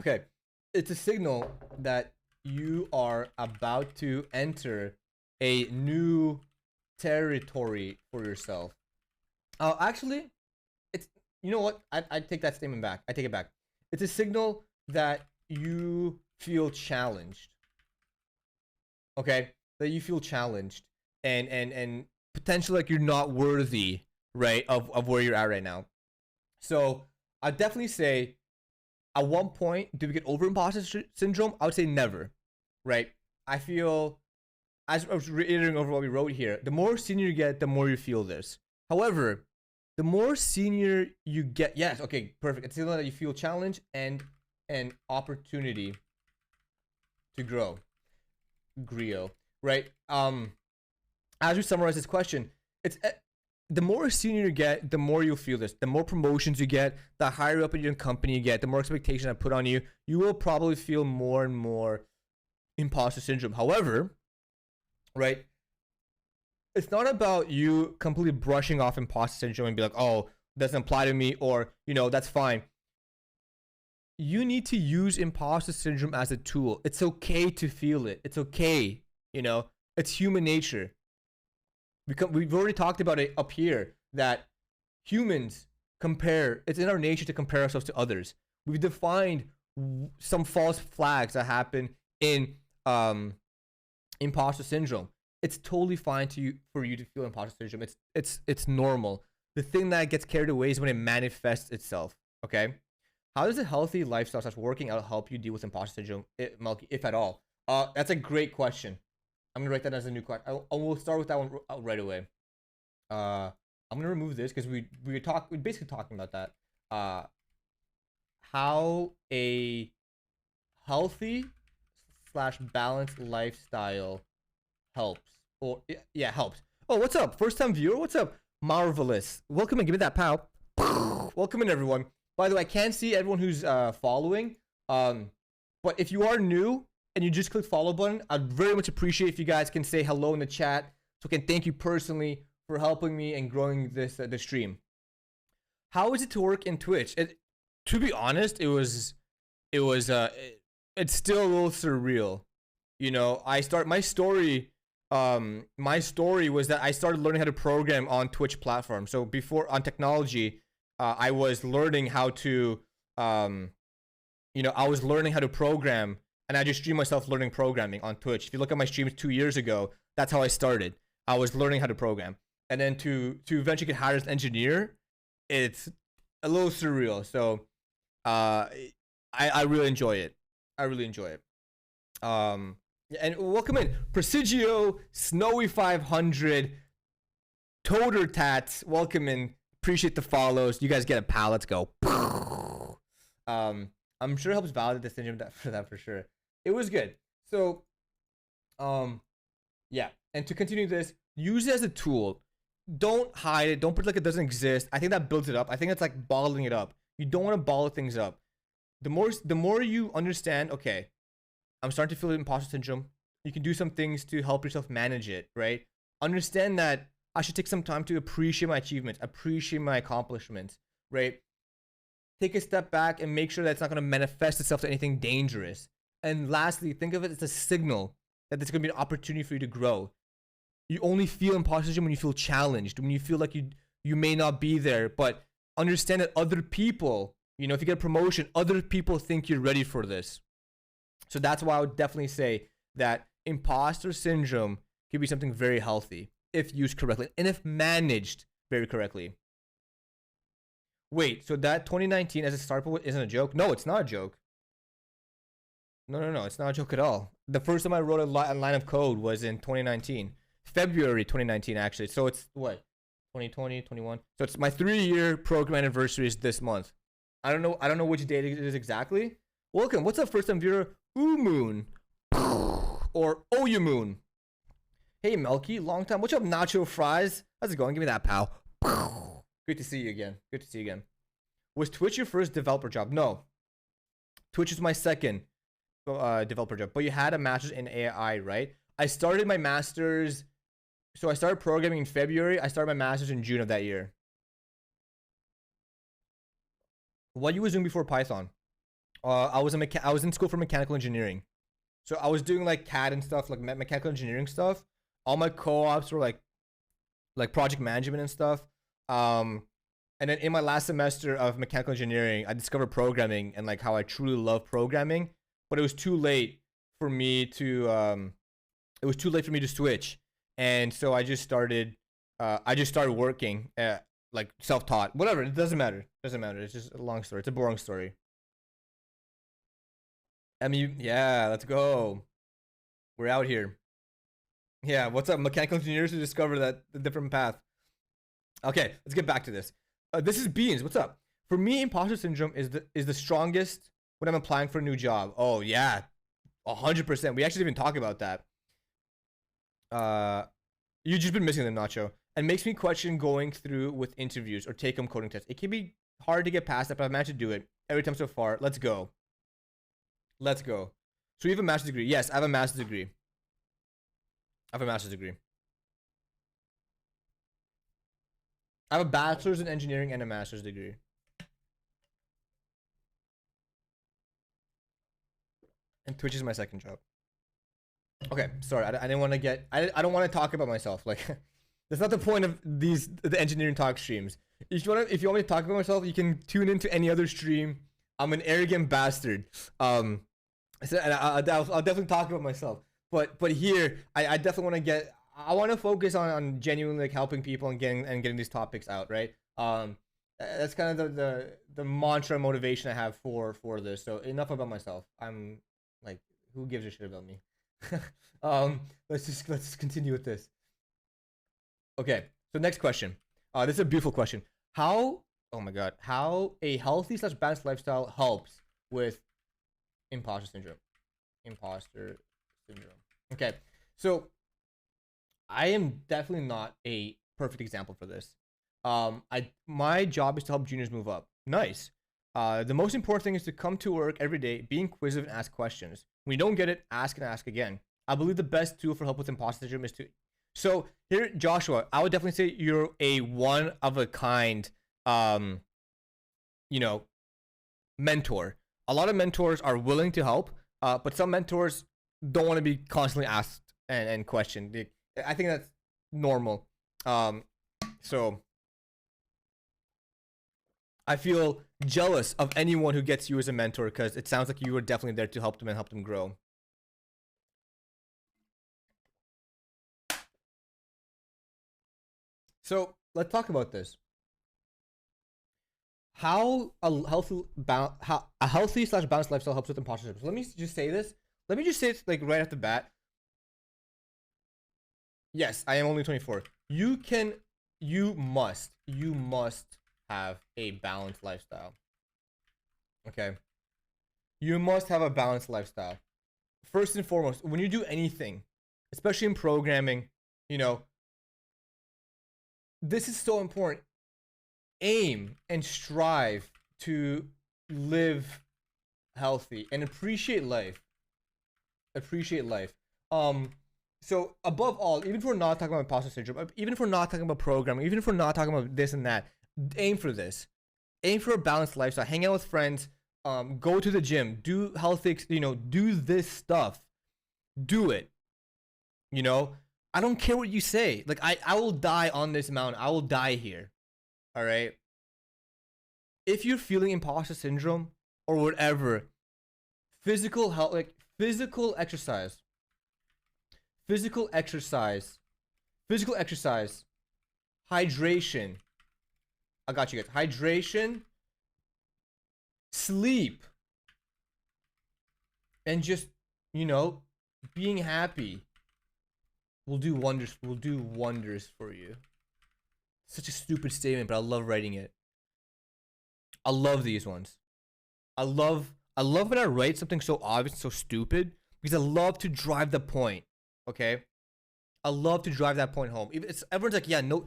S1: Okay, it's a signal that you are about to enter a new territory for yourself. Actually, it's, you know what? I take that statement back. I take it back. It's a signal that you feel challenged. Okay, that you feel challenged and potentially like you're not worthy, right, of where you're at right now. So I definitely say, at one point, do we get over imposter syndrome? I would say never, right? I feel, as I was reiterating over what we wrote here, the more senior you get, the more you feel this. However, the more senior you get, yes, okay, perfect. It's that you feel challenged and an opportunity to grow. Grio, right? As we summarize this question, it's the more senior you get, the more you'll feel this. The more promotions you get, the higher up in your company you get, the more expectation I put on you, you will probably feel more and more imposter syndrome. However, right, it's not about you completely brushing off imposter syndrome and be like, oh, doesn't apply to me, or, you know, that's fine. You need to use imposter syndrome as a tool. It's okay to feel it. It's okay, you know, it's human nature. We've already talked about it up here, that humans compare. It's in our nature to compare ourselves to others. We've defined some false flags that happen in imposter syndrome. It's totally fine for you to feel imposter syndrome. It's normal. The thing that gets carried away is when it manifests itself. Okay, how does a healthy lifestyle such working out help you deal with imposter syndrome, Melkey, if at all? That's a great question. I'm gonna write that as a new question. I will start with that one right away. I'm gonna remove this because we're basically talking about that. How a healthy / balanced lifestyle helps, or yeah, helps. Oh, what's up? First time viewer, what's up? Marvelous. Welcome in. Give me that pow. Welcome in, everyone. By the way, I can't see everyone who's following. But if you are new and you just click follow button, I'd very much appreciate if you guys can say hello in the chat, so I can thank you personally for helping me and growing this the stream. How is it to work in Twitch? To be honest, it was it's still a little surreal. You know, my story was that I started learning how to program on Twitch platform. So before on technology, I was learning how to I was learning how to program, and I just streamed myself learning programming on Twitch. If you look at my streams 2 years ago, that's how I started. I was learning how to program, and then to eventually get hired as an engineer, it's a little surreal. So, I really enjoy it. I really enjoy it. And welcome in Presigio, Snowy 500, Toter Tats. Welcome in. Appreciate the follows. You guys get a pal. Let's go. I'm sure it helps validate the syndrome for sure. It was good. So, yeah. And to continue this, use it as a tool. Don't hide it. Don't pretend like it doesn't exist. I think that builds it up. I think it's like bottling it up. You don't want to bottle things up. The more you understand, okay, I'm starting to feel imposter syndrome. You can do some things to help yourself manage it, right? Understand that I should take some time to appreciate my achievements, appreciate my accomplishments, right? Take a step back and make sure that it's not going to manifest itself to anything dangerous. And lastly, think of it as a signal that there's going to be an opportunity for you to grow. You only feel imposter syndrome when you feel challenged, when you feel like you may not be there, but understand that other people, you know, if you get a promotion, other people think you're ready for this. So that's why I would definitely say that imposter syndrome can be something very healthy if used correctly and if managed very correctly. Wait, so that 2019 as a start point isn't a joke? No, it's not a joke. No, it's not a joke at all. The first time I wrote a line of code was in 2019. February 2019, actually. So it's what? 2020, 21. So it's my 3-year program anniversary is this month. I don't know which date it is exactly. Welcome. What's up, first time viewer? Moon. Or Moon. Hey, Melkey. Long time. What's up, Nacho Fries? How's it going? Give me that, pal. Good to see you again. Good to see you again. Was Twitch your first developer job? No. Twitch is my second developer job. But you had a master's in AI, right? I started my master's. So I started programming in February. I started my master's in June of that year. What you was doing before Python? I was in school for mechanical engineering. So I was doing like CAD and stuff, like mechanical engineering stuff. All my co-ops were like project management and stuff. And then in my last semester of mechanical engineering, I discovered programming and like how I truly love programming. But it was too late for me to switch. And so I just started working like self-taught. Whatever, it doesn't matter. It's just a long story. It's a boring story. Yeah, let's go. We're out here. Yeah, what's up, mechanical engineers who discover that the different path. Okay, let's get back to this. This is Beans. What's up? For me, imposter syndrome is the strongest when I'm applying for a new job. Oh yeah, 100%. We actually didn't even talk about that. You've just been missing them, Nacho. And makes me question going through with interviews or take-home coding tests. It can be hard to get past that, but I've managed to do it every time so far. Let's go. So you have a master's degree? Yes, I have a master's degree. I have a bachelor's in engineering and a master's degree. And Twitch is my second job. Okay, sorry. I didn't want to get. I don't want to talk about myself. Like, that's not the point of the engineering talk streams. If you want me to talk about myself, you can tune into any other stream. I'm an arrogant bastard. So, and I'll definitely talk about myself. But here, I definitely want to get. I want to focus on genuinely like helping people and getting these topics out, right? That's kind of the mantra motivation I have for this. So enough about myself. I'm like, who gives a shit about me? Let's just continue with this. Okay, so next question. This is a beautiful question. How a healthy / balanced lifestyle helps with imposter syndrome. Okay, so I am definitely not a perfect example for this. My job is to help juniors move up. Nice. The most important thing is to come to work every day, be inquisitive and ask questions. When you don't get it, ask and ask again. I believe the best tool for help with imposter syndrome is to. So here, Joshua, I would definitely say you're a one of a kind, mentor. A lot of mentors are willing to help, but some mentors don't want to be constantly asked and questioned. I think that's normal. So I feel jealous of anyone who gets you as a mentor, because it sounds like you were definitely there to help them and help them grow. So let's talk about this. How a healthy slash balanced lifestyle helps with imposter syndrome. So let me just say this. Let me just say it like right off the bat. Yes, I am only 24. You must have a balanced lifestyle. Okay. You must have a balanced lifestyle. First and foremost, when you do anything, especially in programming, you know, this is so important. Aim and strive to live healthy and appreciate life. Appreciate life. So above all, even if we're not talking about imposter syndrome, even if we're not talking about programming, even if we're not talking about this and that, aim for this. Aim for a balanced lifestyle. Hang out with friends. Go to the gym. Do healthy. Do this stuff. Do it. I don't care what you say. Like I will die on this mountain. I will die here. All right. If you're feeling imposter syndrome or whatever, physical health, like physical exercise, hydration. I got you guys. Hydration, sleep, and just, being happy will do wonders. Will do wonders for you. Such a stupid statement, but I love writing it. I love these ones. I love when I write something so obvious and so stupid, because I love to drive the point. Okay? I love to drive that point home. Everyone's like, yeah, no,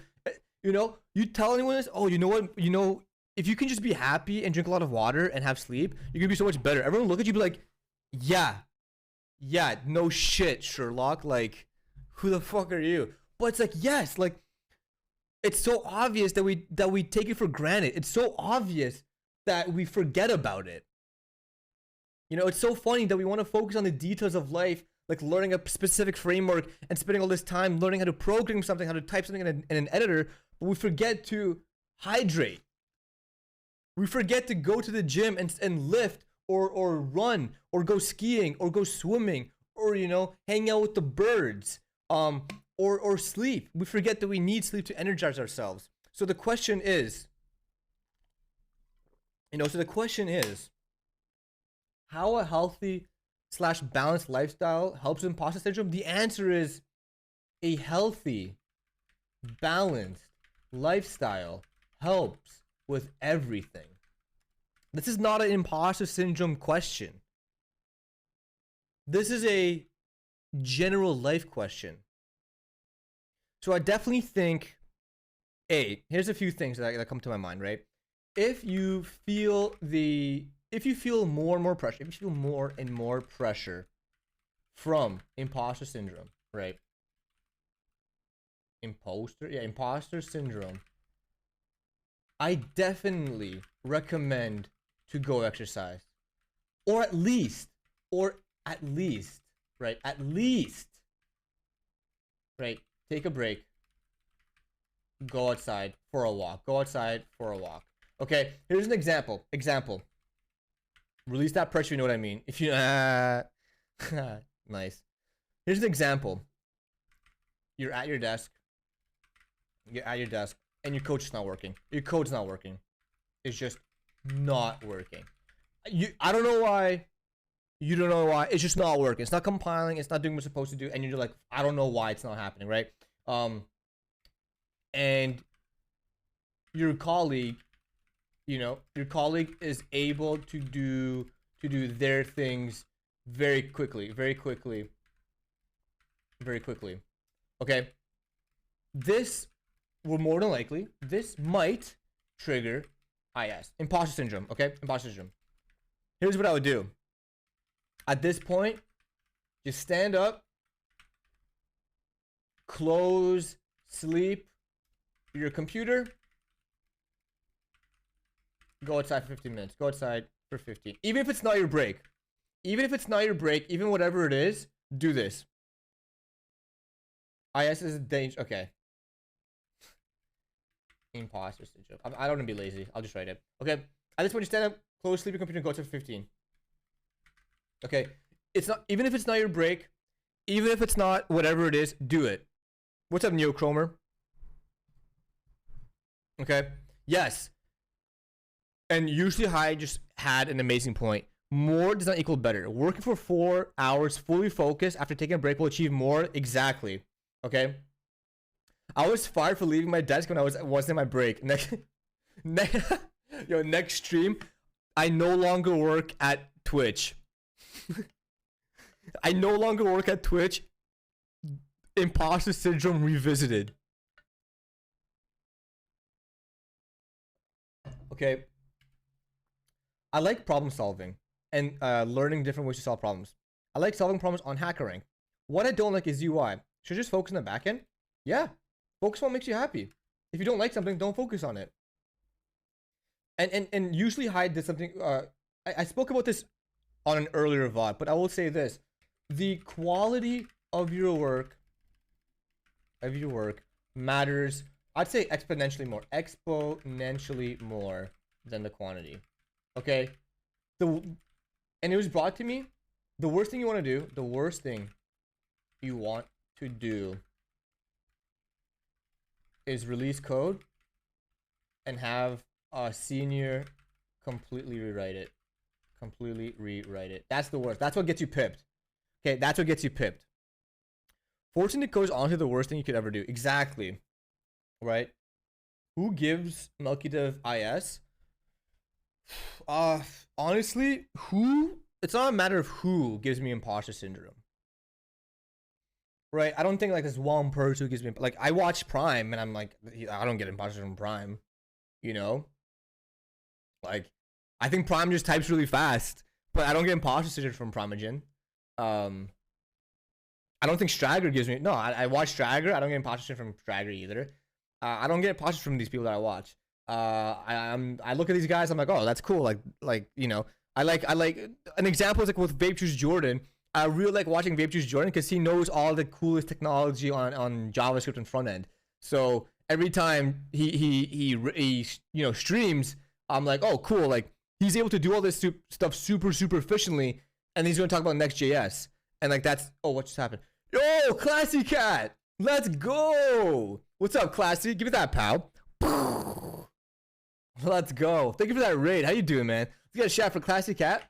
S1: you tell anyone this, oh, you know what? If you can just be happy and drink a lot of water and have sleep, you're gonna be so much better. Everyone look at you and be like, yeah, no shit, Sherlock. Like, who the fuck are you? But it's like, yes, like, it's so obvious that we take it for granted. It's so obvious that we forget about it. It's so funny that we want to focus on the details of life, like learning a specific framework and spending all this time learning how to program something, how to type something in an editor, but we forget to hydrate. We forget to go to the gym and lift or run or go skiing or go swimming or, hang out with the birds or sleep. We forget that we need sleep to energize ourselves. So the question is, how a healthy / balanced lifestyle helps with imposter syndrome? The answer is a healthy, balanced lifestyle helps with everything. This is not an imposter syndrome question. This is a general life question. So I definitely think, here's a few things that come to my mind, right? If you feel more and more pressure, if you feel more and more pressure from imposter syndrome, right? Imposter syndrome. I definitely recommend to go exercise. Or at least, right? Right? Take a break. Go outside for a walk. Okay, here's an example. Release that pressure, you know what I mean. If you nice. Here's an example. You're at your desk. And your coach is not working. Your code's not working. It's just not working. I don't know why. You don't know why. It's just not working. It's not compiling. It's not doing what it's supposed to do. And you're like, I don't know why it's not happening, right? And your colleague, is able to do their things very quickly. Okay? This will more than likely, this might trigger IS, imposter syndrome, okay? Imposter syndrome. Here's what I would do. At this point, just stand up, close, sleep your computer, Go outside for 15 minutes. Go outside for 15. Even if it's not your break. Even if it's not your break, even whatever it is, do this. IS is a danger. Okay. Imposter syndrome. I don't want to be lazy. I'll just write it. Okay. At this point, you stand up, close, sleep your computer, and go outside for 15. Okay. It's not, even if it's not your break, even if it's not whatever it is, do it. What's up, Neochromer? Okay. Yes. And usually High just had an amazing point. More does not equal better. Working for 4 hours fully focused after taking a break will achieve more. Exactly. Okay. I was fired for leaving my desk when I wasn't in my break. Next stream, I no longer work at Twitch. I no longer work at Twitch. Imposter syndrome revisited. Okay. I like problem solving and learning different ways to solve problems. I like solving problems on HackerRank. What I don't like is UI. Should I just focus on the back end? Yeah. Focus on what makes you happy. If you don't like something, don't focus on it. And usually Hyde did something. I spoke about this on an earlier VOD, but I will say this: the quality of your work matters. I'd say exponentially more than the quantity. Okay, and it was brought to me. The worst thing you want to do is release code and have a senior completely rewrite it. That's the worst. That's what gets you pipped. Okay, that's what gets you pipped. Forcing the code is honestly the worst thing you could ever do. Exactly. Right? Who gives Melkey Dev IS? Honestly, it's not a matter of who gives me imposter syndrome. Right? I don't think like there's one person who gives me, like, I watch Prime and I'm like, I don't get imposter from Prime. You know? Like, I think Prime just types really fast, but I don't get imposter syndrome from Primogen. I don't think Strager gives me, no, I watch Strager. I don't get imposter syndrome from Strager either. I don't get imposter from these people that I watch. I look at these guys, I'm like, oh, that's cool. Like, you know, I like an example is like with Vape Juice Jordan. I really like watching Vape Juice Jordan because he knows all the coolest technology on JavaScript and front end. So every time he you know, streams, I'm like, oh, cool. Like, he's able to do all this stuff super efficiently, and he's going to talk about Next.js. And like, that's, oh, what just happened? Yo, Classy Cat, let's go. What's up, Classy? Give me that, pal. Let's go. Thank you for that raid. How you doing, man? Let's get a shout for Classy Cat.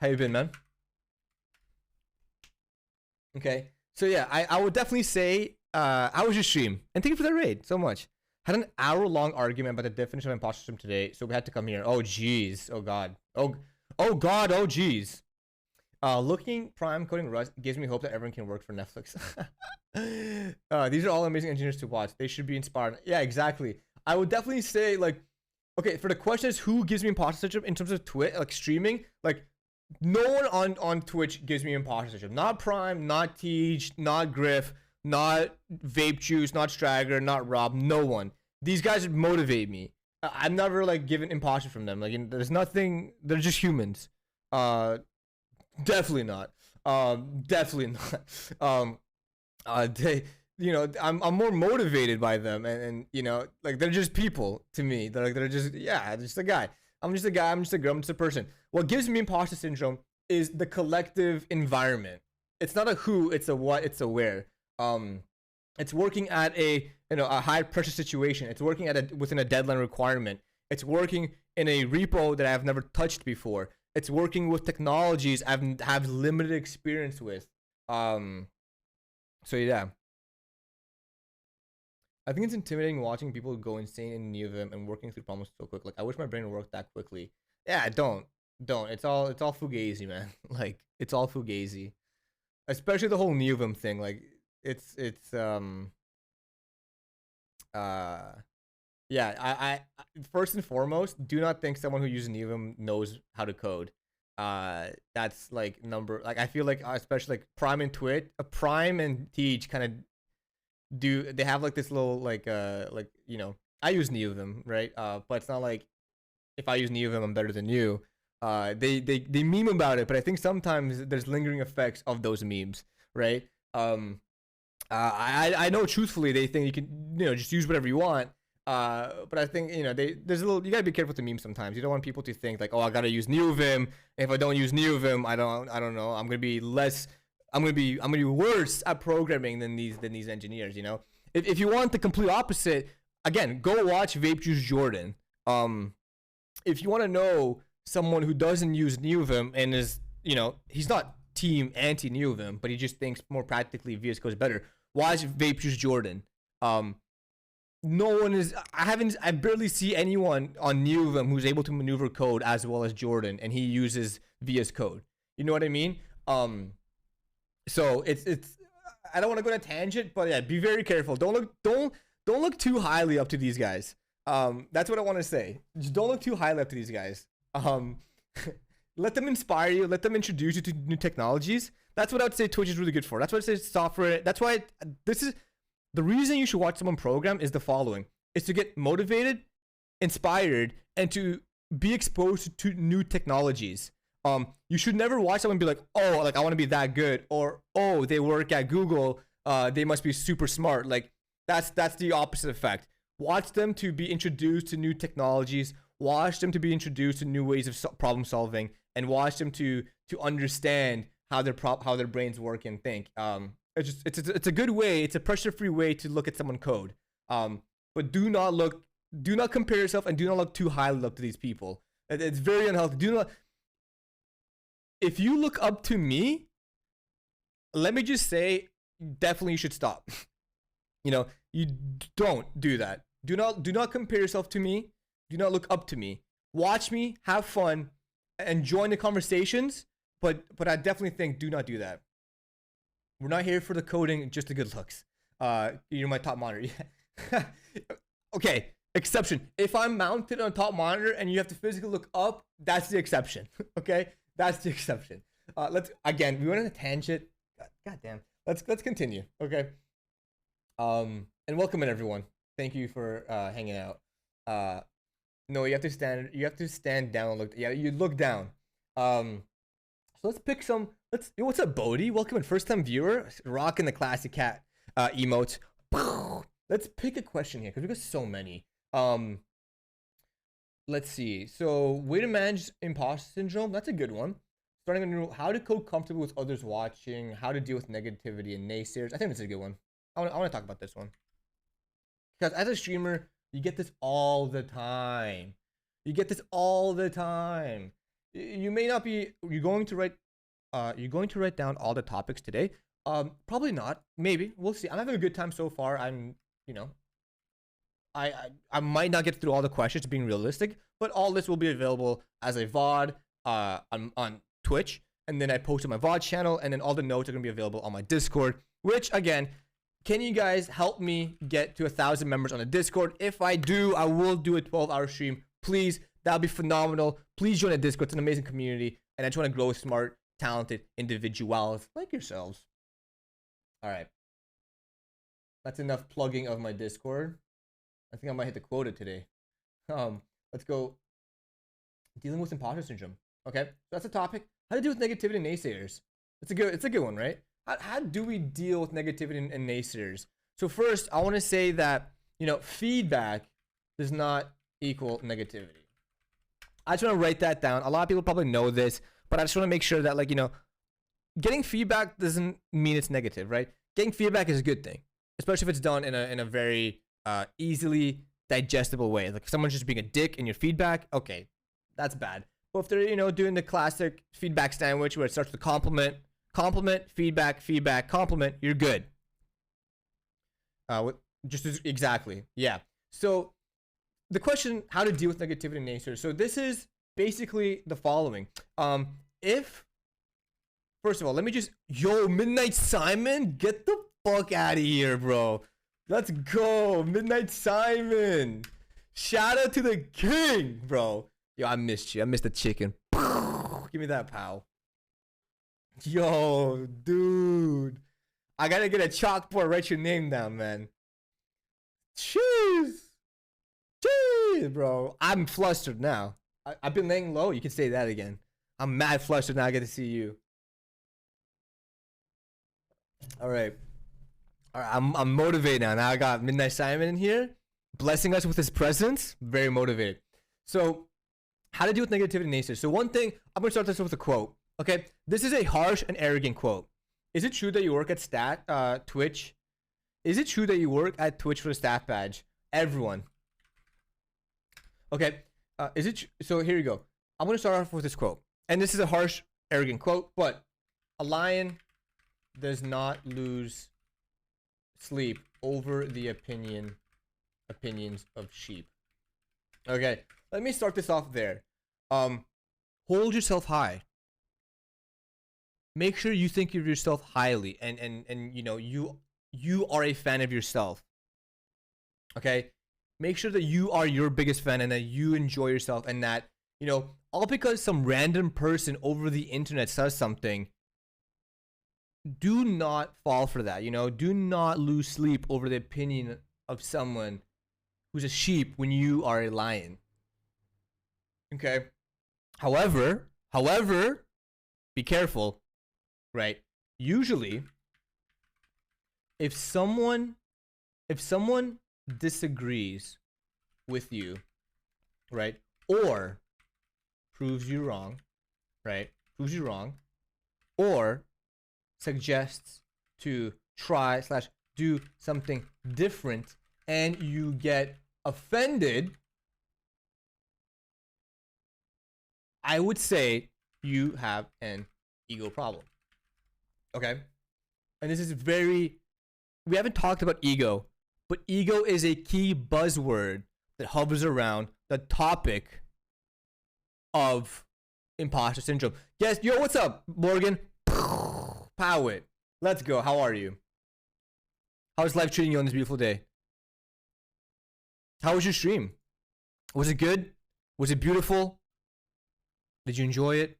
S1: How you been, man? Okay. So yeah, I would definitely say how was your stream? And thank you for that raid so much. Had an hour-long argument about the definition of imposter syndrome today, so we had to come here. Oh jeez. Oh god. Oh god. Oh jeez. Looking Prime coding Rust gives me hope that everyone can work for Netflix. These are all amazing engineers to watch. They should be inspired. Yeah, exactly. I would definitely say, like, okay, for the question is who gives me imposter syndrome in terms of Twitch, like streaming, like, no one on Twitch gives me imposter syndrome. Not Prime, not Tej, not Griff, not Vape Juice, not Strager, not Rob. No one. These guys motivate me. I'm never like given imposter from them. Like, there's nothing. They're just humans. Definitely not. Definitely not. They, you know, I'm more motivated by them, and you know, like, they're just people to me. They're just, yeah, just a guy. I'm just a guy. I'm just a girl. I'm just a person. What gives me imposter syndrome is the collective environment. It's not a who, it's a what, it's a where. It's working at a, you know, a high pressure situation. It's working at within a deadline requirement. It's working in a repo that I've never touched before. It's working with technologies I've have limited experience with. So yeah. I think it's intimidating watching people go insane in Neovim and working through problems so quick. Like, I wish my brain worked that quickly. Yeah, don't. It's all fugazi, man. Like, it's all fugazi. Especially the whole Neovim thing. Like, it's yeah, I first and foremost, do not think someone who uses Neovim knows how to code. That's like I feel like, especially like Prime and Prime and Tej kind of they have like this little like you know, I use Neovim, right? But it's not like if I use Neovim, I'm better than you. They meme about it, but I think sometimes there's lingering effects of those memes, right? I know truthfully they think you can just use whatever you want. But I think there's a little, you gotta be careful with the memes sometimes. You don't want people to think like, oh, I gotta use Neovim. If I don't use Neovim, I don't know. I'm gonna be worse at programming than these engineers. If you want the complete opposite, again, go watch Vape Juice Jordan. If you want to know someone who doesn't use Neovim and is, he's not team anti Neovim, but he just thinks more practically VS Code is better. Watch Vape Juice Jordan. No one is. I barely see anyone on Neovim who's able to maneuver code as well as Jordan, and he uses VS Code. You know what I mean? So it's. I don't want to go on a tangent, but yeah, be very careful. Don't look too highly up to these guys. That's what I want to say. Just don't look too highly up to these guys. Let them inspire you. Let them introduce you to new technologies. That's what I would say Twitch is really good for. That's what I say software. That's why this is the reason you should watch someone program is the following. It's to get motivated, inspired, and to be exposed to new technologies. You should never watch someone be like, oh, like I want to be that good, or oh, they work at Google. They must be super smart. Like that's the opposite effect. Watch them to be introduced to new technologies. Watch them to be introduced to new ways of problem solving, and watch them to understand how their brains work and think. It's a good way. It's a pressure-free way to look at someone code. But do not compare yourself, and do not look too highly up to these people. It's very unhealthy. If you look up to me, let me just say, definitely you should stop. You don't do that. Do not compare yourself to me. Do not look up to me. Watch me, have fun, and join the conversations. But I definitely think do not do that. We're not here for the coding, just the good looks. You're my top monitor. Yeah. Okay, exception. If I'm mounted on a top monitor and you have to physically look up, that's the exception. Okay, that's the exception. We went on a tangent. God damn. Let's continue. Okay. And welcome in everyone. Thank you for hanging out. No, you have to stand down and look. Yeah, you look down. So let's pick some. What's up, Bodhi? Welcome in, first time viewer, rocking the classic cat emotes. Let's pick a question here because we got so many. Let's see. So way to manage imposter syndrome. That's a good one. Starting a new. How to code comfortable with others watching. How to deal with negativity and naysayers. I think that's a good one. I want to talk about this one because as a streamer, you get this all the time. You may not be. You're going to write down all the topics today. Probably not. Maybe we'll see. I'm having a good time so far. I might not get through all the questions, being realistic, but all this will be available as a VOD on Twitch, and then I post on my VOD channel, and then all the notes are gonna be available on my Discord. Which again, can you guys help me get to 1,000 members on the Discord? If I do, I will do a 12-hour stream. Please, that'll be phenomenal. Please join the Discord. It's an amazing community, and I just want to grow smart, talented individuals like yourselves. All right, that's enough plugging of my Discord. I think I might hit the quota today. Let's go. Dealing with imposter syndrome. Okay, so that's a topic. How to deal with negativity and naysayers. It's a good one, right? How do we deal with negativity and naysayers? So first, I want to say that feedback does not equal negativity. I just want to write that down. A lot of people probably know this, but I just want to make sure that getting feedback doesn't mean it's negative, right? Getting feedback is a good thing, especially if it's done in a very easily digestible way. Like if someone's just being a dick in your feedback, okay, that's bad. But if they're doing the classic feedback sandwich where it starts with compliment, feedback, compliment, you're good. Exactly, yeah. So the question, how to deal with negativity and naysayers. So this is basically the following. First of all, let me just, Midnight Simon, get the fuck out of here, bro. Let's go, Midnight Simon. Shout out to the king, bro. Yo, I missed you. I missed the chicken. Give me that, pal. Yo, dude. I gotta get a chalkboard, write your name down, man. Cheers. Bro, I'm flustered now. I've been laying low. You can say that again. I'm mad flustered now. I get to see you. All right. All right. I'm motivated now. Now I got Midnight Simon in here, blessing us with his presence. Very motivated. So, how to deal with negativity and naysayers. So one thing, I'm gonna start this with a quote. Okay, this is a harsh and arrogant quote. Is it true that you work at Twitch? Is it true that you work at Twitch for the staff badge? Everyone. Okay. So here you go. I'm gonna start off with this quote, and this is a harsh, arrogant quote, but a lion does not lose sleep over the opinions of sheep. Okay, let me start this off there. Hold yourself high. Make sure you think of yourself highly, and you know you are a fan of yourself. Okay, make sure that you are your biggest fan and that you enjoy yourself, and that, you know, all because some random person over the internet says something, do not fall for that. You know, do not lose sleep over the opinion of someone who's a sheep when you are a lion. Okay. However, be careful, right? Usually, if someone disagrees with you, right, or proves you wrong, right, or suggests to try / do something different, and you get offended, I would say you have an ego problem. Okay? And this is we haven't talked about ego, but ego is a key buzzword that hovers around the topic of imposter syndrome. Yes, yo, what's up, Morgan? Pow it. Let's go. How are you? How's life treating you on this beautiful day? How was your stream? Was it good? Was it beautiful? Did you enjoy it?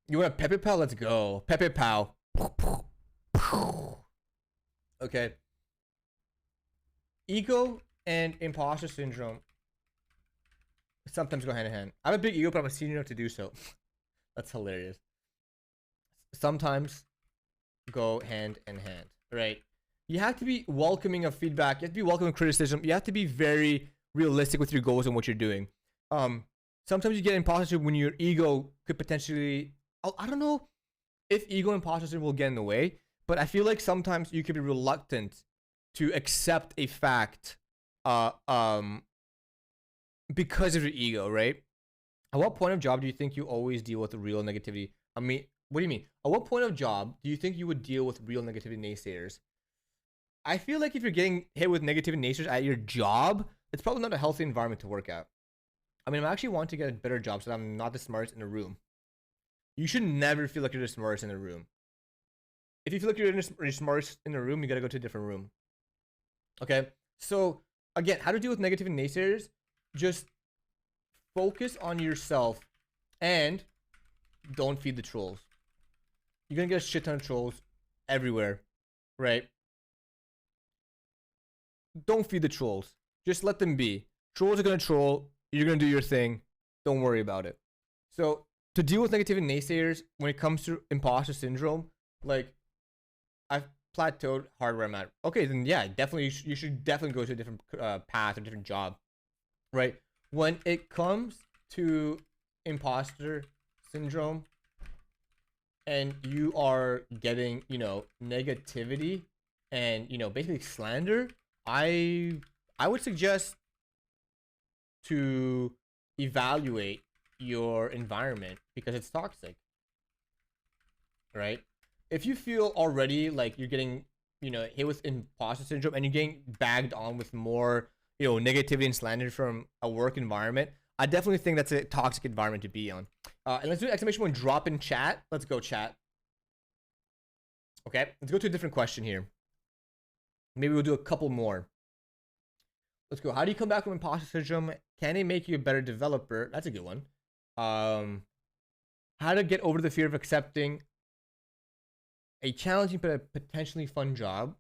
S1: You want a Pepe Pow? Let's go. Pepe Pow. Okay. Ego and imposter syndrome sometimes go hand in hand. I'm a big ego, but I'm a senior enough to do so. That's hilarious. Sometimes go hand in hand, right? You have to be welcoming of feedback. You have to be welcoming of criticism. You have to be very realistic with your goals and what you're doing. Sometimes you get imposter syndrome when your ego could potentially, I don't know if ego and imposter syndrome will get in the way, but I feel like sometimes you could be reluctant to accept a fact because of your ego, right? At what point of job do you think you always deal with the real negativity? I mean, what do you mean? At what point of job do you think you would deal with real negativity naysayers? I feel like if you're getting hit with negativity naysayers at your job, it's probably not a healthy environment to work at. I mean, I actually want to get a better job so that I'm not the smartest in the room. You should never feel like you're the smartest in the room. If you feel like you're the smartest in the room, you gotta go to a different room. Okay? So, again, how to deal with negativity naysayers? Just focus on yourself and don't feed the trolls. You're gonna get a shit ton of trolls everywhere, right? Don't feed the trolls. Just let them be. Trolls are gonna troll. You're gonna do your thing. Don't worry about it. So to deal with negative naysayers when it comes to imposter syndrome, like, I've plateaued hard where I'm at. Okay, then yeah, definitely you should definitely go to a different path or different job, right? When it comes to imposter syndrome and you are getting, you know, negativity and, you know, basically slander, I would suggest to evaluate your environment because it's toxic, right? If you feel already like you're getting, you know, hit with imposter syndrome and you're getting bagged on with more, you know, negativity and slander from a work environment, I definitely think that's a toxic environment to be on. And let's do an exclamation point drop in chat. Let's go, chat. Okay, let's go to a different question here. Maybe we'll do a couple more. Let's go. How do you come back from imposter syndrome? Can it make you a better developer? That's a good one. How to get over the fear of accepting a challenging but a potentially fun job.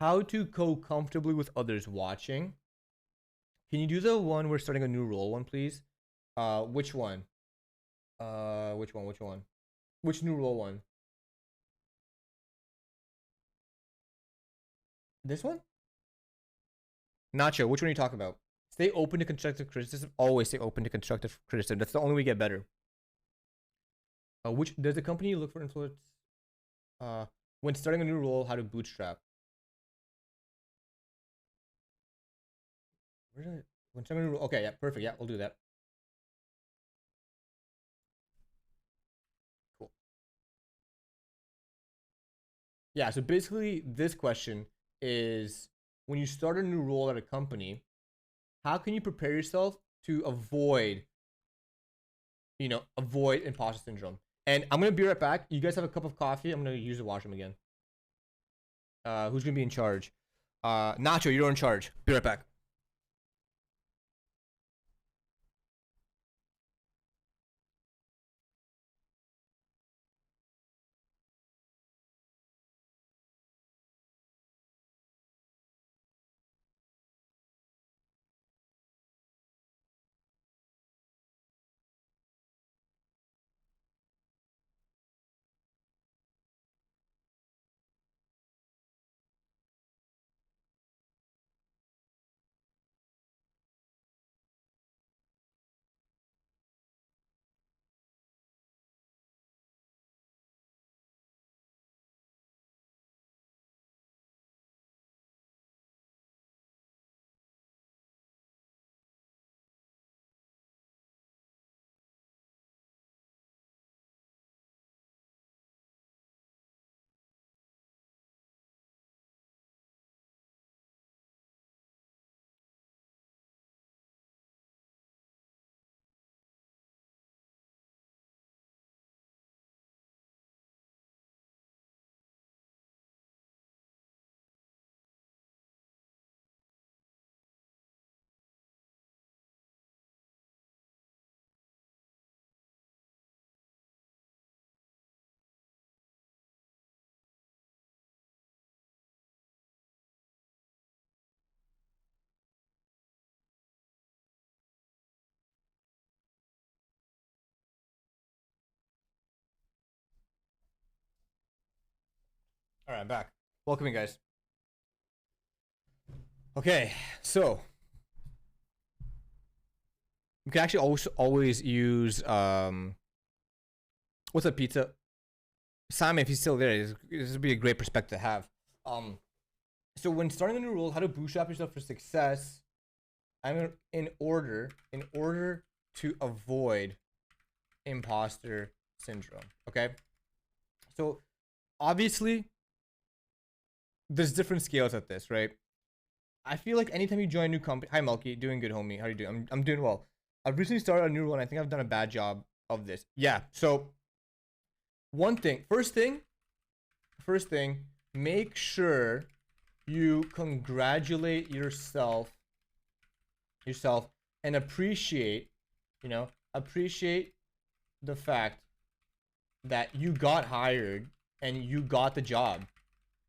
S1: How to cope comfortably with others watching. Can you do the one we're starting a new role one, please? Which one? Which one? Which one? Which new role one? This one? Nacho, which one are you talking about? Stay open to constructive criticism. Always stay open to constructive criticism. That's the only way we get better. Which does the company look for influence? When starting a new role, how to bootstrap? Where did I, when starting a new role? Okay, yeah, perfect. Yeah, we'll do that. Cool. Yeah, so basically, this question is when you start a new role at a company, how can you prepare yourself to avoid, avoid imposter syndrome? And I'm gonna be right back. You guys have a cup of coffee. I'm gonna use the washroom again. Who's gonna be in charge? Nacho, you're in charge. Be right back. All right, I'm back. Welcome in, guys. Okay, so we can actually always use what's a pizza? Simon, if he's still there, this would be a great perspective to have. So when starting a new role, how to bootstrap yourself for success? I'm in order to avoid imposter syndrome. Okay, so obviously there's different scales at this, right? I feel like anytime you join a new company, hi Melkey, doing good, homie. How are you doing? I'm doing well. I've recently started a new role, and I think I've done a bad job of this. Yeah. So first thing, make sure you congratulate yourself and appreciate, appreciate the fact that you got hired and you got the job.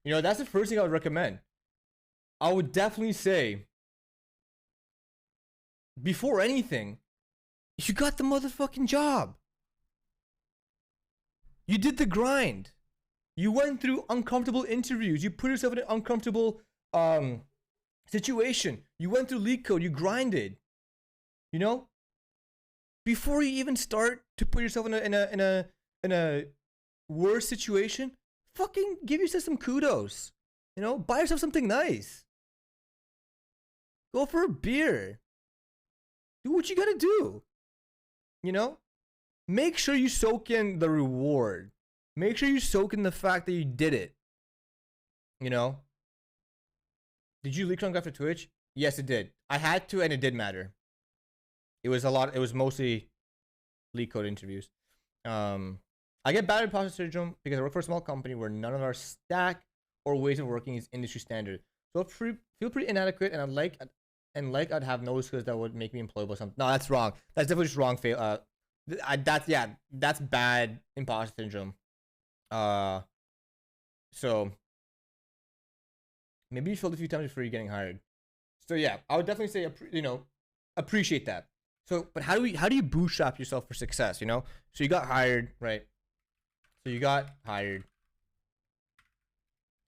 S1: That's the first thing I would recommend. I would definitely say, before anything, you got the motherfucking job. You did the grind. You went through uncomfortable interviews. You put yourself in an uncomfortable situation. You went through leak code. You grinded. Before you even start to put yourself in a worse situation, fucking give yourself some kudos. Buy yourself something nice. Go for a beer. Do what you gotta do. Make sure you soak in the reward. Make sure you soak in the fact that you did it. Did you leak on after Twitch? Yes, it did. I had to, and it did matter. It was mostly leak code interviews. I get bad imposter syndrome because I work for a small company where none of our stack or ways of working is industry standard. So I feel pretty inadequate, and I'd have no skills that would make me employable. Something. No, that's wrong. That's definitely just wrong. That's bad imposter syndrome. So Maybe you failed a few times before you're getting hired. So yeah, I would definitely say, appreciate that. So, but how do you bootstrap yourself for success? So you got hired, right? So you got hired,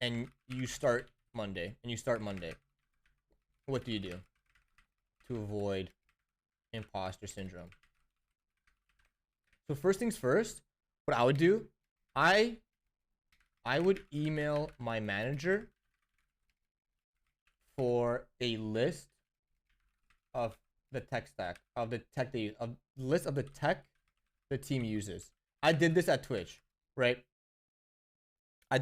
S1: and you start Monday. What do you do to avoid imposter syndrome? So first things first, what I would do, I would email my manager for a list of the tech stack, of the tech they use, of list of the tech the team uses. I did this at Twitch, right? I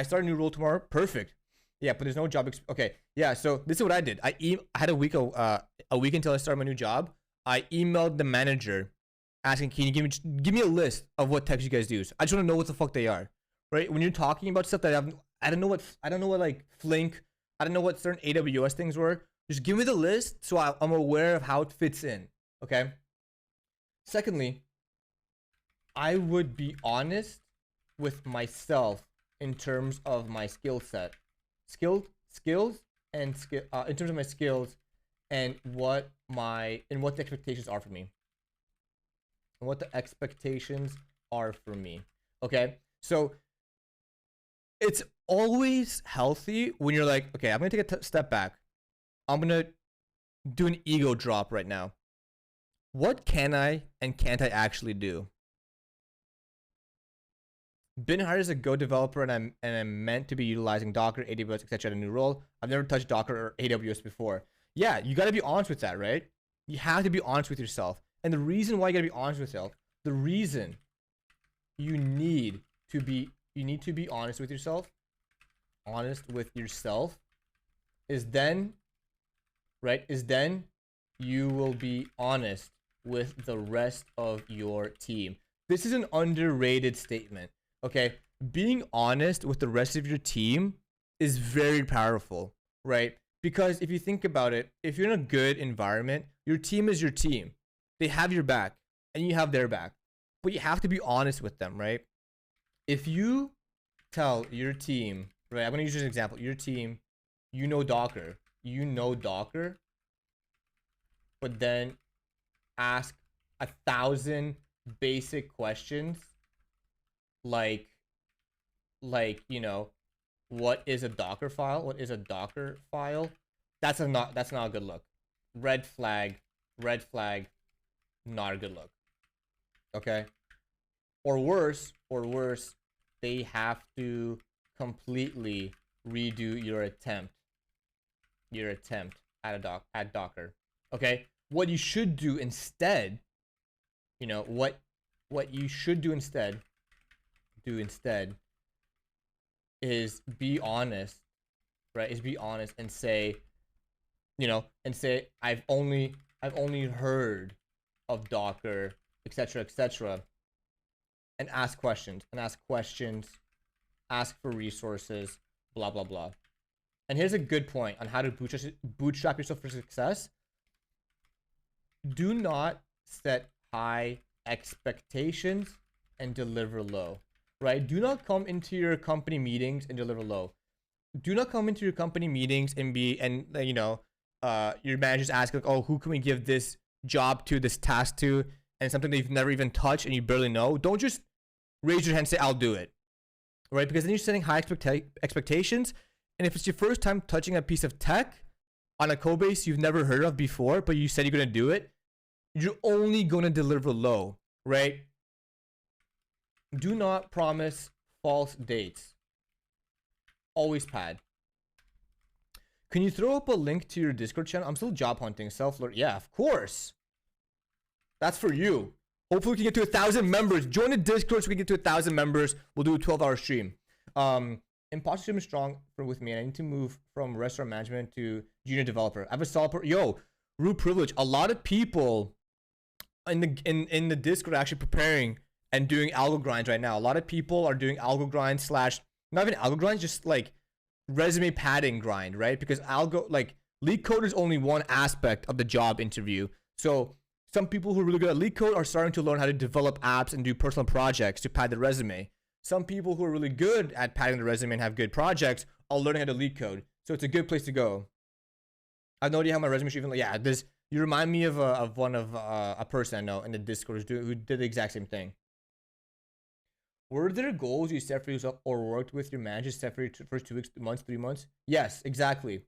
S1: started a new role tomorrow. Perfect. Yeah, but there's no job. Okay. Yeah. So this is what I did. I had a week until I started my new job. I emailed the manager asking, can you give me a list of what techs you guys use? I just want to know what the fuck they are, right? When you're talking about stuff that I don't know what like Flink, I don't know what certain AWS things were. Just give me the list so I'm aware of how it fits in. Okay. Secondly, I would be honest with myself in terms of my skill set, in terms of my skills and what the expectations are for me. Okay. So it's always healthy when you're like, okay, I'm going to take a step back. I'm going to do an ego drop right now. What can I and can't I actually do? Been hired as a Go developer, and I'm meant to be utilizing Docker, AWS, etc. in a new role. I've never touched Docker or AWS before. Yeah, you got to be honest with that, right? You have to be honest with yourself. And the reason why you got to be honest with yourself, the reason you need to be honest with yourself, is then you will be honest with the rest of your team. This is an underrated statement. Okay, being honest with the rest of your team is very powerful, right? Because if you think about it, if you're in a good environment, your team is your team. They have your back and you have their back, but you have to be honest with them, right? If you tell your team, right, I'm going to use this example, your team, you know Docker, but then ask 1,000 basic questions like what is a Docker file? That's not a good look. Red flag, not a good look. Okay? Or worse, they have to completely redo your attempt at Docker. Okay? What you should do instead, what you should do instead is be honest, right? And say, I've only heard of Docker, etc. And ask questions, ask for resources, blah blah blah. And here's a good point on how to bootstrap yourself for success. Do not set high expectations and deliver low, right? Do not come into your company meetings and deliver low. Do not come into your company meetings and your manager's asking, like, oh, who can we give this job to, this task to, and something that you've never even touched and you barely know. Don't just raise your hand and say, I'll do it, right? Because then you're setting high expectations. And if it's your first time touching a piece of tech on a code base you've never heard of before, but you said you're going to do it, you're only going to deliver low, right? Do not promise false dates. Always pad. Can you throw up a link to your Discord channel? I'm still job hunting, self-learn. Yeah, of course. That's for you. Hopefully we can get to 1,000 members. Join the Discord so we can get to 1,000 members. We'll do a 12-hour stream. Imposter syndrome is strong with me, and I need to move from restaurant management to junior developer. I have a solid root privilege. A lot of people in the Discord are actually preparing and doing algo grinds right now. A lot of people are doing algo grinds / not even algo grinds, just like resume padding grind, right? Because lead code is only one aspect of the job interview. So some people who are really good at lead code are starting to learn how to develop apps and do personal projects to pad the resume. Some people who are really good at padding the resume and have good projects are learning how to lead code. So it's a good place to go. I have no idea how my resume should even. Yeah, this. You remind me of a person I know in the Discord who did the exact same thing. Were there goals you set for yourself or worked with your manager set for your first 2 weeks, months, 3 months? Yes, exactly.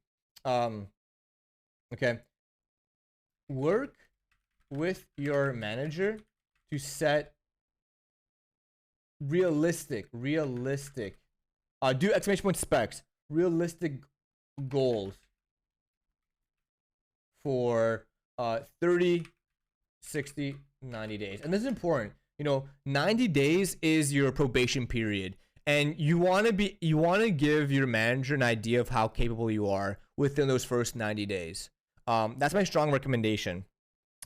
S1: Okay. Work with your manager to set realistic, do exclamation point specs, realistic goals for 30, 60, 90 days. And this is important. 90 days is your probation period. And you want to give your manager an idea of how capable you are within those first 90 days. That's my strong recommendation.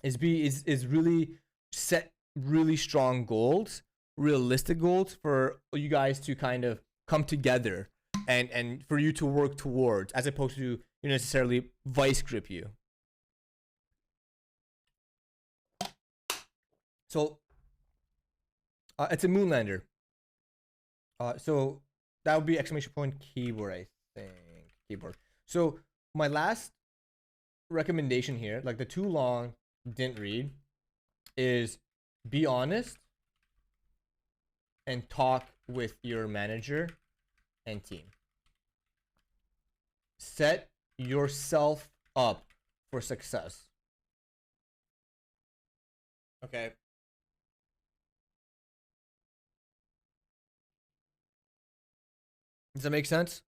S1: Is really set really strong goals, realistic goals for you guys to kind of come together and for you to work towards, as opposed to necessarily vice grip you. So it's a Moonlander. So that would be exclamation point keyboard, I think. Keyboard. So my last recommendation here, like the too long didn't read, is be honest and talk with your manager and team. Set yourself up for success. Okay. Does that make sense?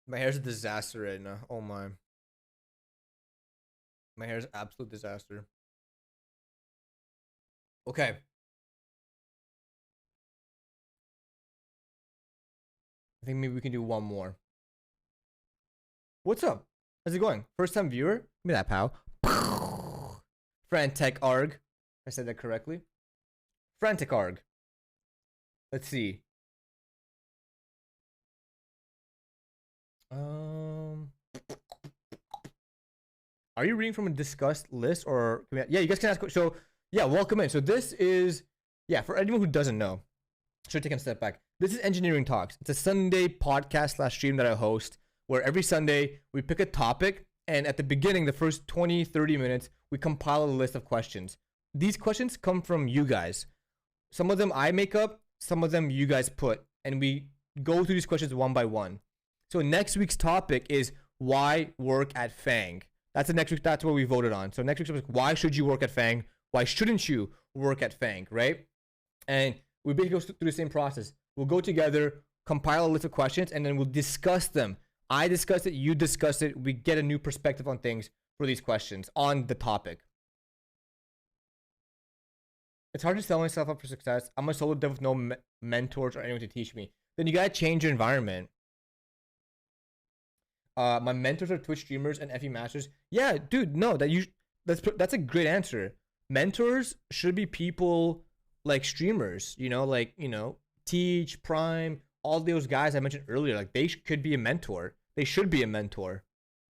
S1: My hair's a disaster right now. Oh my. My hair's an absolute disaster. Okay. I think maybe we can do one more. What's up? How's it going? First time viewer? Give me that, pal. Frantic arg. I said that correctly. Frantic arg. Let's see. Are you reading from a discussed list or yeah, you guys can ask. So yeah, welcome in. So this is, yeah, for anyone who doesn't know, should take a step back. This is Engineering Talks. It's a Sunday podcast / stream that I host where every Sunday we pick a topic, and at the beginning, the first 20-30 minutes, we compile a list of questions. These questions come from you guys. Some of them I make up, some of them you guys put, and we go through these questions one by one. So next week's topic is why work at Fang. That's the next week. That's what we voted on. So next week's topic is why should you work at Fang? Why shouldn't you work at Fang, right? And we basically go through the same process. We'll go together, compile a list of questions, and then we'll discuss them. I discuss it, you discuss it. We get a new perspective on things for these questions on the topic. It's hard to sell myself up for success. I'm a solo dev with no mentors or anyone to teach me. Then you gotta change your environment. My mentors are Twitch streamers and FE masters. Yeah, dude, no, that's a great answer. Mentors should be people like streamers, Teach, Prime, all those guys I mentioned earlier. Like they could be a mentor. They should be a mentor.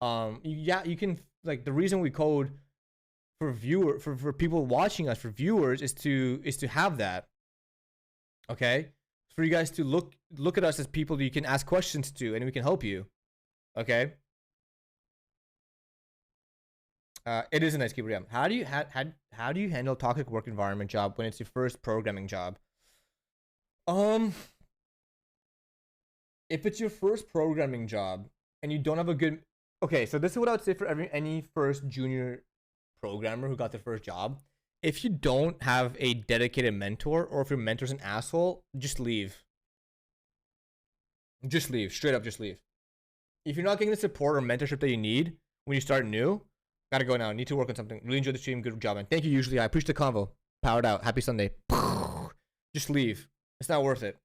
S1: Yeah, you can, like, the reason we code for for people watching us, for viewers, is to have that. Okay, for you guys to look at us as people that you can ask questions to, and we can help you. Okay. It is a nice keyboard. Yeah. How do you handle toxic work environment job when it's your first programming job? If it's your first programming job and you don't have a good, okay, so this is what I would say for any first junior programmer who got their first job. If you don't have a dedicated mentor, or if your mentor's an asshole, just leave. Just leave. Straight up, just leave. If you're not getting the support or mentorship that you need when you start new, gotta go now. Need to work on something. Really enjoy the stream. Good job, man. Thank you. Usually, I appreciate the convo. Powered out. Happy Sunday. Just leave. It's not worth it.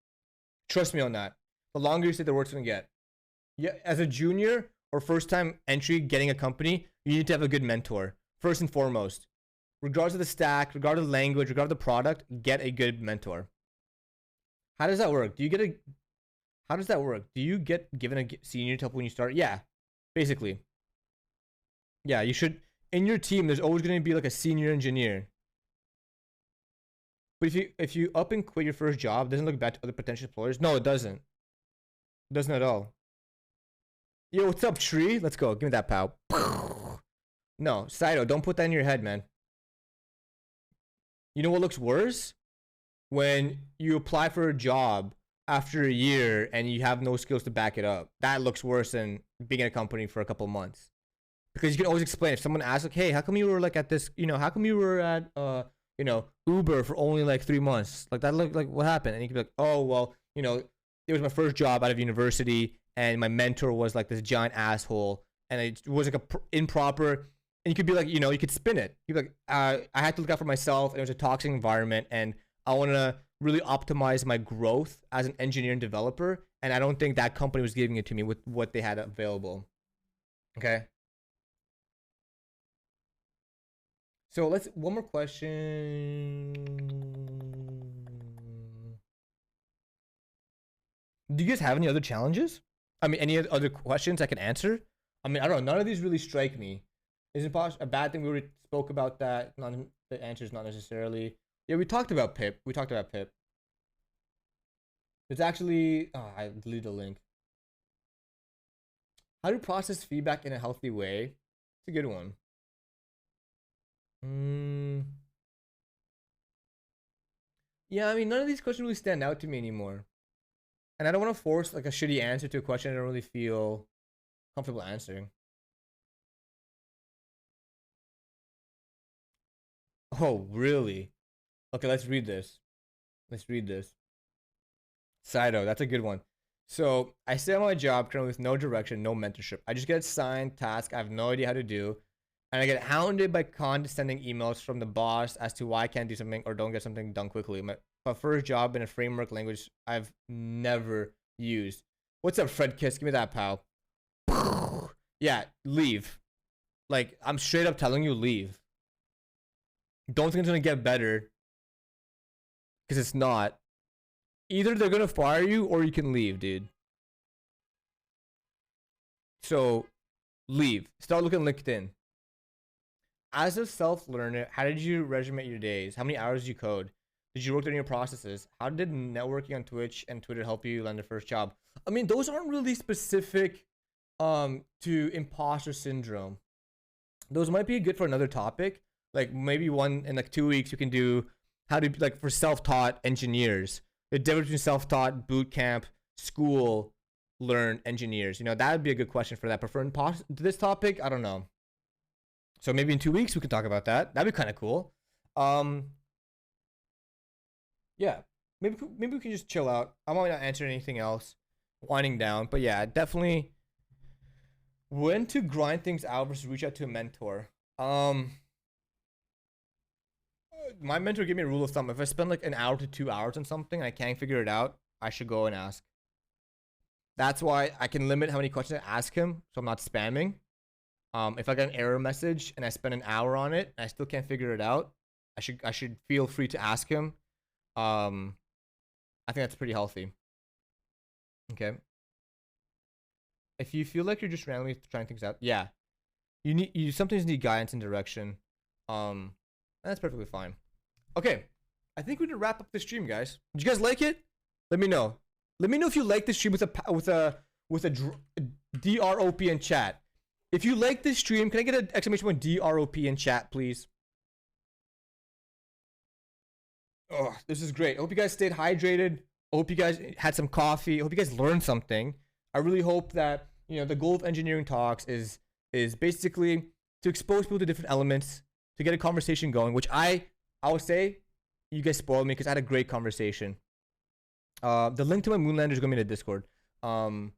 S1: Trust me on that. The longer you stay, the worse it's gonna get. Yeah, as a junior or first time entry getting a company, you need to have a good mentor. First and foremost. Regardless of the stack, regardless of the language, regardless of the product, get a good mentor. How does that work? How does that work? Do you get given a senior to help when you start? Yeah, basically. Yeah, you should. In your team, there's always going to be like a senior engineer. But if you up and quit your first job, doesn't look bad to other potential employers. No, it doesn't. Doesn't at all. Yo, what's up, tree? Let's go. Give me that pow. No, Saito, don't put that in your head, man. You know what looks worse? When you apply for a job after a year and you have no skills to back it up. That looks worse than being in a company for a couple months. Because you can always explain. If someone asks, like, hey, how come you were like at this, how come you were at Uber for only like 3 months? Like that looked like what happened? And you can be like, oh well, it was my first job out of university and my mentor was like this giant asshole and it was like a improper. And you could be like, you could spin it. You'd be like, I had to look out for myself. And it was a toxic environment and I want to really optimize my growth as an engineer and developer. And I don't think that company was giving it to me with what they had available. Okay. So one more question. Do you guys have any other challenges? I mean, any other questions I can answer? I mean, I don't know. None of these really strike me. Is it a bad thing? We already spoke about that. The answer is not necessarily. Yeah, we talked about Pip. It's actually, I deleted the link. How to process feedback in a healthy way? It's a good one. Yeah, I mean, none of these questions really stand out to me anymore. And I don't want to force like a shitty answer to a question I don't really feel comfortable answering. Oh, really? Okay, let's read this. Saito, that's a good one. So I stay on my job currently with no direction, no mentorship. I just get assigned tasks I have no idea how to do. And I get hounded by condescending emails from the boss as to why I can't do something or don't get something done quickly. My first job in a framework language I've never used. What's up, Fred Kiss? Give me that, pal. Yeah, leave. Like, I'm straight up telling you, leave. Don't think it's gonna get better. Because it's not. Either they're gonna fire you or you can leave, dude. So, leave. Start looking at LinkedIn. As a self-learner, how did you regiment your days? How many hours did you code? Did you work on your processes? How did networking on Twitch and Twitter help you land your first job? I mean, those aren't really specific to imposter syndrome. Those might be good for another topic. Like maybe one in like 2 weeks you can do how to like for self-taught engineers. The difference between self-taught, boot camp, school, learn engineers. That would be a good question for that. But for this topic, I don't know. So maybe in 2 weeks we could talk about that. That'd be kind of cool. Yeah, maybe we can just chill out. I might not answer anything else. Winding down, but yeah, definitely. When to grind things out versus reach out to a mentor. My mentor gave me a rule of thumb. If I spend like an hour to 2 hours on something and I can't figure it out, I should go and ask. That's why I can limit how many questions I ask him, so I'm not spamming. If I get an error message and I spend an hour on it and I still can't figure it out, I should feel free to ask him. I think that's pretty healthy. Okay. If you feel like you're just randomly trying things out, yeah, you sometimes need guidance and direction. That's perfectly fine. Okay, I think we need to wrap up the stream, guys. Did you guys like it? Let me know. Let me know if you like this stream with a DROP in chat. If you like this stream, can I get an exclamation point DROP in chat, please? Oh, this is great. I hope you guys stayed hydrated. I hope you guys had some coffee. I hope you guys learned something. I really hope that, the goal of engineering talks is basically to expose people to different elements, to get a conversation going, which I would say you guys spoiled me because I had a great conversation. The link to my Moonlander is going to be in the Discord. You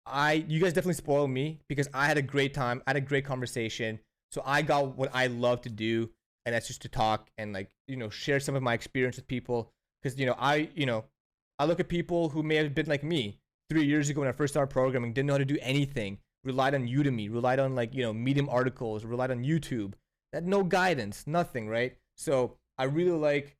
S1: guys definitely spoiled me because I had a great time. I had a great conversation. So I got what I love to do, and that's just to talk and share some of my experience with people. Because I look at people who may have been like me 3 years ago when I first started programming, didn't know how to do anything, relied on Udemy, relied on Medium articles, relied on YouTube. That no guidance, nothing, right? So I really like,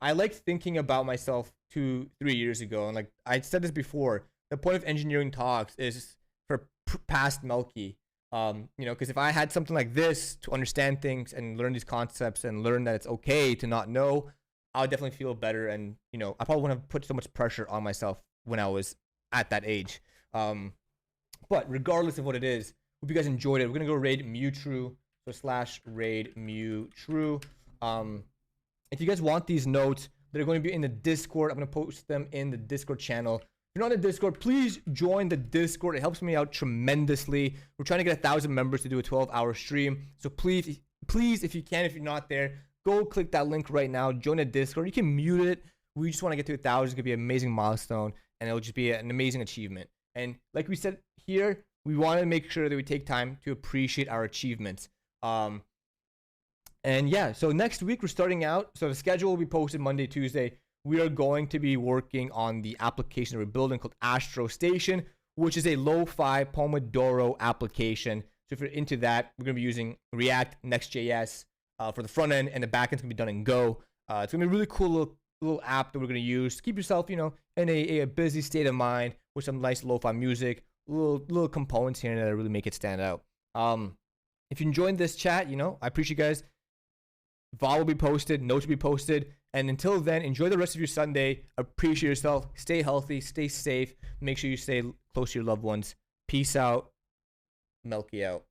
S1: I like thinking about myself 2-3 years ago, and I said this before. The point of engineering talks is for past Melkey. Because if I had something like this to understand things and learn these concepts and learn that it's okay to not know, I would definitely feel better. And, I probably wouldn't have put so much pressure on myself when I was at that age. But regardless of what it is, hope you guys enjoyed it. We're gonna go raid Mewtrue, so /raid Mewtrue. If you guys want these notes, they're going to be in the Discord. I'm gonna post them in the Discord channel. If you're not in the Discord, please join the Discord. It helps me out tremendously. We're trying to get 1,000 members to do a 12-hour stream. So please, if you can, if you're not there, go click that link right now. Join the Discord. You can mute it. We just want to get to 1,000. It's gonna be an amazing milestone, and it'll just be an amazing achievement. And like we said here, we want to make sure that we take time to appreciate our achievements. And yeah, so next week we're starting out. So the schedule will be posted Monday, Tuesday. We are going to be working on the application that we're building called Astro Station, which is a lo-fi Pomodoro application. So if you're into that, we're going to be using React, Next.js for the front end, and the back end's going to be done in Go. It's going to be a really cool little app that we're going to use to keep yourself, in a busy state of mind with some nice lo-fi music, little components here that really make it stand out. If you enjoyed this chat, I appreciate you guys. VOD will be posted, notes will be posted, and until then, enjoy the rest of your Sunday. Appreciate yourself. Stay healthy, stay safe. Make sure you stay close to your loved ones. Peace out. Melkey out.